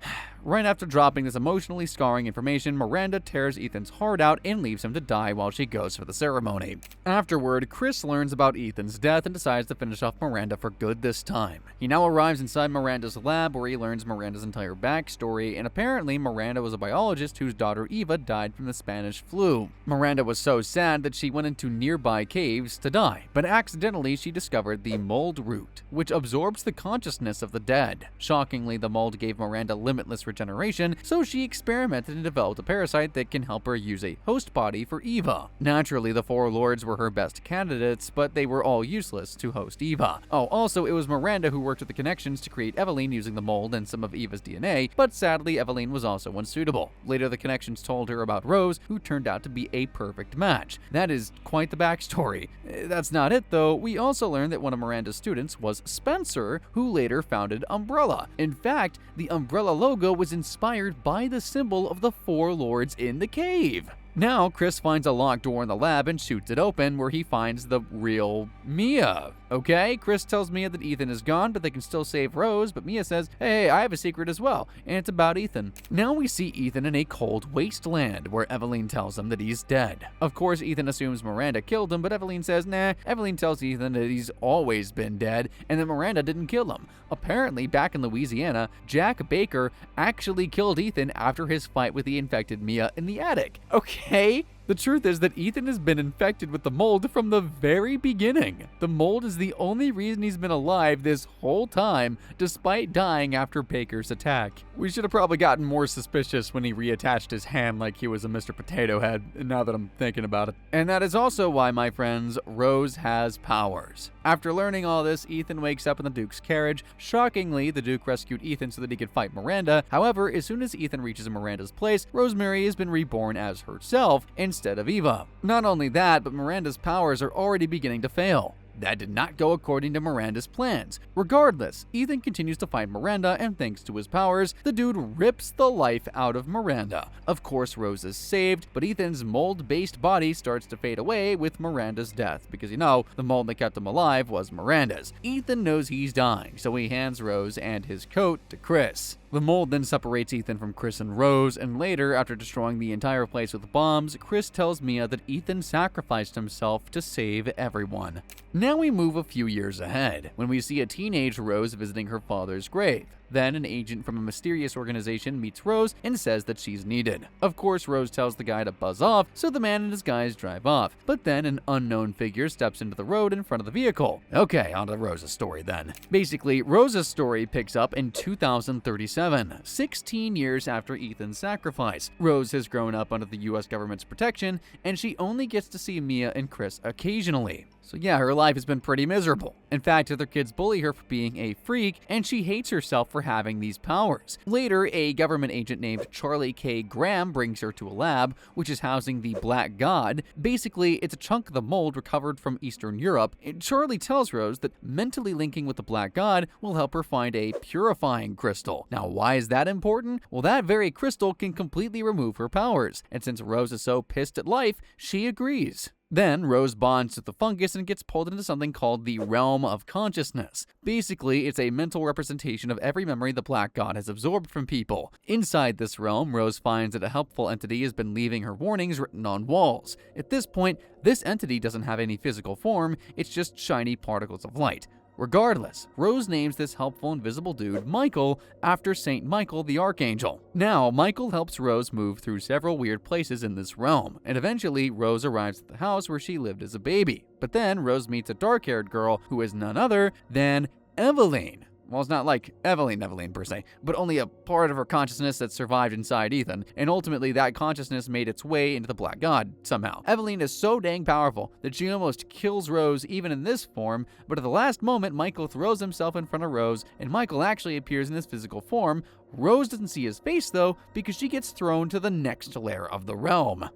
Right after dropping this emotionally scarring information, Miranda tears Ethan's heart out and leaves him to die while she goes for the ceremony. Afterward, Chris learns about Ethan's death and decides to finish off Miranda for good this time. He now arrives inside Miranda's lab where he learns Miranda's entire backstory, and apparently Miranda was a biologist whose daughter Eva died from the Spanish flu. Miranda was so sad that she went into nearby caves to die, but accidentally she discovered the mold root, which absorbs the consciousness of the dead. Shockingly, the mold gave Miranda limitless regeneration, so she experimented and developed a parasite that can help her use a host body for Eva. Naturally, the 4 lords were her best candidates, but they were all useless to host Eva. Oh, also, it was Miranda who worked with the connections to create Eveline using the mold and some of Eva's DNA, but sadly, Eveline was also unsuitable. Later, the connections told her about Rose, who turned out to be a perfect match. That is quite the backstory. That's not it, though. We also learned that one of Miranda's students was Spencer, who later founded Umbrella. In fact, the Umbrella logo was inspired by the symbol of the 4 lords in the cave. Now, Chris finds a locked door in the lab and shoots it open, where he finds the real Mia. Okay, Chris tells Mia that Ethan is gone, but they can still save Rose, but Mia says, hey, I have a secret as well, and it's about Ethan. Now we see Ethan in a cold wasteland, where Evelyn tells him that he's dead. Of course, Ethan assumes Miranda killed him, but Evelyn says, nah. Evelyn tells Ethan that he's always been dead, and that Miranda didn't kill him. Apparently, back in Louisiana, Jack Baker actually killed Ethan after his fight with the infected Mia in the attic. Okay? The truth is that Ethan has been infected with the mold from the very beginning. The mold is the only reason he's been alive this whole time, despite dying after Baker's attack. We should have probably gotten more suspicious when he reattached his hand like he was a Mr. Potato Head, now that I'm thinking about it. And that is also why, my friends, Rose has powers. After learning all this, Ethan wakes up in the Duke's carriage. Shockingly, the Duke rescued Ethan so that he could fight Miranda. However, as soon as Ethan reaches Miranda's place, Rosemary has been reborn as herself instead of Eva. Not only that, but Miranda's powers are already beginning to fail. That did not go according to Miranda's plans. Regardless, Ethan continues to fight Miranda, and thanks to his powers, the dude rips the life out of Miranda. Of course, Rose is saved, but Ethan's mold-based body starts to fade away with Miranda's death, because you know, the mold that kept him alive was Miranda's. Ethan knows he's dying, so he hands Rose and his coat to Chris. The mold then separates Ethan from Chris and Rose, and later, after destroying the entire place with bombs, Chris tells Mia that Ethan sacrificed himself to save everyone. Now we move a few years ahead, when we see a teenage Rose visiting her father's grave. Then an agent from a mysterious organization meets Rose and says that she's needed. Of course, Rose tells the guy to buzz off, so the man and his guys drive off. But then an unknown figure steps into the road in front of the vehicle. Okay, on to Rose's story then. Basically, Rose's story picks up in 2037, 16 years after Ethan's sacrifice. Rose has grown up under the US government's protection, and she only gets to see Mia and Chris occasionally. So yeah, her life has been pretty miserable. In fact, other kids bully her for being a freak, and she hates herself for having these powers. Later, a government agent named Charlie K. Graham brings her to a lab, which is housing the Black God. Basically, it's a chunk of the mold recovered from Eastern Europe. Charlie tells Rose that mentally linking with the Black God will help her find a purifying crystal. Now, why is that important? Well, that very crystal can completely remove her powers, and since Rose is so pissed at life, she agrees. Then, Rose bonds with the fungus and gets pulled into something called the Realm of Consciousness. Basically, it's a mental representation of every memory the Black God has absorbed from people. Inside this realm, Rose finds that a helpful entity has been leaving her warnings written on walls. At this point, this entity doesn't have any physical form, it's just shiny particles of light. Regardless, Rose names this helpful invisible dude Michael after Saint Michael the Archangel. Now, Michael helps Rose move through several weird places in this realm, and eventually Rose arrives at the house where she lived as a baby. But then Rose meets a dark-haired girl who is none other than Evelyn. Well, it's not like Evelyn per se, but only a part of her consciousness that survived inside Ethan, and ultimately that consciousness made its way into the Black God somehow. Evelyn is so dang powerful that she almost kills Rose even in this form, but at the last moment, Michael throws himself in front of Rose, and Michael actually appears in his physical form. Rose doesn't see his face though, because she gets thrown to the next layer of the realm.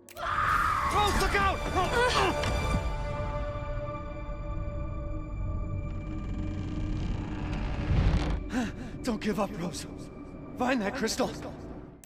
Rose, look out! Don't give up, Rose. Find that crystal.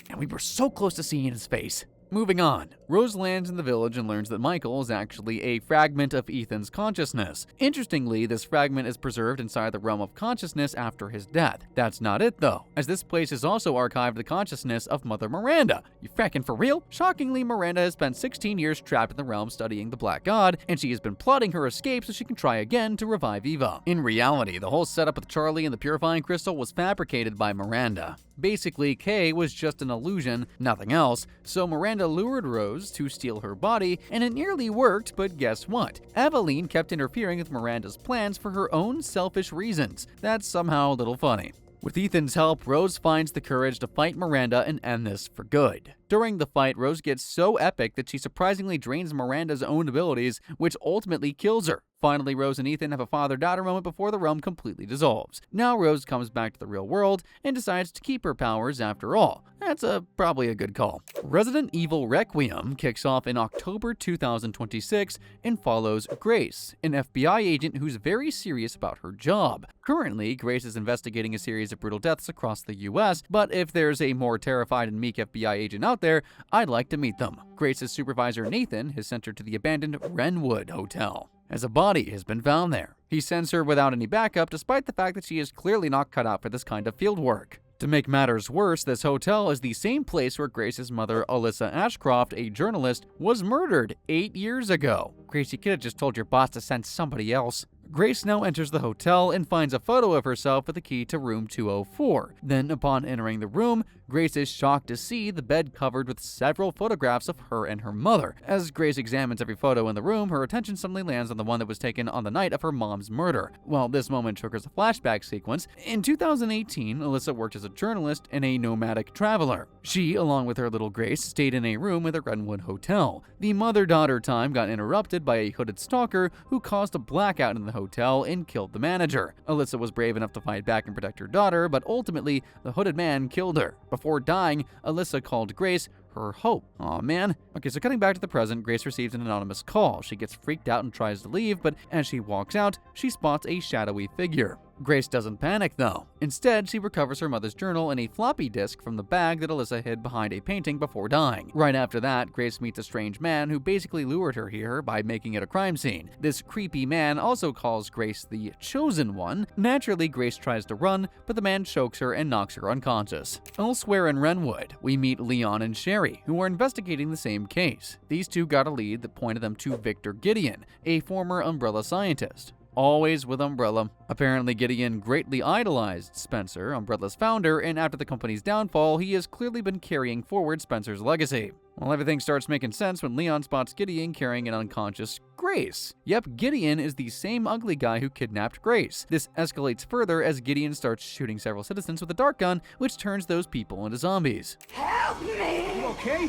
And we were so close to seeing his face. Moving on, Rose lands in the village and learns that Michael is actually a fragment of Ethan's consciousness. Interestingly, this fragment is preserved inside the realm of consciousness after his death. That's not it though, as this place has also archived the consciousness of Mother Miranda. You frackin' for real? Shockingly, Miranda has spent 16 years trapped in the realm studying the Black God, and she has been plotting her escape so she can try again to revive Eva. In reality, the whole setup with Charlie and the purifying crystal was fabricated by Miranda. Basically, Kay was just an illusion, nothing else, so Miranda lured Rose to steal her body, and it nearly worked, but guess what? Evelyn kept interfering with Miranda's plans for her own selfish reasons. That's somehow a little funny. With Ethan's help, Rose finds the courage to fight Miranda and end this for good. During the fight, Rose gets so epic that she surprisingly drains Miranda's own abilities, which ultimately kills her. Finally, Rose and Ethan have a father-daughter moment before the realm completely dissolves. Now Rose comes back to the real world and decides to keep her powers after all. That's probably a good call. Resident Evil Requiem kicks off in October 2026 and follows Grace, an FBI agent who's very serious about her job. Currently, Grace is investigating a series of brutal deaths across the US, but if there's a more terrified and meek FBI agent out out there, I'd like to meet them. Grace's supervisor Nathan is sent her to the abandoned Wrenwood Hotel, as a body has been found there. He sends her without any backup, despite the fact that she is clearly not cut out for this kind of field work. To make matters worse, this hotel is the same place where Grace's mother, Alyssa Ashcroft, a journalist, was murdered 8 years ago. Grace, you could have just told your boss to send somebody else. Grace now enters the hotel and finds a photo of herself with the key to room 204. Then, upon entering the room, Grace is shocked to see the bed covered with several photographs of her and her mother. As Grace examines every photo in the room, her attention suddenly lands on the one that was taken on the night of her mom's murder. Well, this moment triggers a flashback sequence. In 2018, Alyssa worked as a journalist and a nomadic traveler. She, along with her little Grace, stayed in a room at the Wrenwood Hotel. The mother-daughter time got interrupted by a hooded stalker who caused a blackout in the hotel and killed the manager. Alyssa was brave enough to fight back and protect her daughter, but ultimately, the hooded man killed her. Before dying, Alyssa called Grace her hope. Aw, man. Okay, so cutting back to the present, Grace receives an anonymous call. She gets freaked out and tries to leave, but as she walks out, she spots a shadowy figure. Grace doesn't panic, though. Instead, she recovers her mother's journal and a floppy disk from the bag that Alyssa hid behind a painting before dying. Right after that, Grace meets a strange man who basically lured her here by making it a crime scene. This creepy man also calls Grace the Chosen One. Naturally, Grace tries to run, but the man chokes her and knocks her unconscious. Elsewhere in Wrenwood, we meet Leon and Sherry, who are investigating the same case. These two got a lead that pointed them to Victor Gideon, a former Umbrella scientist. Always with Umbrella. Apparently, Gideon greatly idolized Spencer, Umbrella's founder, and after the company's downfall, he has clearly been carrying forward Spencer's legacy. Well, everything starts making sense when Leon spots Gideon carrying an unconscious Grace. Yep, Gideon is the same ugly guy who kidnapped Grace. This escalates further as Gideon starts shooting several citizens with a dart gun, which turns those people into zombies. Help me! You okay?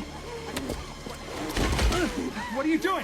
What are you doing?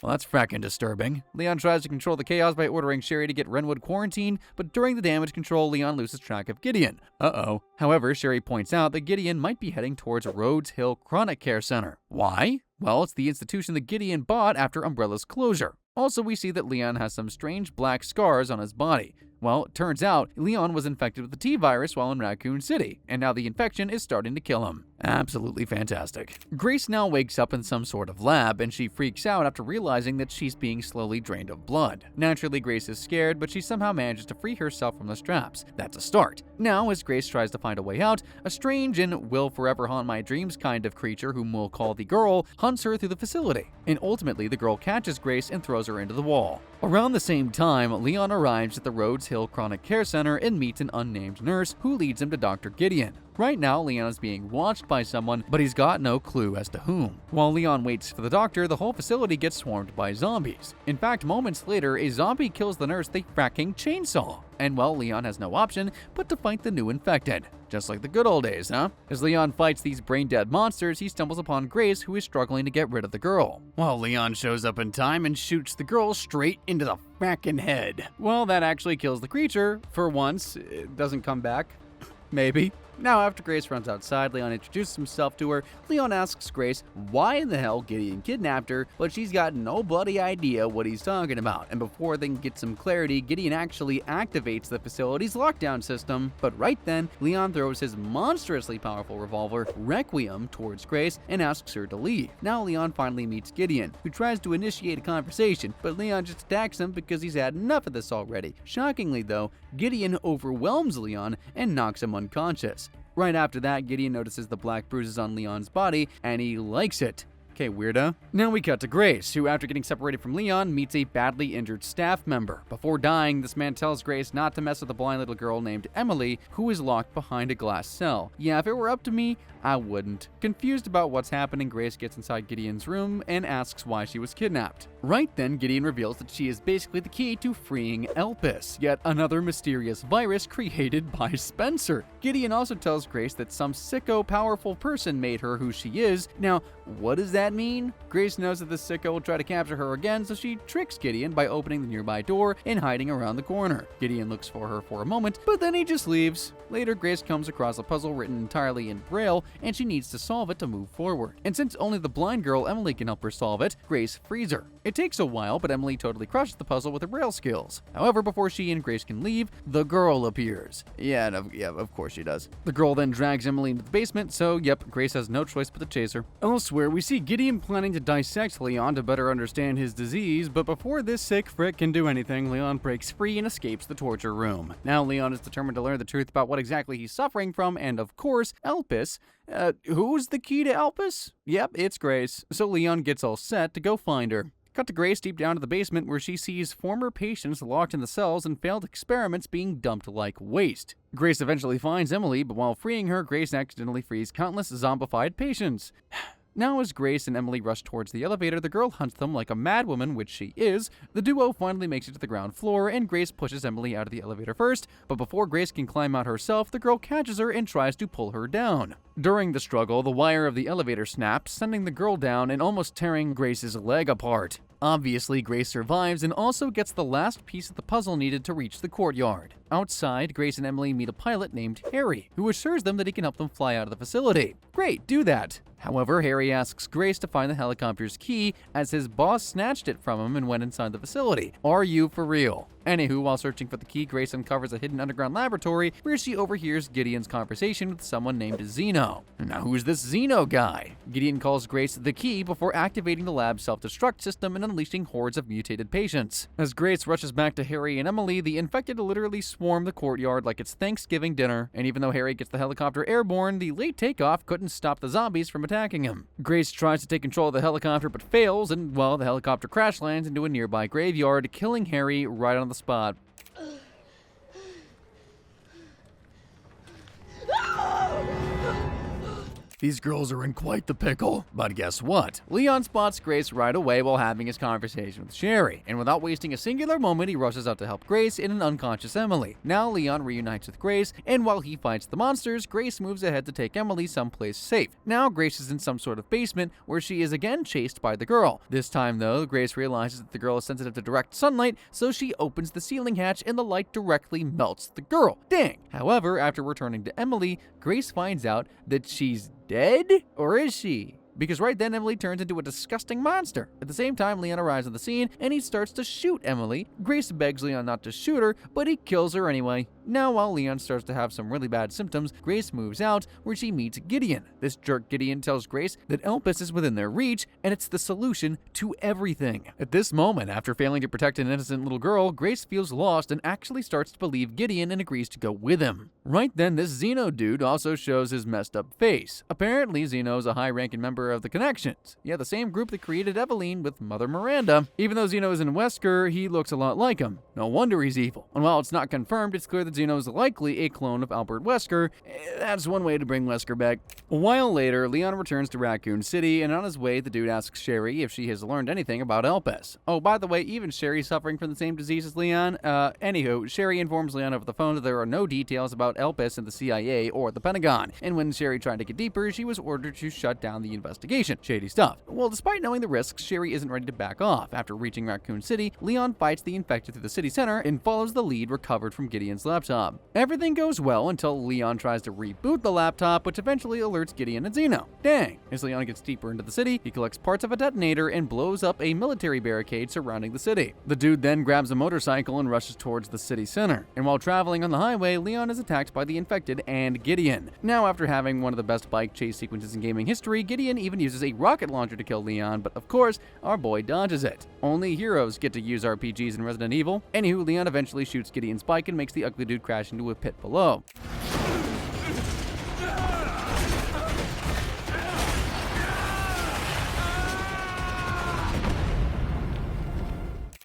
Well, that's frackin' disturbing. Leon tries to control the chaos by ordering Sherry to get Wrenwood quarantined, but during the damage control, Leon loses track of Gideon. Uh-oh. However, Sherry points out that Gideon might be heading towards Rhodes Hill Chronic Care Center. Why? Well, it's the institution that Gideon bought after Umbrella's closure. Also, we see that Leon has some strange black scars on his body. Well, it turns out Leon was infected with the T-virus while in Raccoon City, and now the infection is starting to kill him. Absolutely fantastic. Grace now wakes up in some sort of lab, and she freaks out after realizing that she's being slowly drained of blood. Naturally, Grace is scared, but she somehow manages to free herself from the straps. That's a start. Now, as Grace tries to find a way out, a strange and will forever haunt my dreams kind of creature whom we'll call the Girl hunts her through the facility, and ultimately the Girl catches Grace and throws her into the wall. Around the same time, Leon arrives at the Rhodes Hill Chronic Care Center and meets an unnamed nurse who leads him to Dr. Gideon. Right now, Leon is being watched by someone, but he's got no clue as to whom. While Leon waits for the doctor, the whole facility gets swarmed by zombies. In fact, moments later, a zombie kills the nurse with a fracking chainsaw. And well, Leon has no option but to fight the new infected. Just like the good old days, huh? As Leon fights these brain-dead monsters, he stumbles upon Grace, who is struggling to get rid of the girl. Well, Leon shows up in time and shoots the girl straight into the fracking head. Well, that actually kills the creature. For once, it doesn't come back. Maybe. Now, after Grace runs outside, Leon introduces himself to her. Leon asks Grace why in the hell Gideon kidnapped her, but she's got no bloody idea what he's talking about. And before they can get some clarity, Gideon actually activates the facility's lockdown system. But right then, Leon throws his monstrously powerful revolver, Requiem, towards Grace and asks her to leave. Now, Leon finally meets Gideon, who tries to initiate a conversation, but Leon just attacks him because he's had enough of this already. Shockingly, though, Gideon overwhelms Leon and knocks him unconscious. Right after that, Gideon notices the black bruises on Leon's body, and he likes it. Okay, weirdo. Now we cut to Grace, who after getting separated from Leon, meets a badly injured staff member. Before dying, this man tells Grace not to mess with a blind little girl named Emily, who is locked behind a glass cell. Yeah, if it were up to me, I wouldn't. Confused about what's happening, Grace gets inside Gideon's room and asks why she was kidnapped. Right then, Gideon reveals that she is basically the key to freeing Elpis, yet another mysterious virus created by Spencer. Gideon also tells Grace that some sicko powerful person made her who she is. Now, what does that mean? Grace knows that this sicko will try to capture her again, so she tricks Gideon by opening the nearby door and hiding around the corner. Gideon looks for her for a moment, but then he just leaves. Later, Grace comes across a puzzle written entirely in Braille, and she needs to solve it to move forward. And since only the blind girl Emily can help her solve it, Grace frees her. It takes a while, but Emily totally crushes the puzzle with her braille skills. However, before she and Grace can leave, the girl appears. Yeah, of course she does. The girl then drags Emily into the basement, so yep, Grace has no choice but to chase her. Elsewhere, we see Gideon planning to dissect Leon to better understand his disease, but before this sick frick can do anything, Leon breaks free and escapes the torture room. Now Leon is determined to learn the truth about what exactly he's suffering from, and of course, Elpis. Who's the key to Elpis? Yep, it's Grace. So Leon gets all set to go find her. Cut to Grace deep down to the basement where she sees former patients locked in the cells and failed experiments being dumped like waste. Grace eventually finds Emily, but while freeing her, Grace accidentally frees countless zombified patients. Now as Grace and Emily rush towards the elevator, the girl hunts them like a madwoman, which she is. The duo finally makes it to the ground floor, and Grace pushes Emily out of the elevator first, but before Grace can climb out herself, the girl catches her and tries to pull her down. During the struggle, the wire of the elevator snaps, sending the girl down and almost tearing Grace's leg apart. Obviously, Grace survives and also gets the last piece of the puzzle needed to reach the courtyard. Outside, Grace and Emily meet a pilot named Harry, who assures them that he can help them fly out of the facility. Great, do that! However, Harry asks Grace to find the helicopter's key as his boss snatched it from him and went inside the facility. Are you for real? Anywho, while searching for the key, Grace uncovers a hidden underground laboratory where she overhears Gideon's conversation with someone named Zeno. Now, who's this Zeno guy? Gideon calls Grace the key before activating the lab's self-destruct system and unleashing hordes of mutated patients. As Grace rushes back to Harry and Emily, the infected literally swarm the courtyard like it's Thanksgiving dinner, and even though Harry gets the helicopter airborne, the late takeoff couldn't stop the zombies from attacking him. Grace tries to take control of the helicopter but fails, and, well, the helicopter crash lands into a nearby graveyard, killing Harry right on the spot. These girls are in quite the pickle. But guess what? Leon spots Grace right away while having his conversation with Sherry, and without wasting a singular moment, he rushes out to help Grace and an unconscious Emily. Now Leon reunites with Grace, and while he fights the monsters, Grace moves ahead to take Emily someplace safe. Now Grace is in some sort of basement where she is again chased by the girl. This time though, Grace realizes that the girl is sensitive to direct sunlight, so she opens the ceiling hatch and the light directly melts the girl. Dang! However, after returning to Emily, Grace finds out that she's dead? Or is she? Because right then, Emily turns into a disgusting monster. At the same time, Leon arrives on the scene, and he starts to shoot Emily. Grace begs Leon not to shoot her, but he kills her anyway. Now, while Leon starts to have some really bad symptoms, Grace moves out, where she meets Gideon. This jerk Gideon tells Grace that Elpis is within their reach, and it's the solution to everything. At this moment, after failing to protect an innocent little girl, Grace feels lost and actually starts to believe Gideon and agrees to go with him. Right then, this Zeno dude also shows his messed up face. Apparently, Zeno is a high-ranking member of the Connections. Yeah, the same group that created Eveline with Mother Miranda. Even though Zeno is in Wesker, he looks a lot like him. No wonder he's evil. And while it's not confirmed, it's clear that Zeno is likely a clone of Albert Wesker. That's one way to bring Wesker back. A while later, Leon returns to Raccoon City, and on his way, the dude asks Sherry if she has learned anything about Elpis. Oh, by the way, even Sherry's suffering from the same disease as Leon. Anywho, Sherry informs Leon over the phone that there are no details about Elpis in the CIA or the Pentagon, and when Sherry tried to get deeper, she was ordered to shut down the investigation. Shady stuff. Well, despite knowing the risks, Sherry isn't ready to back off. After reaching Raccoon City, Leon fights the infected through the city center and follows the lead recovered from Gideon's laptop. Everything goes well until Leon tries to reboot the laptop, which eventually alerts Gideon and Zeno. Dang! As Leon gets deeper into the city, he collects parts of a detonator and blows up a military barricade surrounding the city. The dude then grabs a motorcycle and rushes towards the city center. And while traveling on the highway, Leon is attacked by the infected and Gideon. Now, after having one of the best bike chase sequences in gaming history, Gideon even uses a rocket launcher to kill Leon, but of course, our boy dodges it. Only heroes get to use RPGs in Resident Evil. Anywho, Leon eventually shoots Gideon's bike and makes the ugly dude crash into a pit below.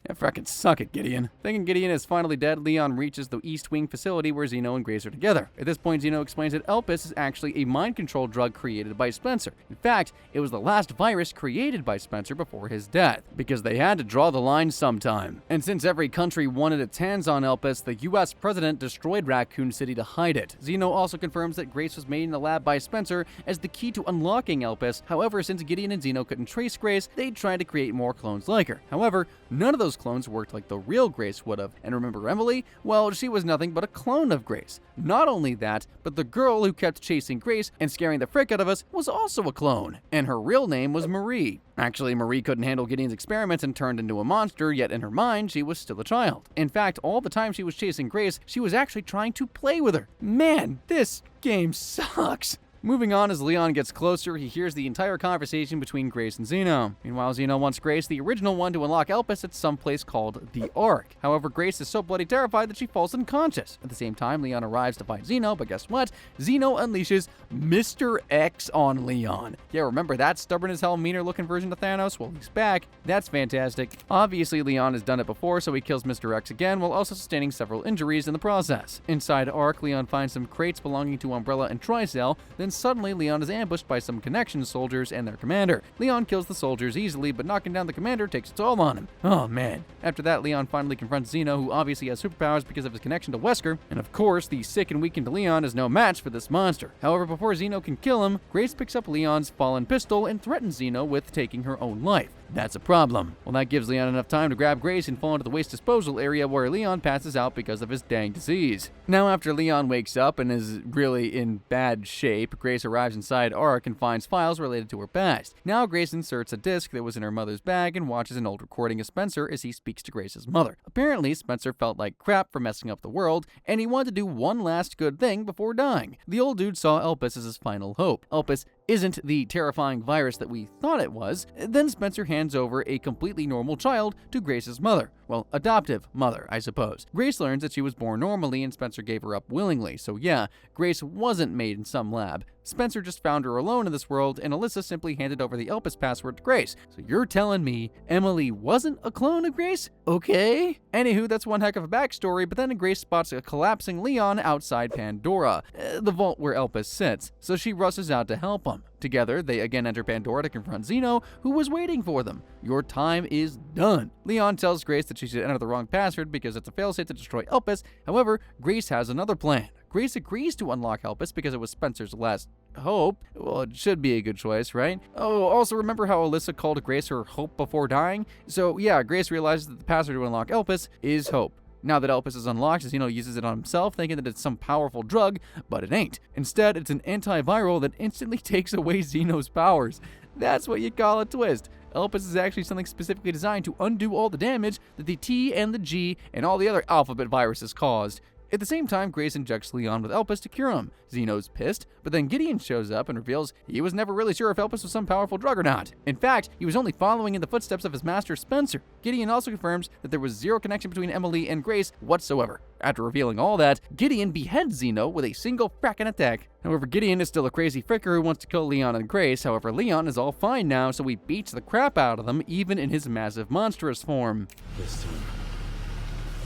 Yeah, frickin' suck it, Gideon. Thinking Gideon is finally dead, Leon reaches the East Wing facility where Zeno and Grace are together. At this point, Zeno explains that Elpis is actually a mind control drug created by Spencer. In fact, it was the last virus created by Spencer before his death, because they had to draw the line sometime. And since every country wanted its hands on Elpis, the US president destroyed Raccoon City to hide it. Zeno also confirms that Grace was made in the lab by Spencer as the key to unlocking Elpis. However, since Gideon and Zeno couldn't trace Grace, they tried to create more clones like her. However, none of those clones clones worked like the real Grace would have. And remember Emily? Well, she was nothing but a clone of Grace. Not only that, but the girl who kept chasing Grace and scaring the frick out of us was also a clone. And her real name was Marie. Actually, Marie couldn't handle Gideon's experiments and turned into a monster, yet in her mind, she was still a child. In fact, all the time she was chasing Grace, she was actually trying to play with her. Man, this game sucks. Moving on, as Leon gets closer, he hears the entire conversation between Grace and Zeno. Meanwhile, Zeno wants Grace, the original one, to unlock Elpis at some place called the Ark. However, Grace is so bloody terrified that she falls unconscious. At the same time, Leon arrives to find Zeno, but guess what? Zeno unleashes Mr. X on Leon. Yeah, remember that stubborn as hell, meaner looking version of Thanos? Well, he's back. That's fantastic. Obviously, Leon has done it before, so he kills Mr. X again, while also sustaining several injuries in the process. Inside Ark, Leon finds some crates belonging to Umbrella and Tricell, then suddenly Leon is ambushed by some connection soldiers and their commander. Leon kills the soldiers easily, but knocking down the commander takes a toll on him. Oh man. After that, Leon finally confronts Zeno, who obviously has superpowers because of his connection to Wesker, and of course, the sick and weakened Leon is no match for this monster. However, before Zeno can kill him, Grace picks up Leon's fallen pistol and threatens Zeno with taking her own life. That's a problem. Well, that gives Leon enough time to grab Grace and fall into the waste disposal area where Leon passes out because of his dang disease. Now, after Leon wakes up and is really in bad shape, Grace arrives inside Ark and finds files related to her past. Now, Grace inserts a disc that was in her mother's bag and watches an old recording of Spencer as he speaks to Grace's mother. Apparently, Spencer felt like crap for messing up the world, and he wanted to do one last good thing before dying. The old dude saw Elpis as his final hope. Elpis isn't the terrifying virus that we thought it was. Then Spencer hands over a completely normal child to Grace's mother. Well, adoptive mother, I suppose. Grace learns that she was born normally and Spencer gave her up willingly, so yeah, Grace wasn't made in some lab. Spencer just found her alone in this world, and Alyssa simply handed over the Elpis password to Grace. So you're telling me Emily wasn't a clone of Grace? Okay. Anywho, that's one heck of a backstory, but then Grace spots a collapsing Leon outside Pandora, the vault where Elpis sits, so she rushes out to help him. Together, they again enter Pandora to confront Zeno, who was waiting for them. Your time is done. Leon tells Grace that she should enter the wrong password because it's a failsafe to destroy Elpis. However, Grace has another plan. Grace agrees to unlock Elpis because it was Spencer's last hope. Well, it should be a good choice, right? Oh, also remember how Alyssa called Grace her hope before dying? So yeah, Grace realizes that the password to unlock Elpis is hope. Now that Elpis is unlocked, Zeno uses it on himself, thinking that it's some powerful drug, but it ain't. Instead, it's an antiviral that instantly takes away Zeno's powers. That's what you call a twist. Elpis is actually something specifically designed to undo all the damage that the T and the G and all the other alphabet viruses caused. At the same time, Grace injects Leon with Elpis to cure him. Zeno's pissed, but then Gideon shows up and reveals he was never really sure if Elpis was some powerful drug or not. In fact, he was only following in the footsteps of his master Spencer. Gideon also confirms that there was zero connection between Emily and Grace whatsoever. After revealing all that, Gideon beheads Zeno with a single frackin' attack. However, Gideon is still a crazy fricker who wants to kill Leon and Grace. However, Leon is all fine now, so he beats the crap out of them, even in his massive monstrous form. This time,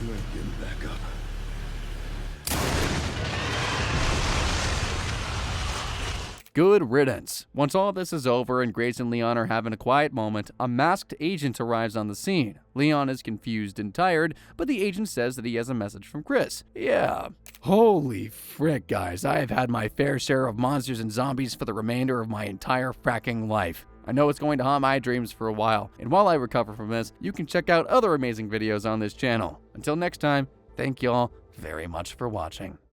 you ain't getting back up. Good riddance. Once all this is over and Grace and Leon are having a quiet moment, a masked agent arrives on the scene. Leon is confused and tired, but the agent says that he has a message from Chris. Yeah. Holy frick, guys. I have had my fair share of monsters and zombies for the remainder of my entire fracking life. I know it's going to haunt my dreams for a while, and while I recover from this, you can check out other amazing videos on this channel. Until next time, thank y'all very much for watching.